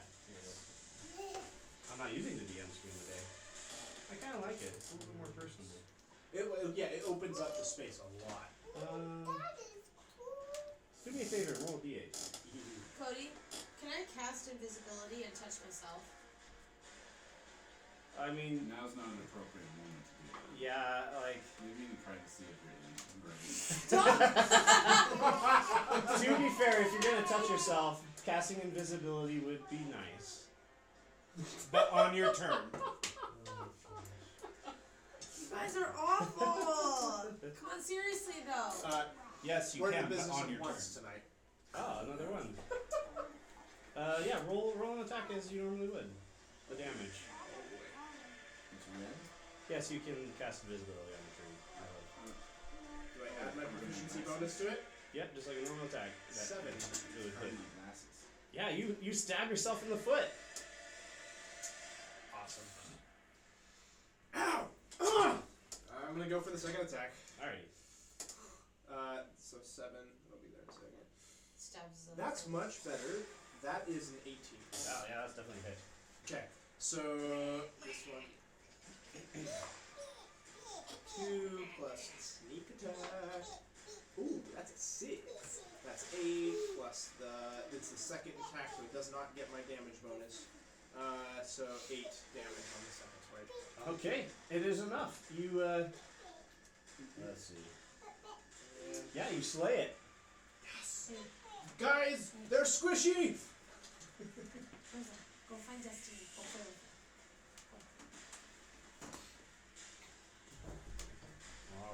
I'm not using the DM screen today. I kind of like it. It's a little bit more personable. It opens up the space a lot. Do me a favor, roll a d8. Cody, can I cast invisibility and touch myself? I mean, Now's not an appropriate moment to do that. yeah, like... Maybe you can try to see if you're in. To be fair, if you're gonna touch yourself, casting invisibility would be nice. But on your turn. You guys are awful! Come on, seriously though. Yes, you We're in can, the but business on of your turn. once tonight. Oh, another one. Yeah, roll an attack as you normally would. The damage. Yes, you can cast invisibility on the tree. Do I add my proficiency bonus to it? Yep, just like a normal attack. That 7. it would hit. Glasses. Yeah, you stab yourself in the foot. Awesome. Ow! Ugh! I'm gonna go for the second attack. Alright. So 7. I'll be there in a second. Stabs them. That's much better. That is an 18. Oh, yeah, that's definitely a hit. Okay, so this one. 2 plus sneak attack. Ooh, that's a 6. That's 8 plus it's the second attack, so it does not get my damage bonus. So 8 damage on the second swipe. Okay, it is enough. You, let's see. And Yeah, you slay it. yes! Guys, they're squishy! Rosa, go find Destiny. Go play with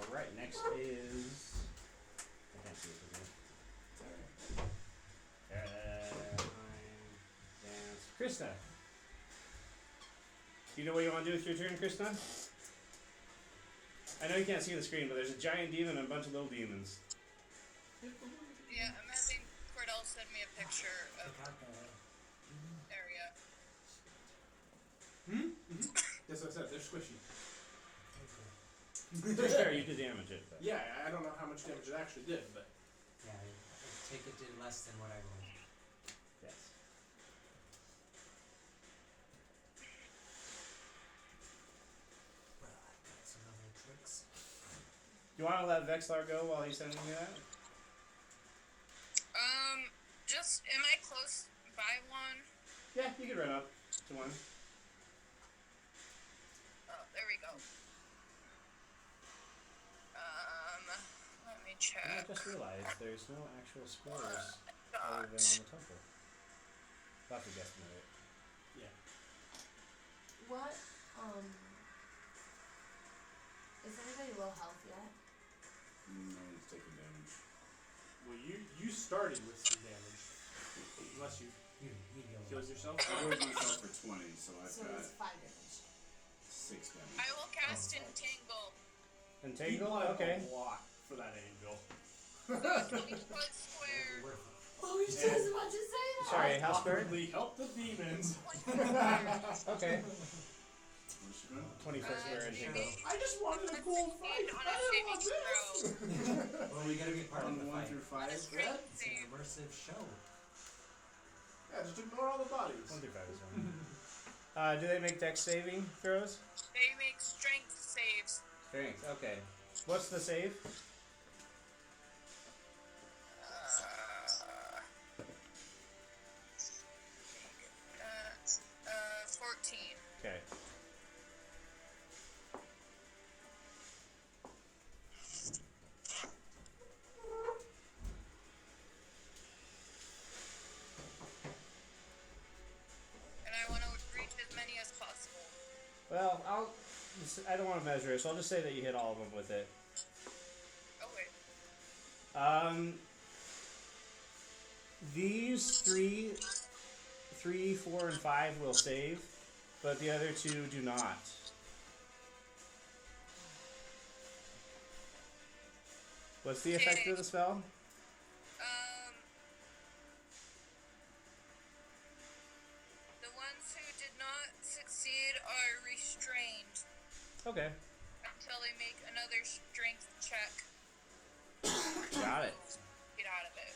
her. Alright, next is... I can't see it from here. Dance. Krista. Do you know what you want to do with your turn, Krista? I know you can't see the screen, but there's a giant demon and a bunch of little demons. Yeah, I'm having Cordell send me a picture of Check out the. area. That's what I said. They're squishy. Okay. To be fair, you did damage it. But. Yeah, I don't know how much damage it actually did, but Yeah, I take it did less than what I rolled. Yes. Well, I've got some other tricks. You want to let Vexlar go while he's sending me that? Just am I close by one? Yeah, you can run up to one. Oh, there we go. Let me And I check. just realized there's no actual scores other than on the temple. I'll have to guesstimate it. What, is anybody low health yet? No one's taking damage. well, you started with some damage, unless you You go. killed yourself. I rolled myself for 20, so I've So got it's 5 damage. 6 damage. I will cast Entangle. Entangle? You Okay. a lot for that angel. 20-foot square. Worth it. Oh, you just was about to say that! Sorry, how squared? Awkwardly help the demons. 20-foot square. Okay. What's she doing? 20-foot square entangle. I just wanted a cool fight. On I a didn't want saving this. throw. Well, we gotta be part of the 1 fight. through 5. On a strength It's an save. immersive show. Yeah, just ignore all the bodies. 1 through 5 is fine. Do they make dex saving throws? They make strength saves. Strength, okay. What's the save? 14. Okay. And I want to reach as many as possible. Well, I don't want to measure it, so I'll just say that you hit all of them with it. Oh, wait. These three, 4, and 5 will save, but the other 2 do not. What's the effect of the spell? The ones who did not succeed are restrained Okay. until they make another strength check. Got it. Get out of it.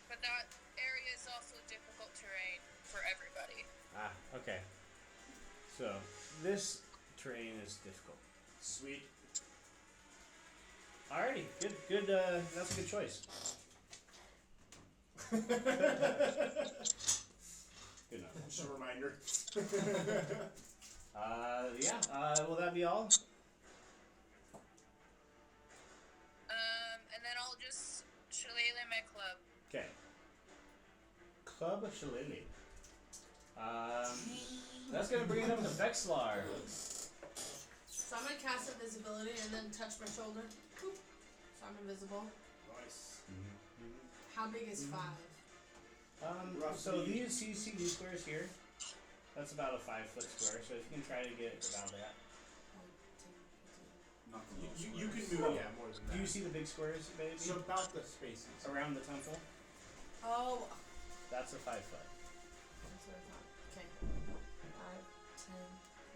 But that area is also difficult terrain for everybody. Ah, okay. So, this terrain is difficult. Sweet. Alrighty, good, that's a good choice. Good enough. Just a reminder. Will that be all? And then I'll just shillelagh my club. Okay. Club Shillelagh. That's gonna bring it up to Vexlar. So I'm gonna cast invisibility and then touch my shoulder. Boop. So I'm invisible. Nice. How big is 5? So you see these squares here? That's about a 5-foot square, so if you can try to get around that. Not the little You can squares. move, yeah, more than that. Do you see the big squares, baby? So about the spaces. Around the temple? Oh, That's a 5-foot. that's what I thought. Okay. 5, 10,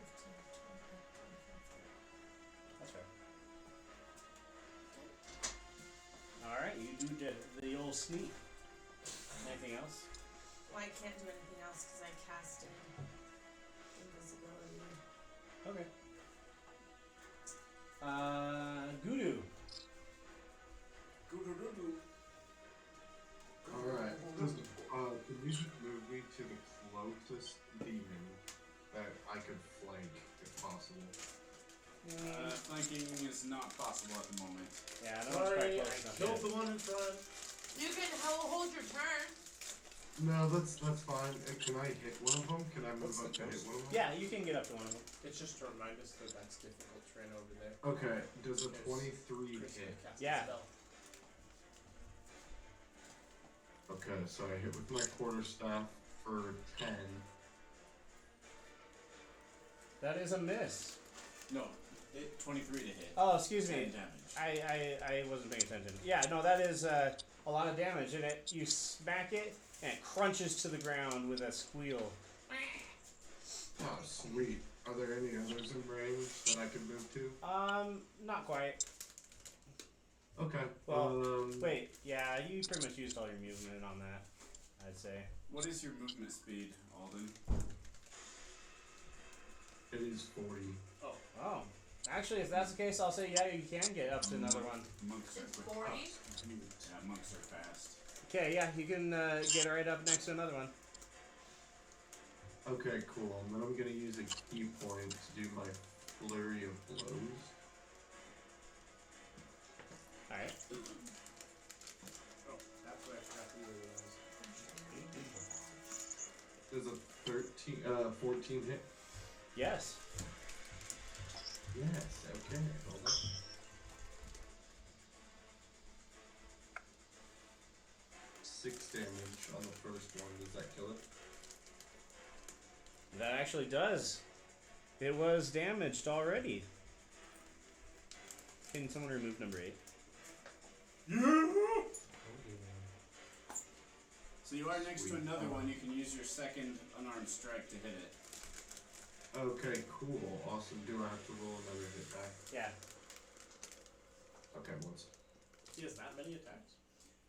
15, 20, 25, 30. That's right. Alright, you do the old sneak. Anything else? Well, I can't do anything else because I casted invisibility. Okay. Gudu. Alright. Can you just move me to the closest demon that I could flank if possible? Flanking is not possible at the moment. Yeah, no one's Sorry, quite I close enough killed yet. the one in front. You can hold your turn. No, that's fine. Can I hit one of them? Can I move up to hit one of them? Yeah, you can get up to one of them. It's just to remind us that that's difficult terrain over there. Okay. Does a Yes. 23 Chris hit? cast Yeah. the spell. Okay, so I hit with my quarterstaff for 10. That is a miss. No, Hit 23 to hit. Oh, excuse 10 me. damage. I wasn't paying attention. Yeah, no, that is a lot of damage, and you smack it, and it crunches to the ground with a squeal. Oh, sweet. Are there any others in range that I can move to? Not quite. Okay. Well, wait, yeah, you pretty much used all your movement on that, I'd say. What is your movement speed, Alden? It is 40. Oh. Actually, if that's the case, I'll say, yeah, you can get up to another one. Monks are It's quick. 40? Yeah, monks are fast. Okay, yeah, you can get right up next to another one. Okay, cool. And then I'm gonna use a key point to do my flurry of blows. Alright. Oh, that's what I forgot to do. Does a 14 hit? Yes. Yes, okay, hold on. 6 damage on the first one. Does that kill it? That actually does. It was damaged already. Can someone remove number 8? So you are next to another one. You can use your second unarmed strike to hit it. Okay, cool. Awesome. Do I have to roll another hit back? Yeah. Okay, once. He has that many attacks?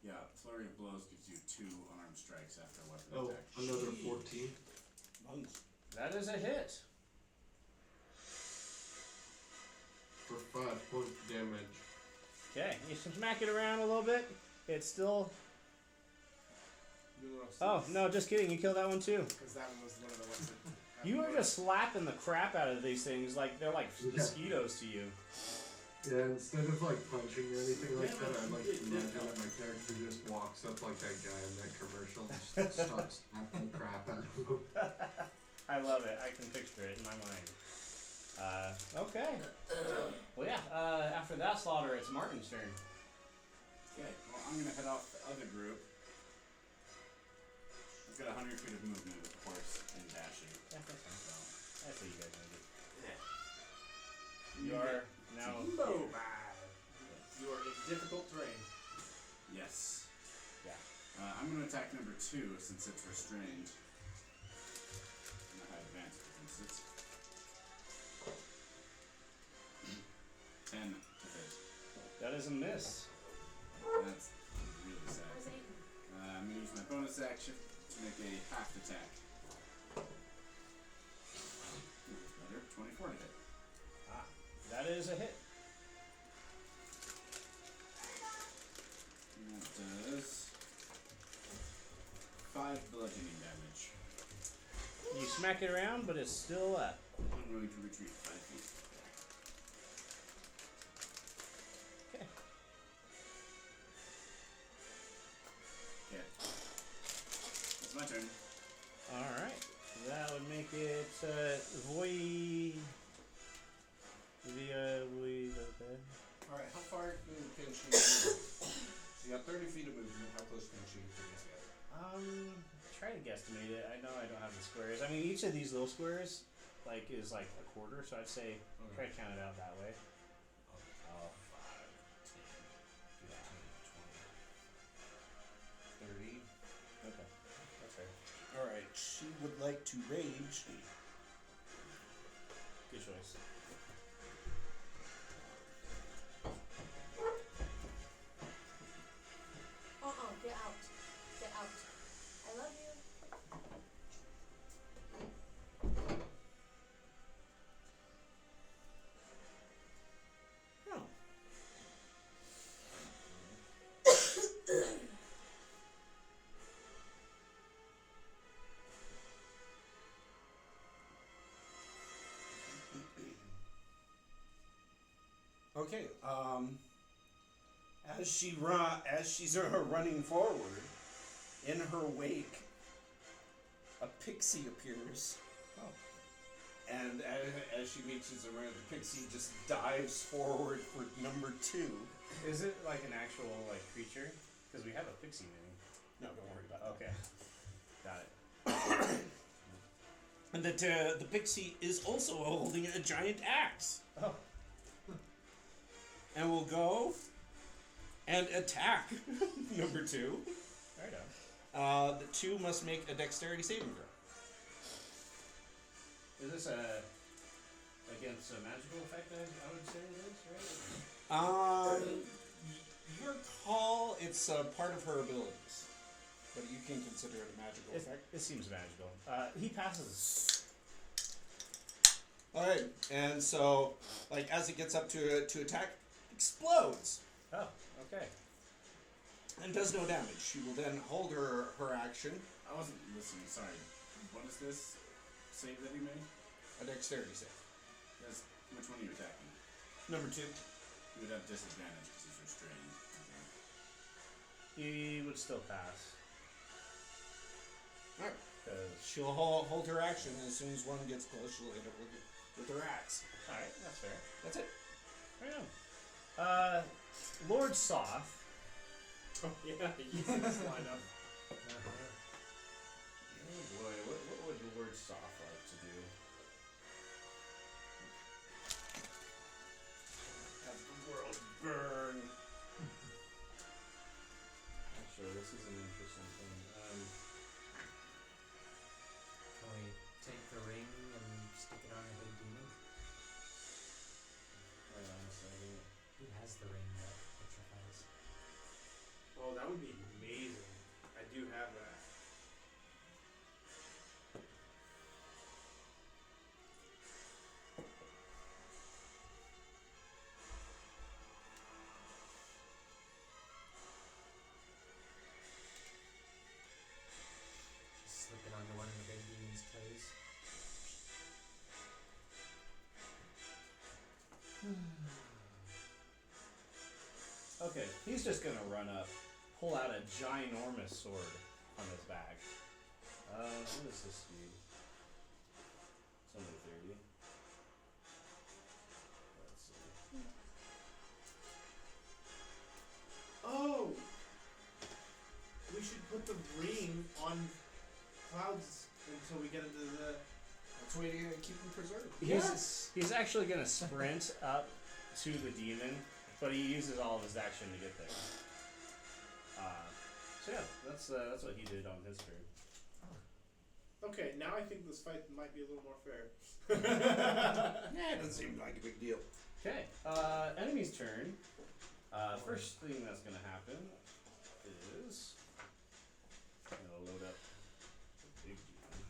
Yeah, flurry of blows gives you 2 unarmed strikes after a weapon Oh, attack. another 14. That is a hit. For 5 points of damage. Okay, you smack it around a little bit. It's still... Oh, no, just kidding. You killed that one too. Because that one was one of the ones that... You are just slapping the crap out of these things like they're like mosquitoes to you. Yeah, instead of like punching or anything like that, I like to imagine that my character just walks up like that guy in that commercial and just starts snapping the crap out of him. I love it. I can picture it in my mind. Okay. Well, yeah, after that slaughter, it's Martin's turn. Okay, well, I'm going to head off the other group. I've got 100 feet of movement, of course, and dashing. Yeah, that's fine. So, That's what you guys need. yeah. You are now... Mobile. You are in difficult terrain. Yes. Yeah. I'm going to attack number 2 since it's restrained. And I have advantage against it. 10 to hit. That is a miss. That's really sad. I'm going to use my bonus action to make a half attack. Better, 24 to hit. Ah, that is a hit. And that does 5 bludgeoning damage. You smack it around, but it's still up. I'm going to retreat 5 feet. Okay. Okay. That's my turn. Alright. That would make it Void. Okay. Alright, how far can she move? She got 30 feet of movement. How close can she get? Try to guesstimate it. I know I don't have the squares. I mean, each of these little squares is like a quarter, so I'd say try to count it out that way. 5, 10, 15, 20, 30. Okay, that's fair. Alright, she would like to rage. Good choice. Get out. Get out. I love you. Oh. Okay, as she's running forward, in her wake, a pixie appears. Oh. And as she reaches around, the pixie just dives forward for number 2. Is it like an actual creature? Because we have a pixie mini. No, don't worry about Okay. Got it. And that the pixie is also holding a giant axe. Oh. and will go and attack number 2. Right on. The 2 must make a dexterity saving throw. Is this against a magical effect? I would say it is, right? Your call, it's part of her abilities, but you can consider it a magical effect. It seems magical. He passes. Alright, and so, like, as it gets up to attack, explodes Oh, okay. and does no damage. She will then hold her action, I wasn't listening. Sorry. What is this save that he made? a dexterity save. Yes. Which one are you attacking? Number 2. You would have disadvantage because he's restrained. He would still pass. Alright. 'Cause- She'll hold her action, and as soon as one gets close, she'll hit it with her axe. Alright, that's fair. That's it. Right on. Lord Soth. Oh yeah, you see this lineup. Oh boy, what would Lord Soth like to do? Have the world burn. Actually, this is an interesting thing. Can we take the ring and stick it on a big demon? Hold on a second. Who has the ring that petrifies? Oh, that would be amazing. I do have that. Just slip it onto one of the big demon's toes. Okay, he's just gonna run up, pull out a ginormous sword on his back. What does this do? It's only 30. Let's see. Oh! We should put the ring on Cloud's until we get into the... That's the way to keep them preserved. He's actually gonna sprint up to the demon, but he uses all of his action to get there. So yeah, that's what he did on his turn. Okay, now I think this fight might be a little more fair. Yeah, it doesn't seem like a big deal. Okay, enemy's turn. First thing that's gonna happen is I'm gonna load up the big demon.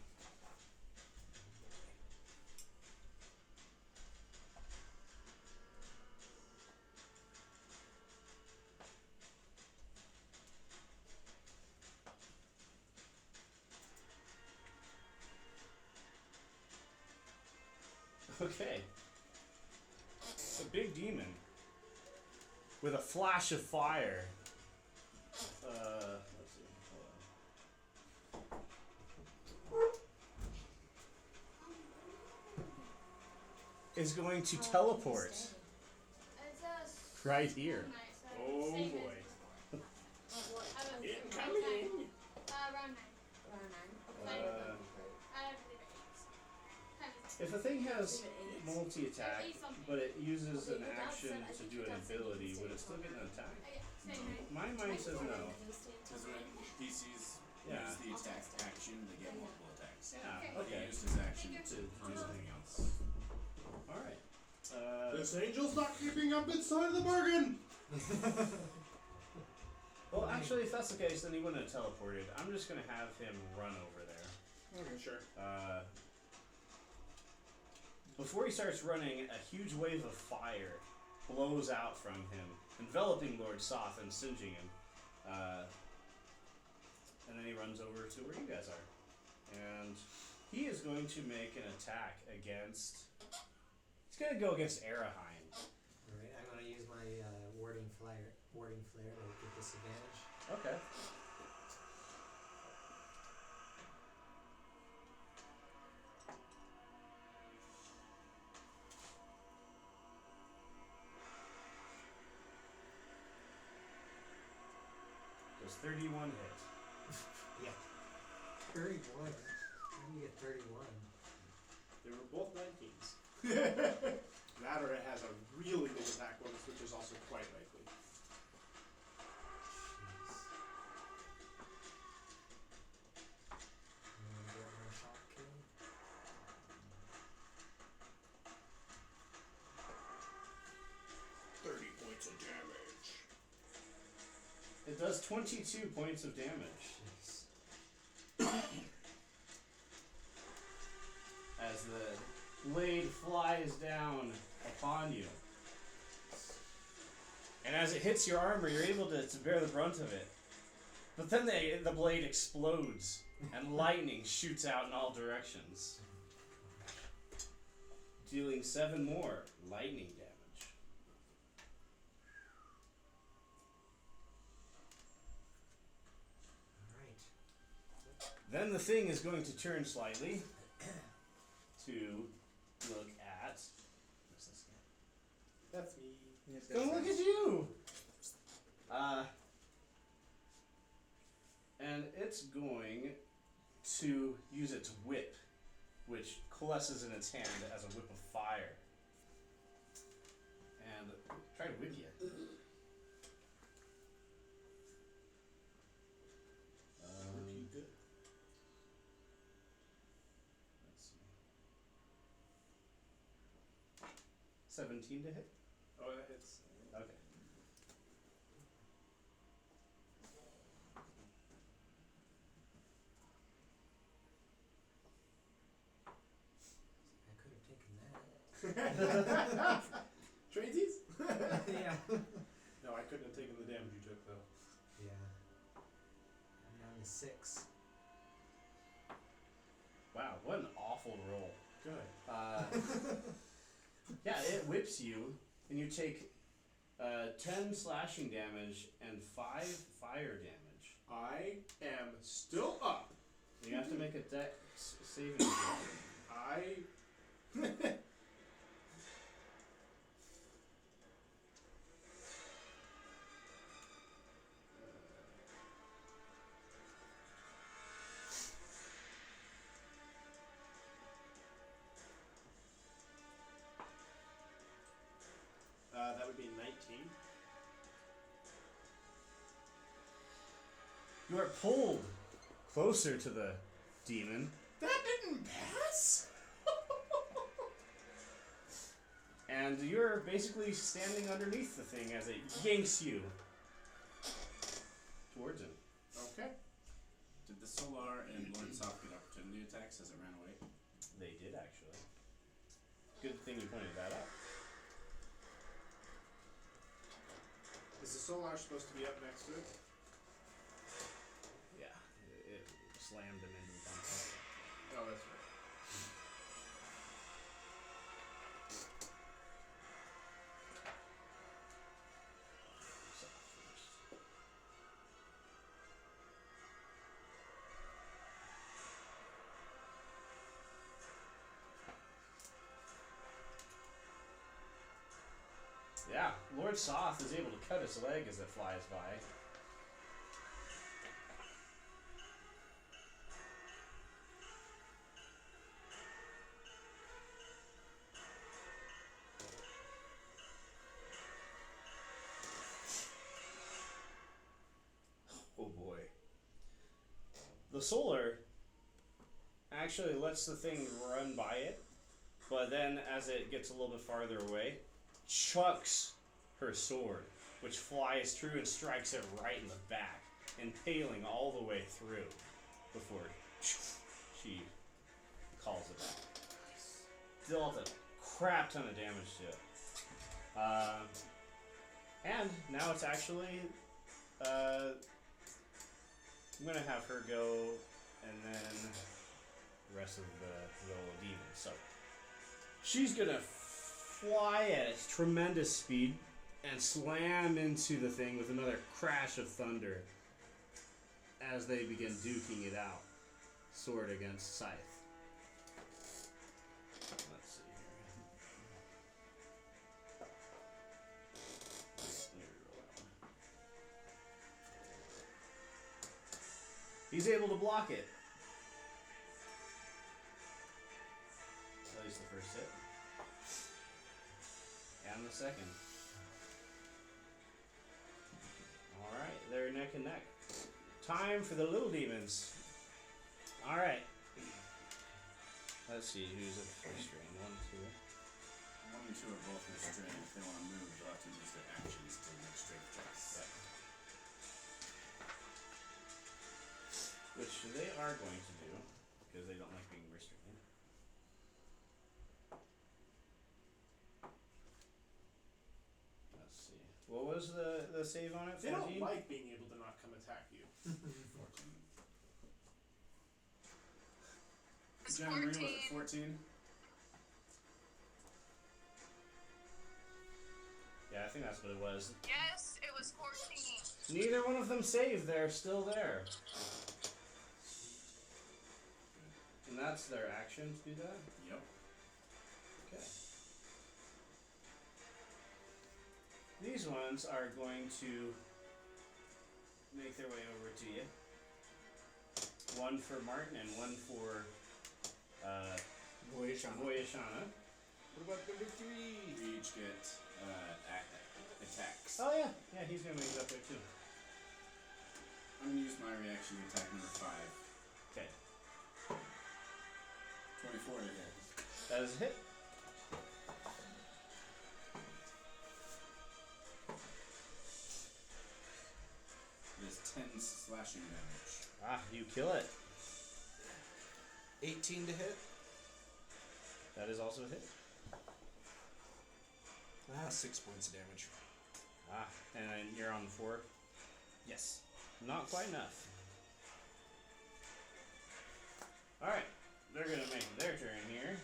Okay. It's a big demon with a flash of fire. Let's see. Hold on. Is going to teleport right here. Oh boy. Incoming! Round 9. If a thing has multi-attack, but it uses an action to do an ability, would it still get an attack? My mind says no. Because when DCs Yeah. use the attack action, they get multiple attacks. Yeah, But okay. he used his action to do something else. Alright. This angel's not keeping up its side of the bargain! Well, actually, if that's the case, then he wouldn't have teleported. I'm just going to have him run over there. Okay, sure. Before he starts running, a huge wave of fire blows out from him, enveloping Lord Soth and singeing him. And then he runs over to where you guys are. And he is going to make an attack against... He's going to go against Araheim. Alright, I'm gonna use my warding flare to get disadvantage. Okay. Does 31 hit? Yeah. 31. How do you get 31? They were both 19s. That or it has a really big attack bonus, which is also quite likely. And get my shot kill. 30 points of damage. It does 22 points of damage. Jeez. As the blade flies down upon you. And as it hits your armor, you're able to bear the brunt of it. But then the blade explodes, and lightning shoots out in all directions. Dealing 7 more lightning damage. Alright. Then the thing is going to turn slightly to look at... Where's this guy? That's me. Go look at you! And it's going to use its whip, which coalesces in its hand as a whip of fire. And try to whip you. Good. Let's see. 17 to hit? Oh, that hits. Okay. I could have taken that. Trainsies? Yeah. No, I couldn't have taken the damage you took, though. Yeah. I'm down to 6. Wow, what an awful roll. Good. Yeah, it whips you, and you take 10 slashing damage and 5 fire damage. I am still up. You have to make a dex saving throw. That would be 19. You are pulled closer to the demon, That didn't pass? and you're basically standing underneath the thing as it yanks you towards him. Okay. Did the Solar and Lord Soft get opportunity attacks as it ran away? They did, actually. Good thing you pointed that out. Is the Solar supposed to be up next to it? Yeah, it slammed him into the concrete. Oh, that's right. Yeah, Lord Soth is able to cut its leg as it flies by. Oh boy. The Solar actually lets the thing run by it, but then as it gets a little bit farther away, chucks her sword, which flies through and strikes it right in the back, impaling all the way through before she calls it back. Dealt a crap ton of damage to it. And now it's actually, I'm gonna have her go, and then the rest of the old demon. So she's gonna fly at its tremendous speed and slam into the thing with another crash of thunder as they begin duking it out, sword against scythe. Let's see here. He's able to block it. At least the first hit. and the second. Alright, they're neck and neck. Time for the little demons. Alright. Let's see who's a restrained. 1, 2. 1 and 2 are both restrained. If they want to move, they'll have to use their actions to make strength checks. Which they are going to do, because they don't like being restrained. Let's see. What was the save on it? They 14? don't like being able to not come attack you. 14. It's John Marie, was 14. it 14? Yeah, I think that's what it was. Yes, it was 14. Neither one of them saved. They're still there. And that's their action to do that? Yep. Okay. These ones are going to make their way over to you. One for Martin and one for Voyashana. Voyashana. What about number 3? We each get attacks. Oh yeah, yeah, he's gonna make it up there too. I'm going to use my reaction to attack number 5. Okay, 24 to hit. that is a hit. It is 10 slashing damage. Ah, you kill it. 18 to hit. That is also a hit. 6 points of damage. Ah, and then you're on the 4. Yes. Not quite enough. Alright, they're gonna make their turn here.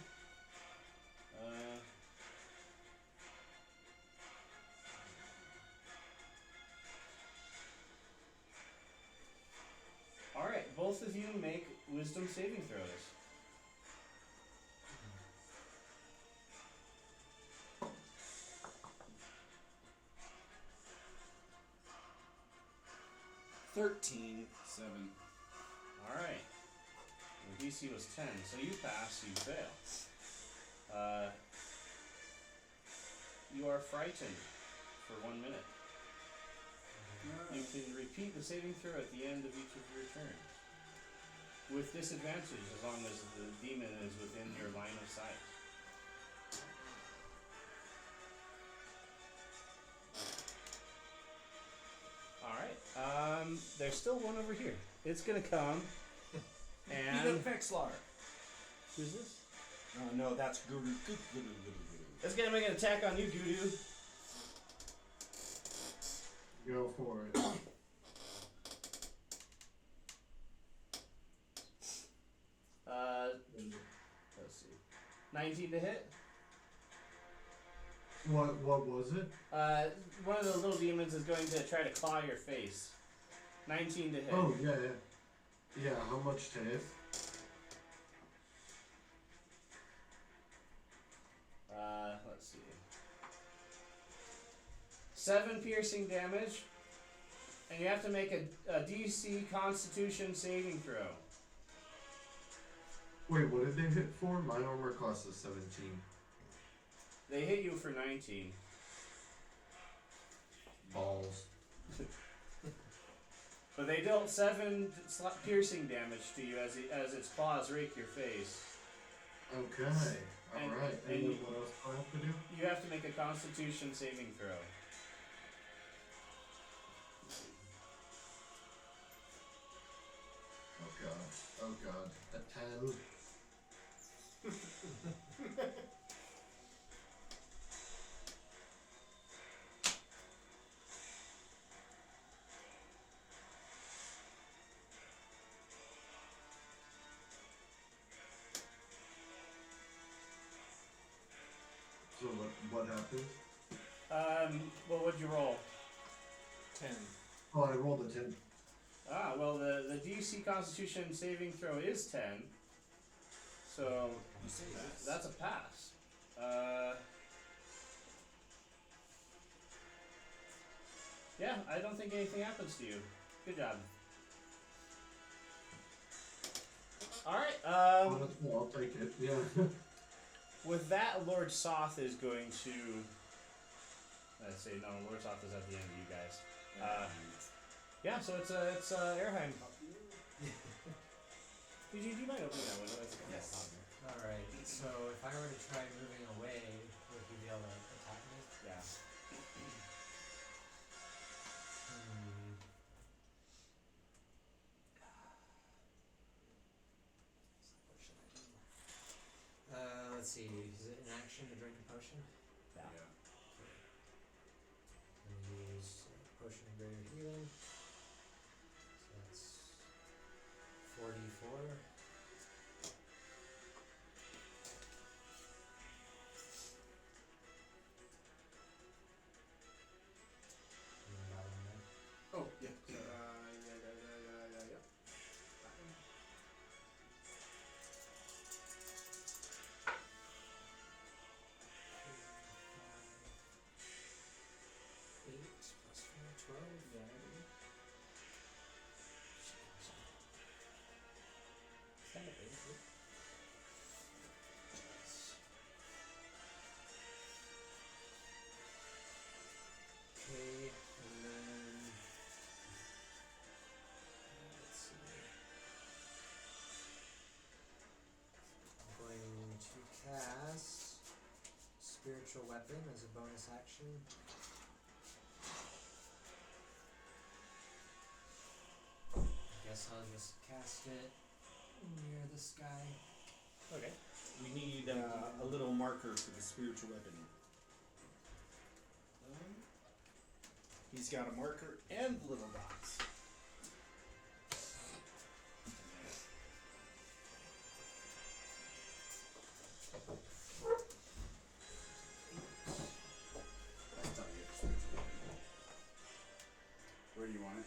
Alright, both of you make wisdom saving throws. $13. 7. Alright. The DC was 10, so you pass, you fail. You are frightened for 1 minute. You can repeat the saving throw at the end of each of your turns. With disadvantage as long as the demon is within your line of sight. Alright, there's still one over here. It's gonna come and... Vexlar. Who's this? No, that's Guru. It's gonna make an attack on you, Gudu. Go for it. Let's see. 19 to hit. What was it? One of the little demons is going to try to claw your face. 19 to hit. Oh yeah. Yeah, how much to hit? Let's see. 7 piercing damage, and you have to make a DC Constitution saving throw. Wait, what did they hit for? My armor class is 17. They hit you for 19. Balls. But they dealt 7 piercing damage to you as its claws rake your face. Okay. Alright. And and then what else do I have to do? You have to make a Constitution saving throw. Oh god. Oh god. A 10. So what happens? What would you roll? 10. Oh, I rolled a 10. Ah, well, the DC Constitution saving throw is 10. So, that's a pass. Yeah, I don't think anything happens to you. Good job. Alright, Honestly, I'll take it. Yeah. with that, Lord Soth is going to say no, Lorsoth is at the end of you guys. Yeah, so it's Airheim. Do you mind opening that window? It's Yes. Alright, so if I were to try moving away, would he be able to attack me? Yeah. What should I do? Let's see, is it an action to drink a potion? Yeah. I'm gonna use potion of greater healing. So that's 44. And then that one there. Oh, yeah. So, yeah. That one. 8 plus 4, 12. Yeah, I do. Stand up, baby. Okay, and then let's see. I'm going to cast Spiritual Weapon as a bonus action. I guess I'll just cast it near this guy. Okay. We need a little marker for the spiritual weapon. He's got a marker and little dots. That's not your spiritual weapon. Where do you want it?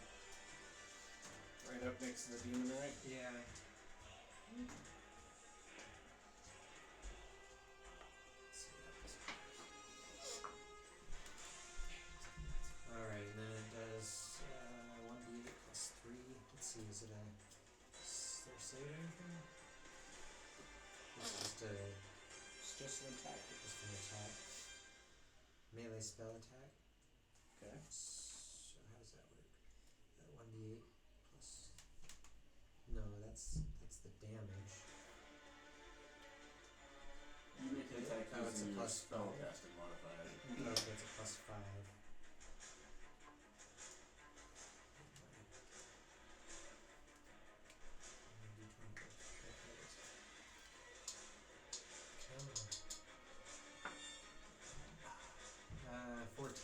Right up next to the demon, right? Yeah. Alright, and then it does 1d8 plus 3. Let's see, is it a. Is there save or anything? It's just an attack. Just an attack. Melee spell attack. Okay. So how does that work? 1d8 plus. No, that's the damage. You make an attack Oh, it's a using your plus spellcasting modifier. Okay, it's a plus 5. Okay. 14.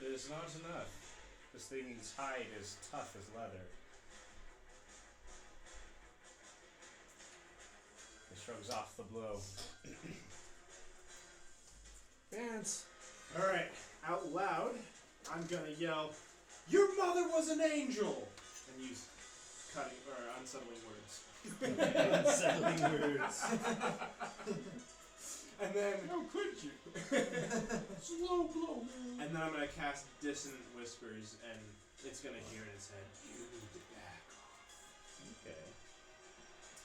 It is not enough. This thing's hide is tough as leather. It shrugs off the blow. Vance! Alright, out loud, I'm gonna yell, "Your mother was an angel!" And use cutting or unsettling words. Unsettling words. And then How could you? slow blow. And then I'm gonna cast Dissonant Whispers, and it's gonna hear in its head, "You need to back off." Okay.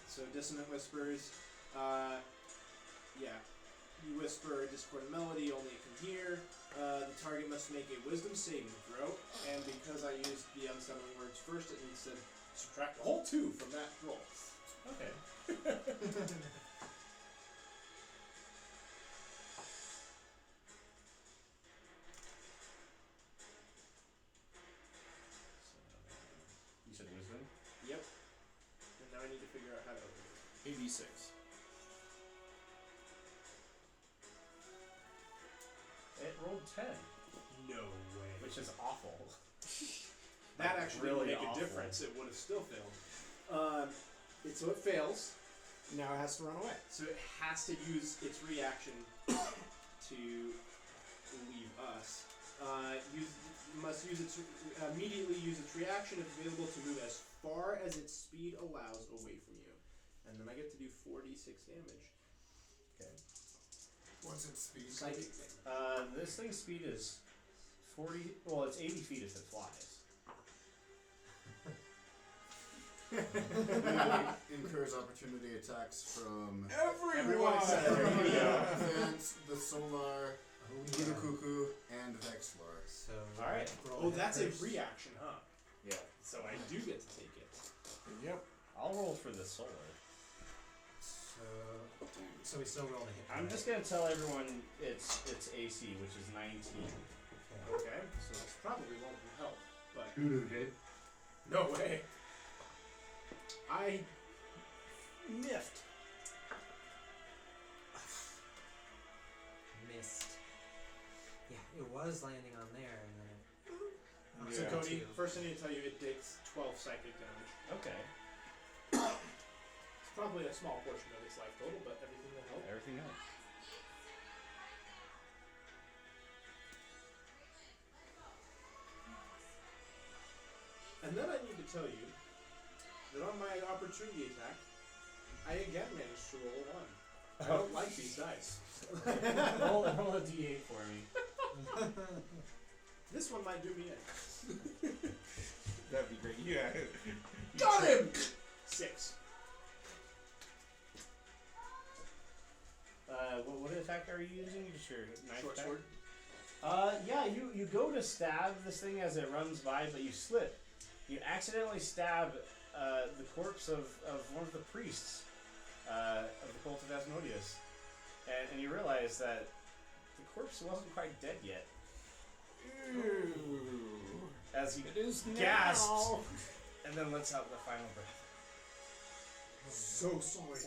So Dissonant Whispers, yeah. You whisper a discordant melody, only it can hear. The target must make a wisdom saving throw, and because I used the unsettling words first, it needs to subtract a whole 2 from that roll. Okay. You said wisdom? Yep. And now I need to figure out how to open it. 86. It rolled 10, No way. which is awful. That actually really would make awful. a difference. It would have still failed. So it fails. Now it has to run away. So it has to use its reaction to leave us. Must use its immediately use its reaction if available to move as far as its speed allows away from you, and then I get to do 4d6 damage. Okay. What's its speed? Psychic damage. This thing's speed is 40. Well, it's 80 feet if it flies. Incurs opportunity attacks from Everyone except Vance, the Solar, Voodoo Cuckoo, and Vexlore. So. Alright. roll Oh, hit that's first. a reaction, huh? Yeah. So I do get to take it. Yep. I'll roll for the solar. So we still roll a hit. I'm just gonna tell everyone it's AC, which is 19. Okay, so this probably won't help, but Voodoo hit. no way. I miffed. Missed. Yeah, it was landing on there, and then So Yeah. Cody, first I need to tell you it takes 12 psychic damage. Okay. It's probably a small portion of its life total, but everything will help. Everything else. And then I need to tell you that on my opportunity attack, I again managed to roll a 1. I don't like these dice. roll a d8 for me. This one might do me in. That'd be great. Yeah. Got him! 6. What attack are you using? Just your knife Short attack? sword. Yeah, you go to stab this thing as it runs by, but you slip. You accidentally stab the corpse of one of the priests of the cult of Asmodeus. And you realize that the corpse wasn't quite dead yet. As he gasps and then lets out the final breath. So sorry.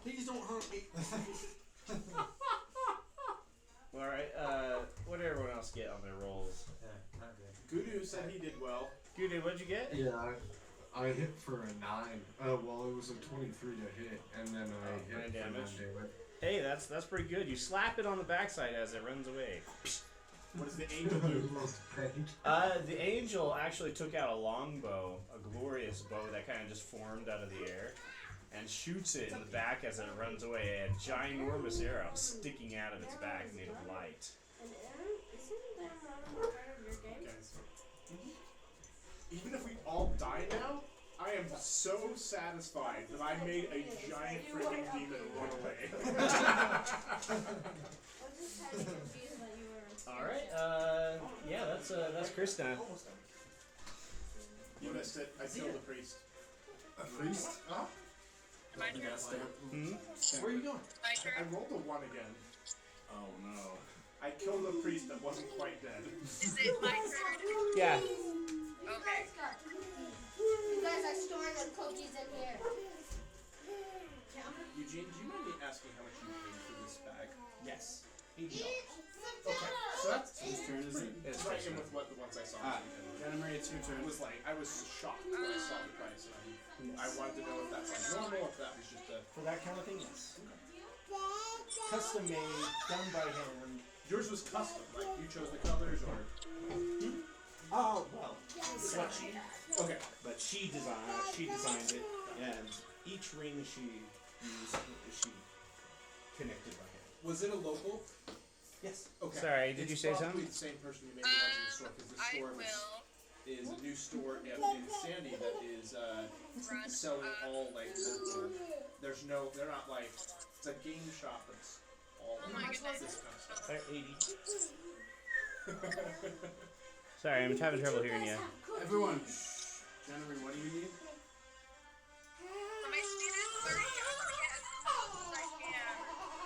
Please don't hurt me. Alright, what did everyone else get on their rolls? not good. Gudu said he did well. Gudu, what'd you get? Yeah, I hit for a 9. Well, it was a 23 to hit, and then I hit 9 for 9 damage. damage. Hey, that's pretty good. You slap it on the backside as it runs away. What does the angel do? The angel actually took out a longbow, a glorious bow that kind of just formed out of the air, and shoots it in the back as it runs away. A ginormous arrow sticking out of its back made of light. An arrow? Isn't that not a part of your game? Guys, even if we all die now, I am so satisfied that I made a giant freaking demon run away. I'm just kind of confused that you were. Alright, yeah, that's Krista. You missed it. I killed the priest. A priest? Oh. My turn. Hmm? Where are you going? My I turn. rolled a 1 again. Oh no. I killed a priest that wasn't quite dead. Is it my turn? Yeah. Okay. You guys are storing the cookies in here. Eugene, do you mind me asking how much you paid for this bag? Yes. Okay, so that's Whose turn is it? it's right in with what the ones I saw. Ah, this weekend. Jenna Marie, it's your turn. It was like I was shocked when I saw the price, and I wanted to know if that's like normal, if that was just a. For that kind of thing, yes. Custom made, done by hand. Yours was custom, like you chose the colors, or Oh well, it's what she. okay. But she designed it, and each ring she used, she connected by hand. Was it a local? Yes. Okay. Sorry, did you say probably something? the same person who made the ones in the store, because the I store will is a new store in Sandy that is run. selling all like local. There's no, they're not like it's a game shop that's all Oh my this goodness. kind of stuff. They're 80. Sorry, I'm having trouble hearing you. Everyone, shh. Jenna Marie, what do you need? So my speed is 30. I can't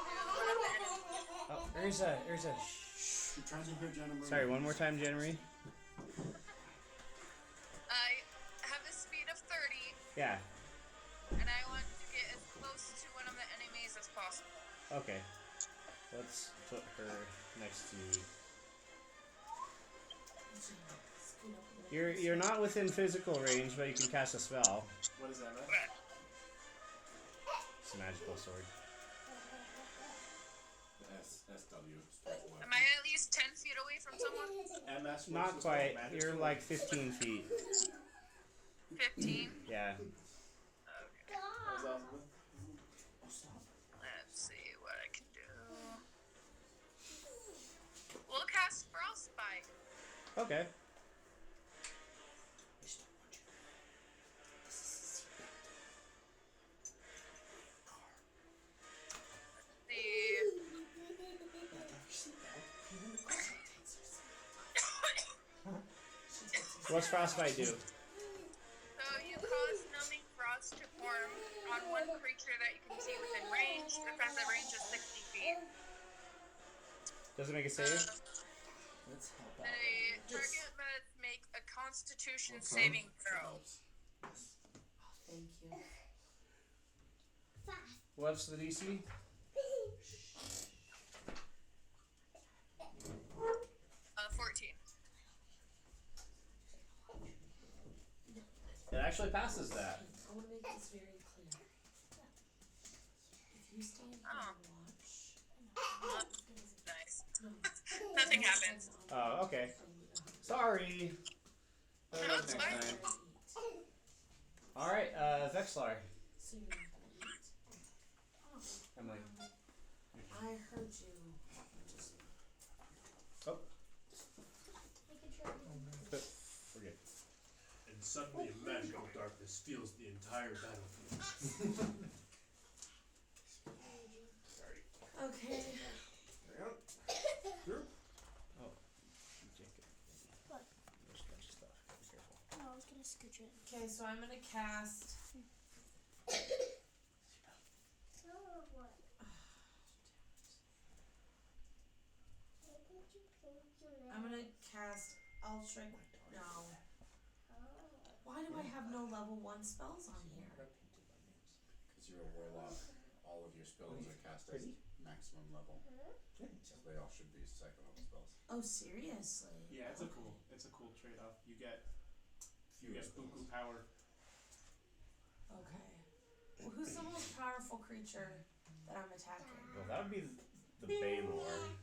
do one of the enemies. Oh, Urza. Shh. You're trying to hear Jenna Marie. Sorry, one more time, January. I have a speed of 30, Yeah. and I want to get as close to one of the enemies as possible. Okay. Let's put her next to you. You're not within physical range, but you can cast a spell. What is that, man? It's a magical sword. The SW. Am I at least 10 feet away from someone? MS. Not quite. You're like 15 feet. 15? Yeah. Okay. Let's see what I can do. We'll cast Frostbite. Okay. See. What's frostbite do? So you cause numbing frost to form on one creature that you can see within range. Defends a range of 60 feet. Does it make a save? Let's help out. The target must make a Constitution saving throw. Thank you. What's the DC? 14. It actually passes that. I want to make this very clear. If you stand here and watch, Nice. Nothing happens. Oh, okay. Sorry. No, it's fine. Alright, Vexlar. So you're not gonna eat. Emily. I heard you. Just Oh, Making sure. we're good. And suddenly a magical darkness fills the entire battlefield. okay. What? There's a bunch of stuff. Be careful. No, I was gonna scooch it. Okay, so I'm gonna cast. Oh, what? Why did you paint your I'm nails? gonna cast Ultra. No. Oh. Why do I have no level 1 spells on here? Because you're a warlock, all of your spells are cast as maximum level. So they all should be second level spells. Oh, seriously? Yeah, it's a cool trade-off. You get buku power. Okay. Well, who's the most powerful creature that I'm attacking? Well, that would be the Baylor.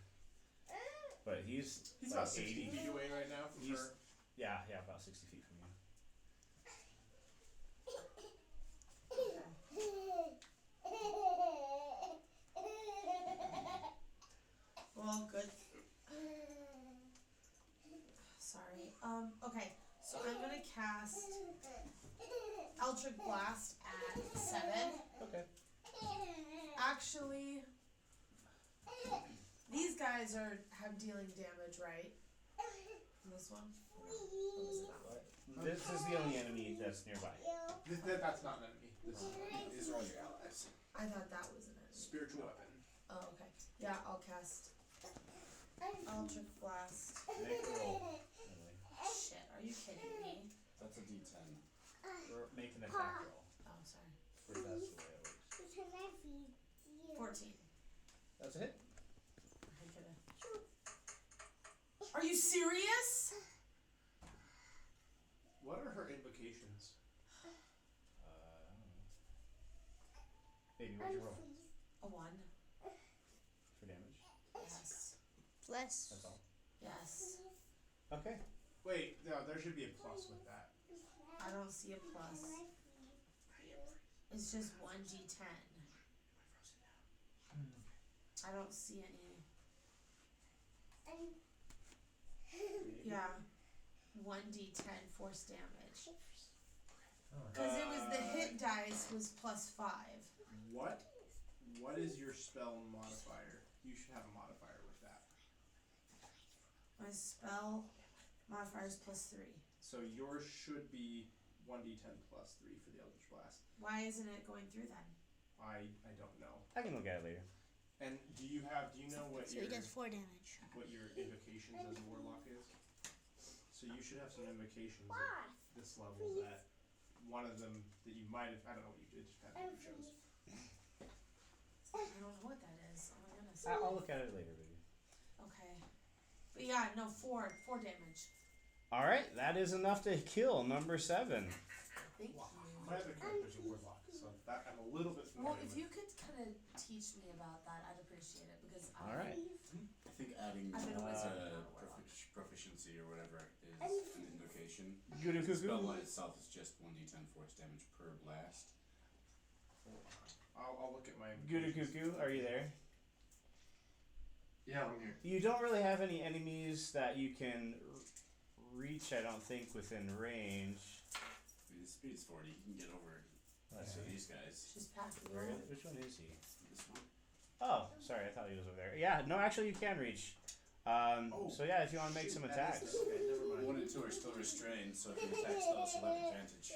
But he's He's like about 60 feet away right now from He's- her. Yeah, about 60 feet from you. Well, good. Sorry. Okay. So I'm gonna cast Eldritch Blast at 7. Okay. Actually, these guys have dealing damage, right? This one? What was it on? This is the only enemy that's nearby. That's not an enemy. These are all your allies. I thought that was an enemy. Spiritual weapon. Oh, okay. Yeah, I'll cast Eldritch Blast. Make a roll, Emily. Shit, are you kidding me? That's a D10. Make an attack roll. Oh, sorry. For that's the way it works. 14. That's a hit. I coulda- Are you serious? What are her invocations? Baby, what'd you roll? A 1. For damage? Yes. Plus. That's all. Yes. Okay. Wait, no, there should be a plus with that. I don't see a plus. It's just 1d10. I don't see any. Yeah. 1d10 force damage. Because it was the hit dice was +5. What is your spell modifier? You should have a modifier with that. My spell modifier is +3. So yours should be 1d10 plus 3 for the Eldritch Blast. Why isn't it going through then? I don't know. I can look at it later. And do you know what So your he does 4 damage. invocations as a warlock is? So you should have some invocations at this level that one of them that you might have, I don't know what you did, just kind of what you chose. I don't know what that is. Oh my goodness. I'll look at it later, baby. Okay. But yeah, no, 4 damage. Alright, that is enough to kill number 7. Thank you. My other character's a warlock, so that I'm a little bit Well, familiar if with. you could kind of teach me about that, I'd appreciate it because Alright. I think adding I've been a wizard, not a warlock. proficiency or whatever is an invocation. Good The spell itself is just 1d10 force damage per blast. I'll look at my Guru invocations. Cuckoo, are you there? Yeah, I'm here. You don't really have any enemies that you can reach, I don't think, within range. I mean, his speed is 40. He can get over Let's to see. these guys. She's packing Where, it. which one is he? This one. Oh, sorry, I thought he was over there. Yeah, no, actually you can reach. So yeah, if you want to make some attacks. Okay, never mind. 1 and 2 are still restrained, so if you attack spells, you'll have advantage.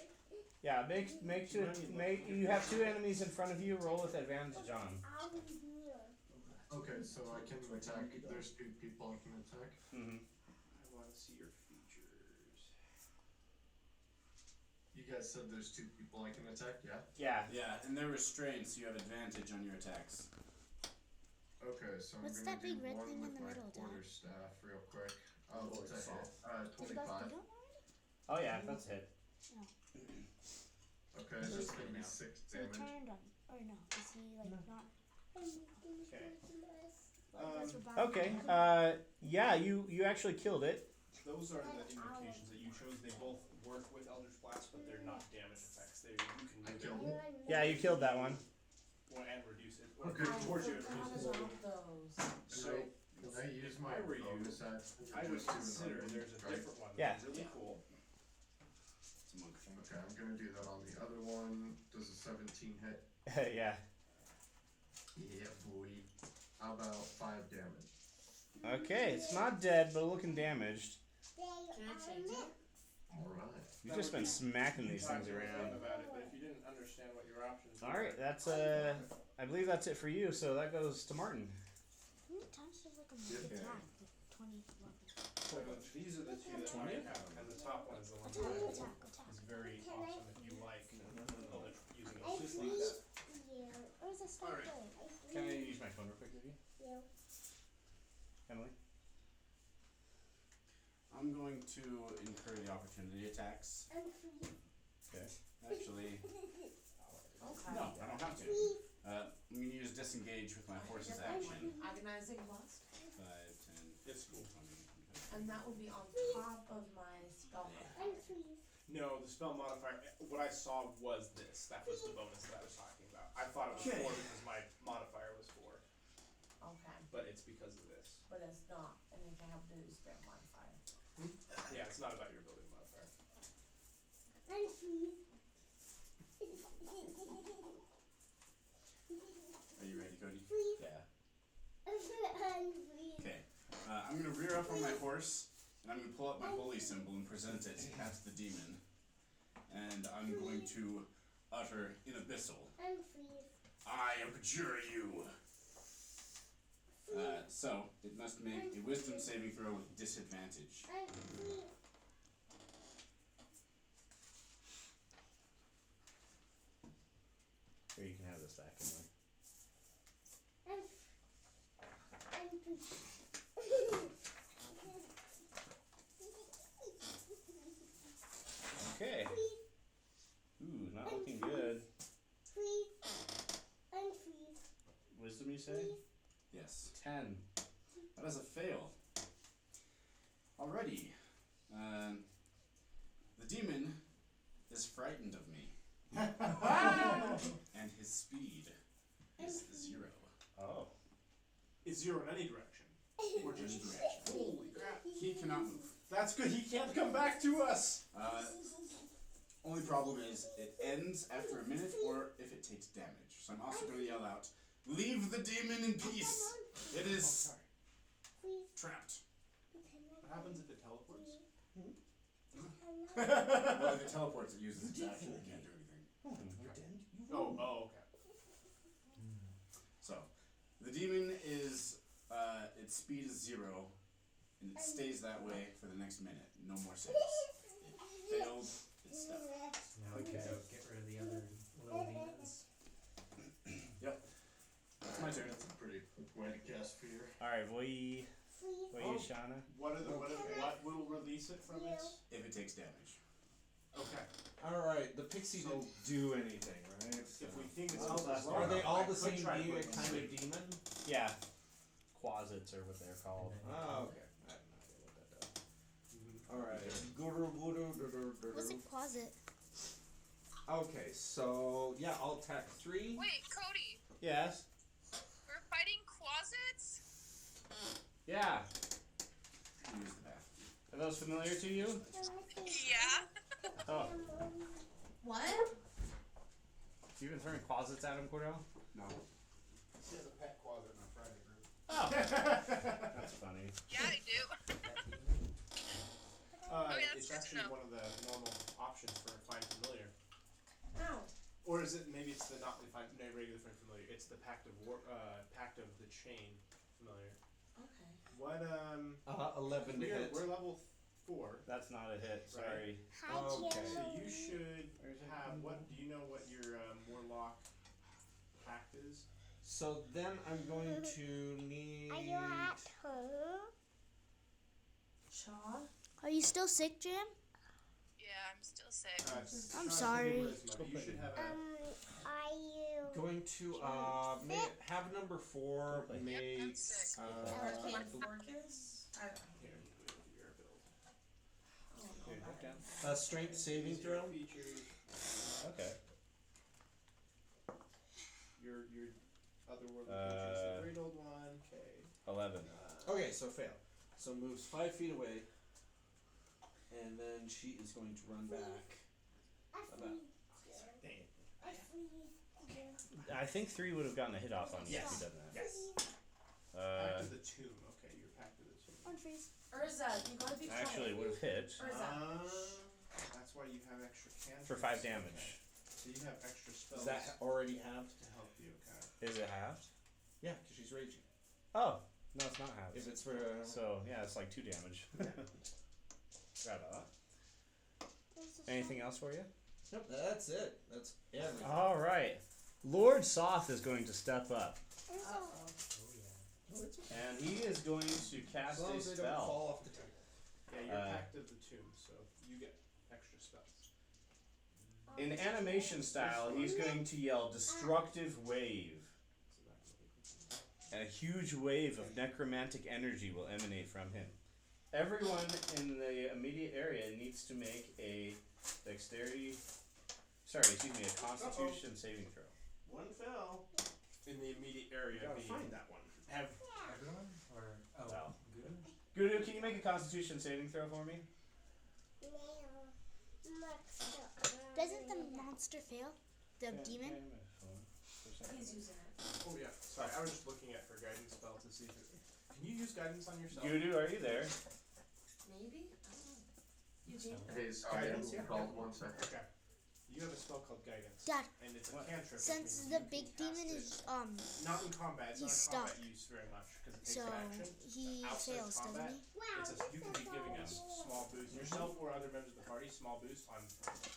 Yeah, make you have 2 enemies in front of you. Roll with advantage on them. Okay, so I can attack. There's 2 people I can attack. Mm-hmm. I want to see your features. You guys said there's 2 people I can attack, yeah? Yeah. Yeah, and they're restrained, so you have advantage on your attacks. Okay, so I'm What's gonna that do big red one thing in with the my middle, Dad? quarterstaff real quick. Oh, Oh, it's a it's hit. Did you guys 25. beat him? Oh yeah, that's a hit. Okay, that's gonna be 6 So he damage. turned on. Or no, is he like not? Okay. Yeah, you actually killed it. Those are the invocations that you chose. They both work with Eldritch Blast, but they're not damage effects. You can I move killed it it. Yeah, you killed that one. and reduce it. Or Okay. towards you, it Forgot reduces it. about those. So Can I use my I were you, bonus action? I would just do an consider unarmed there's a strike? different one Yeah. that's really cool. It's a monk thing. Okay, I'm gonna do that on the other one. Does a 17 hit? Yeah. Yeah, boy. How about 5 damage? Okay, it's not dead, but looking damaged. Can I change it? Alright. You've just been smacking these Talk things to your friend around. about it, but if you didn't understand what your options were. All right, that's I believe that's it for you. So that goes to Martin. How many times does like a monk Okay. attack? Like 20 weapons. So these are the 2 that I have, and the top one is the one Attack, that attack, attack. is very awesome if you like using it. Just like that. Where's the stuff Alright. going? Can I use my phone real quick, Vivi? Emily? I'm going to incur the opportunity attacks. Okay. Actually, Okay. no, I don't have to. I'm going to use disengage with my horse's action. Agonizing lust. 5, 10, It's cool. 20, And that will be on top of my spell. No, the spell modifier, what I saw was this. That was the bonus that I was talking about. I thought it was Okay. 4 because my modifier was 4, Okay. but it's because of this. But it's not anything I have to do with spell modifier. Yeah, it's not about your ability modifier. Are you ready, Cody? Yeah. Okay. I'm going to rear up on my horse, and I'm going to pull up my holy symbol and present it at the demon. And I'm going to utter in abyssal, I abjure you. So, it must make a wisdom saving throw with disadvantage. Here, you can have this back, Emily. Okay. Ooh, not looking good. Wisdom, you say? Yes. 10. That is a fail. Alrighty. The demon is frightened of me. And his speed is 0. Oh. It's 0 in any direction. Or just direction. Holy crap. He cannot move. That's good, he can't come back to us! Only problem is it ends after a minute or if it takes damage. So I'm also going to yell out, leave the demon in peace! It is trapped. What happens if it teleports? Well, if it teleports, it uses its action. It can't do anything. Oh, okay. So, the demon is, its speed is 0, and it stays that way for the next minute. No more saves. It failed, it's stuck. Now we can go get rid of the other little demons. It's my turn. That's a pretty quick way to cast fear. Alright, what you Shauna? What will release it from its? If it takes damage. Okay. Alright, the pixie didn't do anything, right? If we think it's Are they all the I could same try to put kind them of demon? Yeah. Quasits are what they're called. Oh, okay. I have no idea what that does. Alright. What's a closet? Okay, so yeah, I'll attack 3. Wait, Cody, Yes. we're fighting closets? Yeah. Use the bathroom. Are those familiar to you? Yeah. Oh. What? You've been throwing closets at him, Cordell? No. She has a pet closet in our private group. Oh, that's funny. Yeah, I do. Oh, yeah, it's that's actually good to know. one of the normal options for Find Familiar. Ow. Or is it maybe it's the not the regular Find Familiar? It's the Pact of the Chain Familiar. Okay. What 11 to hit. we're level 4. That's not a hit. Sorry. Okay. So you should Where's it? have what? Do you know what your Warlock pact is? So then I'm going to need. Are you at home? Shaw? Are you still sick, Jam? Yeah, I'm still sick. I'm Not sorry. charisma, you should have a. Are you? Going to have number 4 Yep, make I'm sick. Arcane Focus? I don't know. Here, you go to your build. I don't know Here, about hook down. it. a strength saving These are throw. your features. Okay. Your otherworldly features. The great old one. Okay. 11. Okay, so fail. So moves 5 feet away, and then she is going to run back. About. Dang it. I think 3 would have gotten a hit off on you if Yes. you done that. Yes. Pact of the Tomb. Okay, your Pact of the Tomb. Unfreeze. Urza, you gotta be quiet. Actually, it would have hit Urza. That's why you have extra cantrips. for 5 damage. Okay. So you have extra spells Is that already halved? to help you. Okay. Is it halved? Yeah, because she's raging. Oh, no, it's not halved. If it's for. So, yeah, it's like 2 damage. Forgot about that. Anything else for you? Nope, that's it. That's everything. All right. Lord Soth is going to step up, Uh-oh. and he is going to As cast long a as they don't spell. fall off the table. Yeah, your Pact of the Tomb. So you get extra spells. In animation style, he's going to yell "Destructive Wave," So that will be and a huge wave of necromantic energy will emanate from him. Everyone in the immediate area needs to make a Constitution saving throw. one fell in the immediate area. Gotta being- find that one. Have Everyone? Or Well. good? Gudu, can you make a Constitution saving throw for me? Doesn't the monster fail? The demon? He's using it. Oh yeah, sorry. I was just looking at her guidance spell to see if it. Can you use guidance on yourself? Gudu, are you there? Maybe? I don't know. Eugene? Hey, sorry, Guidance, I'm yeah. called 1 second. Okay. You have a spell called guidance. Dad, And it's a What? cantrip. which since means the you big can cast demon it is not in combat. It's he's not a combat stuck. use very much because it takes so an action. he Outside fails, doesn't combat, he? you can be giving us small boosts yourself or other members of the party. Small boosts on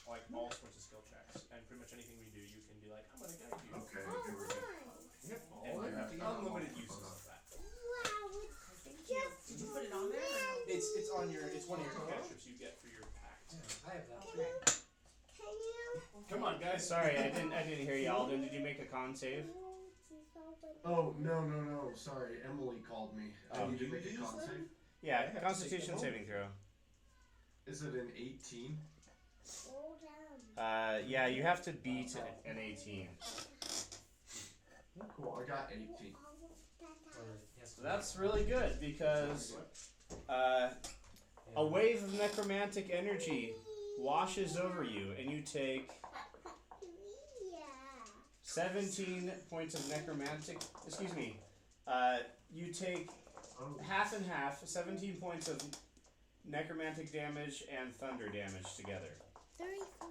like all sorts of skill checks, and pretty much anything we do, you can be like, I'm gonna guide you. Okay, here we go. Yep. Oh, And yeah. unlimited uses of that. Thank you. Did you put it on there? Or no? It's on your it's one of your cantrips you get for your pact. Yeah, I have that. Okay. Come on, guys. Sorry, I didn't hear you, Alden. Did you make a con save? Oh, no. Sorry, Emily called me. I Oh. need to make a con save. Yeah, I have to Constitution take them saving throw. Is it an 18? Yeah, you have to beat an 18. Cool, I got 18. Or, yes, So that's really good because a wave of necromantic energy washes over you, and you take 17 points of necromantic. Excuse me. You take Oh, half and half, 17 points of necromantic damage and thunder damage together. 34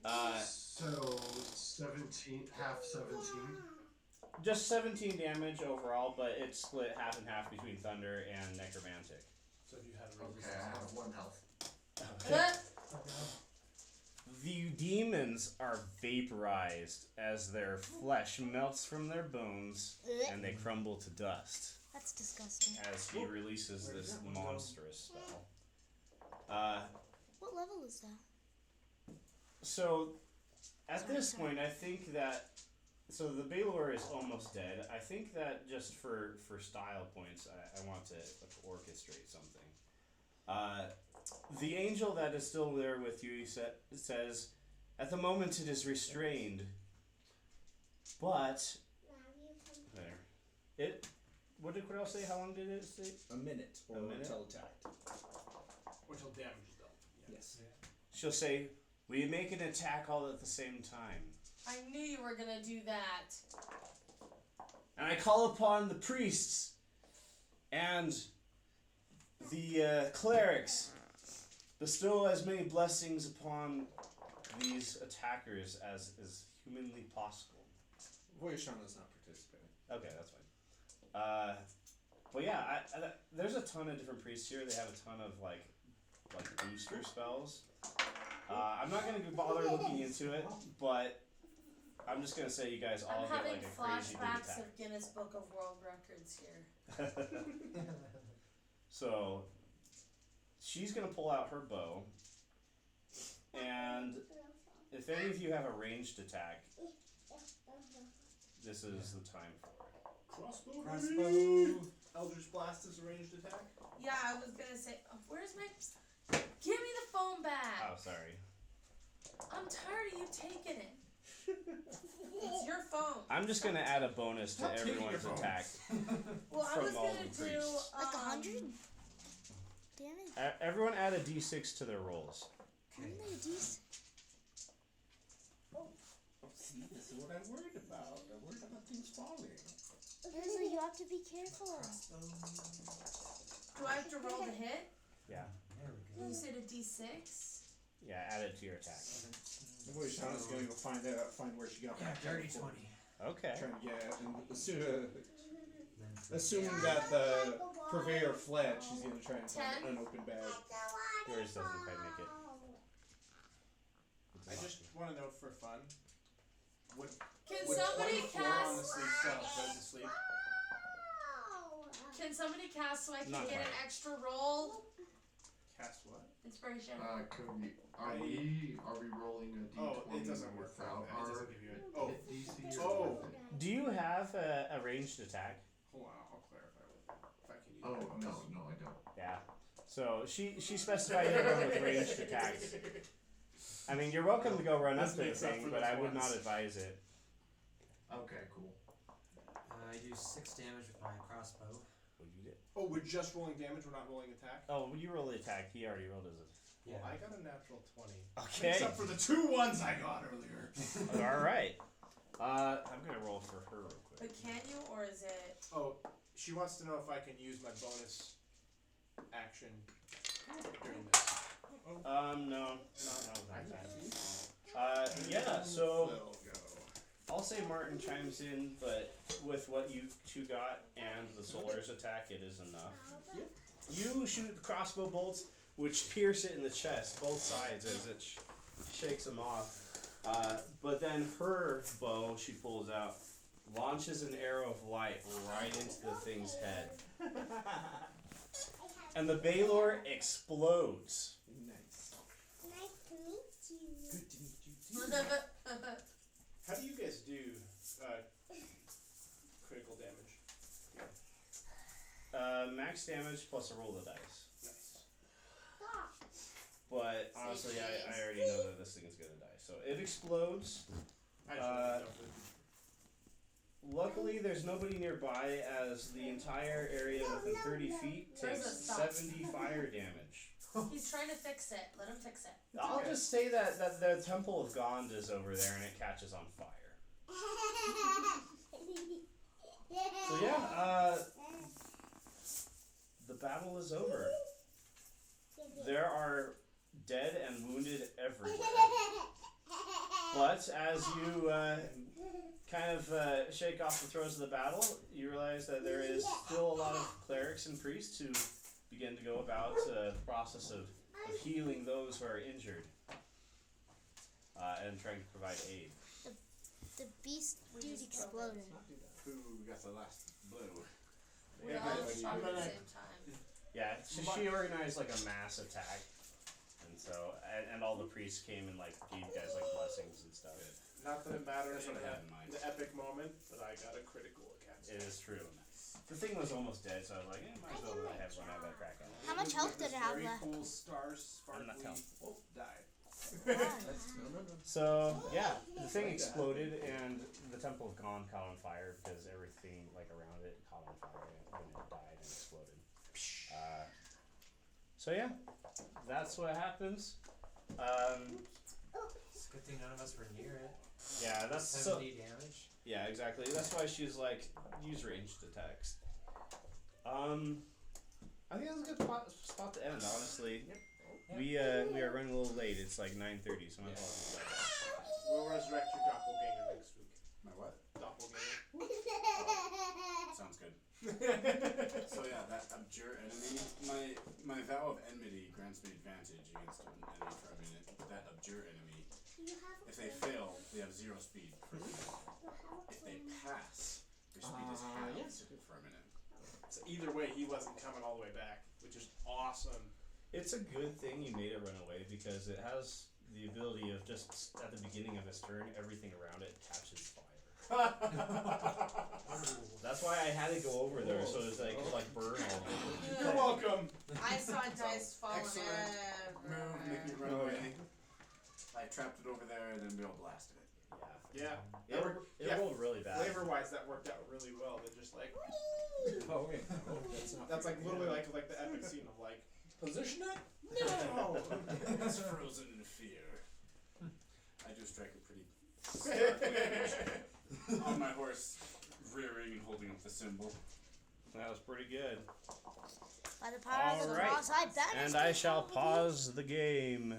damage. so 17, half 17. Just 17 damage overall, but it's split half and half between thunder and necromantic. So if you had a Okay, resistance. I have 1 health. The demons are vaporized as their flesh melts from their bones and they crumble to dust That's disgusting. as he releases this monstrous spell. What level is that? So, at Sorry, this sorry. point, I think that. So, the Baylor is almost dead. I think that just for style points, I want to orchestrate something. The angel that is still there with you says, at the moment it is restrained, but there. What did Cordell say? How long did it say? A minute or A minute? until attacked. Or till damage is dealt. Yeah. Yes. She'll say, we make an attack all at the same time. I knew you were gonna do that. And I call upon the priests and the clerics. Bestow as many blessings upon these attackers as is humanly possible. Voyashana's not participating. Okay, that's fine. But yeah, there's a ton of different priests here. They have a ton of like booster spells. I'm not gonna bother looking into it, but I'm just gonna say you guys all I'm get having like a crazy big flashbacks attack. of Guinness Book of World Records here. So she's gonna pull out her bow, and if any of you have a ranged attack, this is the time for it. Crossbow. Eldritch Blast is a ranged attack. Yeah, I was gonna say, where's my... Give me the phone back! Oh, sorry. I'm tired of you taking it. It's your phone. I'm just gonna add a bonus to Stop taking everyone's your phone. attack. Well, I From was all gonna the do... priests. Like 100 damage? Everyone add a d6 to their rolls. How many D's? See, this is what I'm worried about. I'm worried about things falling. Grizzly, you have to be careful. Do I have to roll the hit? Yeah. There we go. You said a D6? Yeah, add it to your attack. Voyashana's gonna go find where she got that. Dirty from. 20. Okay. Trying to get, and Then assuming that the purveyor fled, she's gonna try and find 10. an open bag. Yours doesn't quite make it. I just want to know for fun. Would Can would somebody 24 on the cast... sleep spell put us to sleep? Can somebody cast so I can Not get an quite. extra roll? Cast what? Inspiration. Cody, are we rolling a d20 Oh, it doesn't work for without that. It our doesn't give you it. Oh, hit DC? Oh. Or with it? Do you have a ranged attack? hold on. I'll clarify with you if I can use Oh, my bonus. no, I don't. Yeah. So she specified everyone with ranged attacks. I mean, you're welcome to go run up This to the makes up thing, for but those I would ones. not advise it. Okay, cool. I do 6 damage with my crossbow. What you did? Oh, we're just rolling damage. We're not rolling attack. Oh, you roll the attack. He already rolled his. Yeah. Well, I got a natural 20. Okay. Except for the 2 ones I got earlier. All right. I'm gonna roll for her real quick. But can you, or is it... Oh, she wants to know if I can use my bonus action during this. No, not that. Yeah. So I'll say Martin chimes in, but with what you two got and the Solar's attack, it is enough. You shoot crossbow bolts, which pierce it in the chest, both sides, as it shakes them off. But then her bow, she pulls out, launches an arrow of light right into the thing's head. And the Baylor explodes. Nice. Nice to meet you. Good to meet you too. How do you guys do critical damage? Max damage plus a roll of the dice. Nice. But honestly, I already know that this thing is gonna die. So it explodes. I just wanted to know if Luckily, there's nobody nearby, as the entire area within 30 feet There's takes a stop. 70 fire damage. He's trying to fix it. Let him fix it. I'll just say that the Temple of Gond is over there and it catches on fire. So yeah, the battle is over. There are dead and wounded everywhere. But as you kind of shake off the throes of the battle, you realize that there is still a lot of clerics and priests who begin to go about the process of healing those who are injured and trying to provide aid. The beast dude exploded. Who got the last blow? We Yeah, all but shot I'm at the gonna- same time. Yeah, she organized like a mass attack, and so and all the priests came and like gave you guys like blessings and stuff. not that it matters That's what in I had in mind. the epic moment, but I got a critical against It is true. The thing was almost dead, so I was like, might as well have one have a crack at it. How much health did it have very left? cool star I'm not sparkly. counting. Oh, died. So yeah, the thing exploded and the Temple of Gond caught on fire because everything like around it caught on fire when it died and exploded. So yeah, that's what happens. It's a good thing none of us were near it. Yeah, that's so. 70 damage. Yeah, exactly. That's why she's like, use ranged attacks. I think that's a good spot to end, honestly. We are running a little late. It's like 9:30, so my apologies about that. We'll resurrect your doppelganger next week. My what? Doppelganger. Sounds good. So yeah, that abjure enemy. My vow of enmity grants me advantage against an enemy for a minute. But that abjure enemy, if they fail, they have 0 speed for a minute. If they pass, their speed is halved for a minute. So either way, he wasn't coming all the way back, which is awesome. It's a good thing you made it run away because it has the ability of just at the beginning of its turn, everything around it catches fire. That's why I had to go over there so it's like burn all over. You're welcome. I saw dice falling Excellent move, make me run away. I trapped it over there and then we all blasted it. Yeah. It rolled really bad. Flavor-wise, that worked out really well. They're just like. Oh wait, no, that's not. That's like literally like the epic scene of like. Position it. No! It's frozen in fear. I do strike a pretty stark image on my horse, rearing and holding up the symbol. That was pretty good. By the power of the Alright. lost, I bet. And I shall pause the game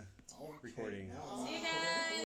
recording. See you guys.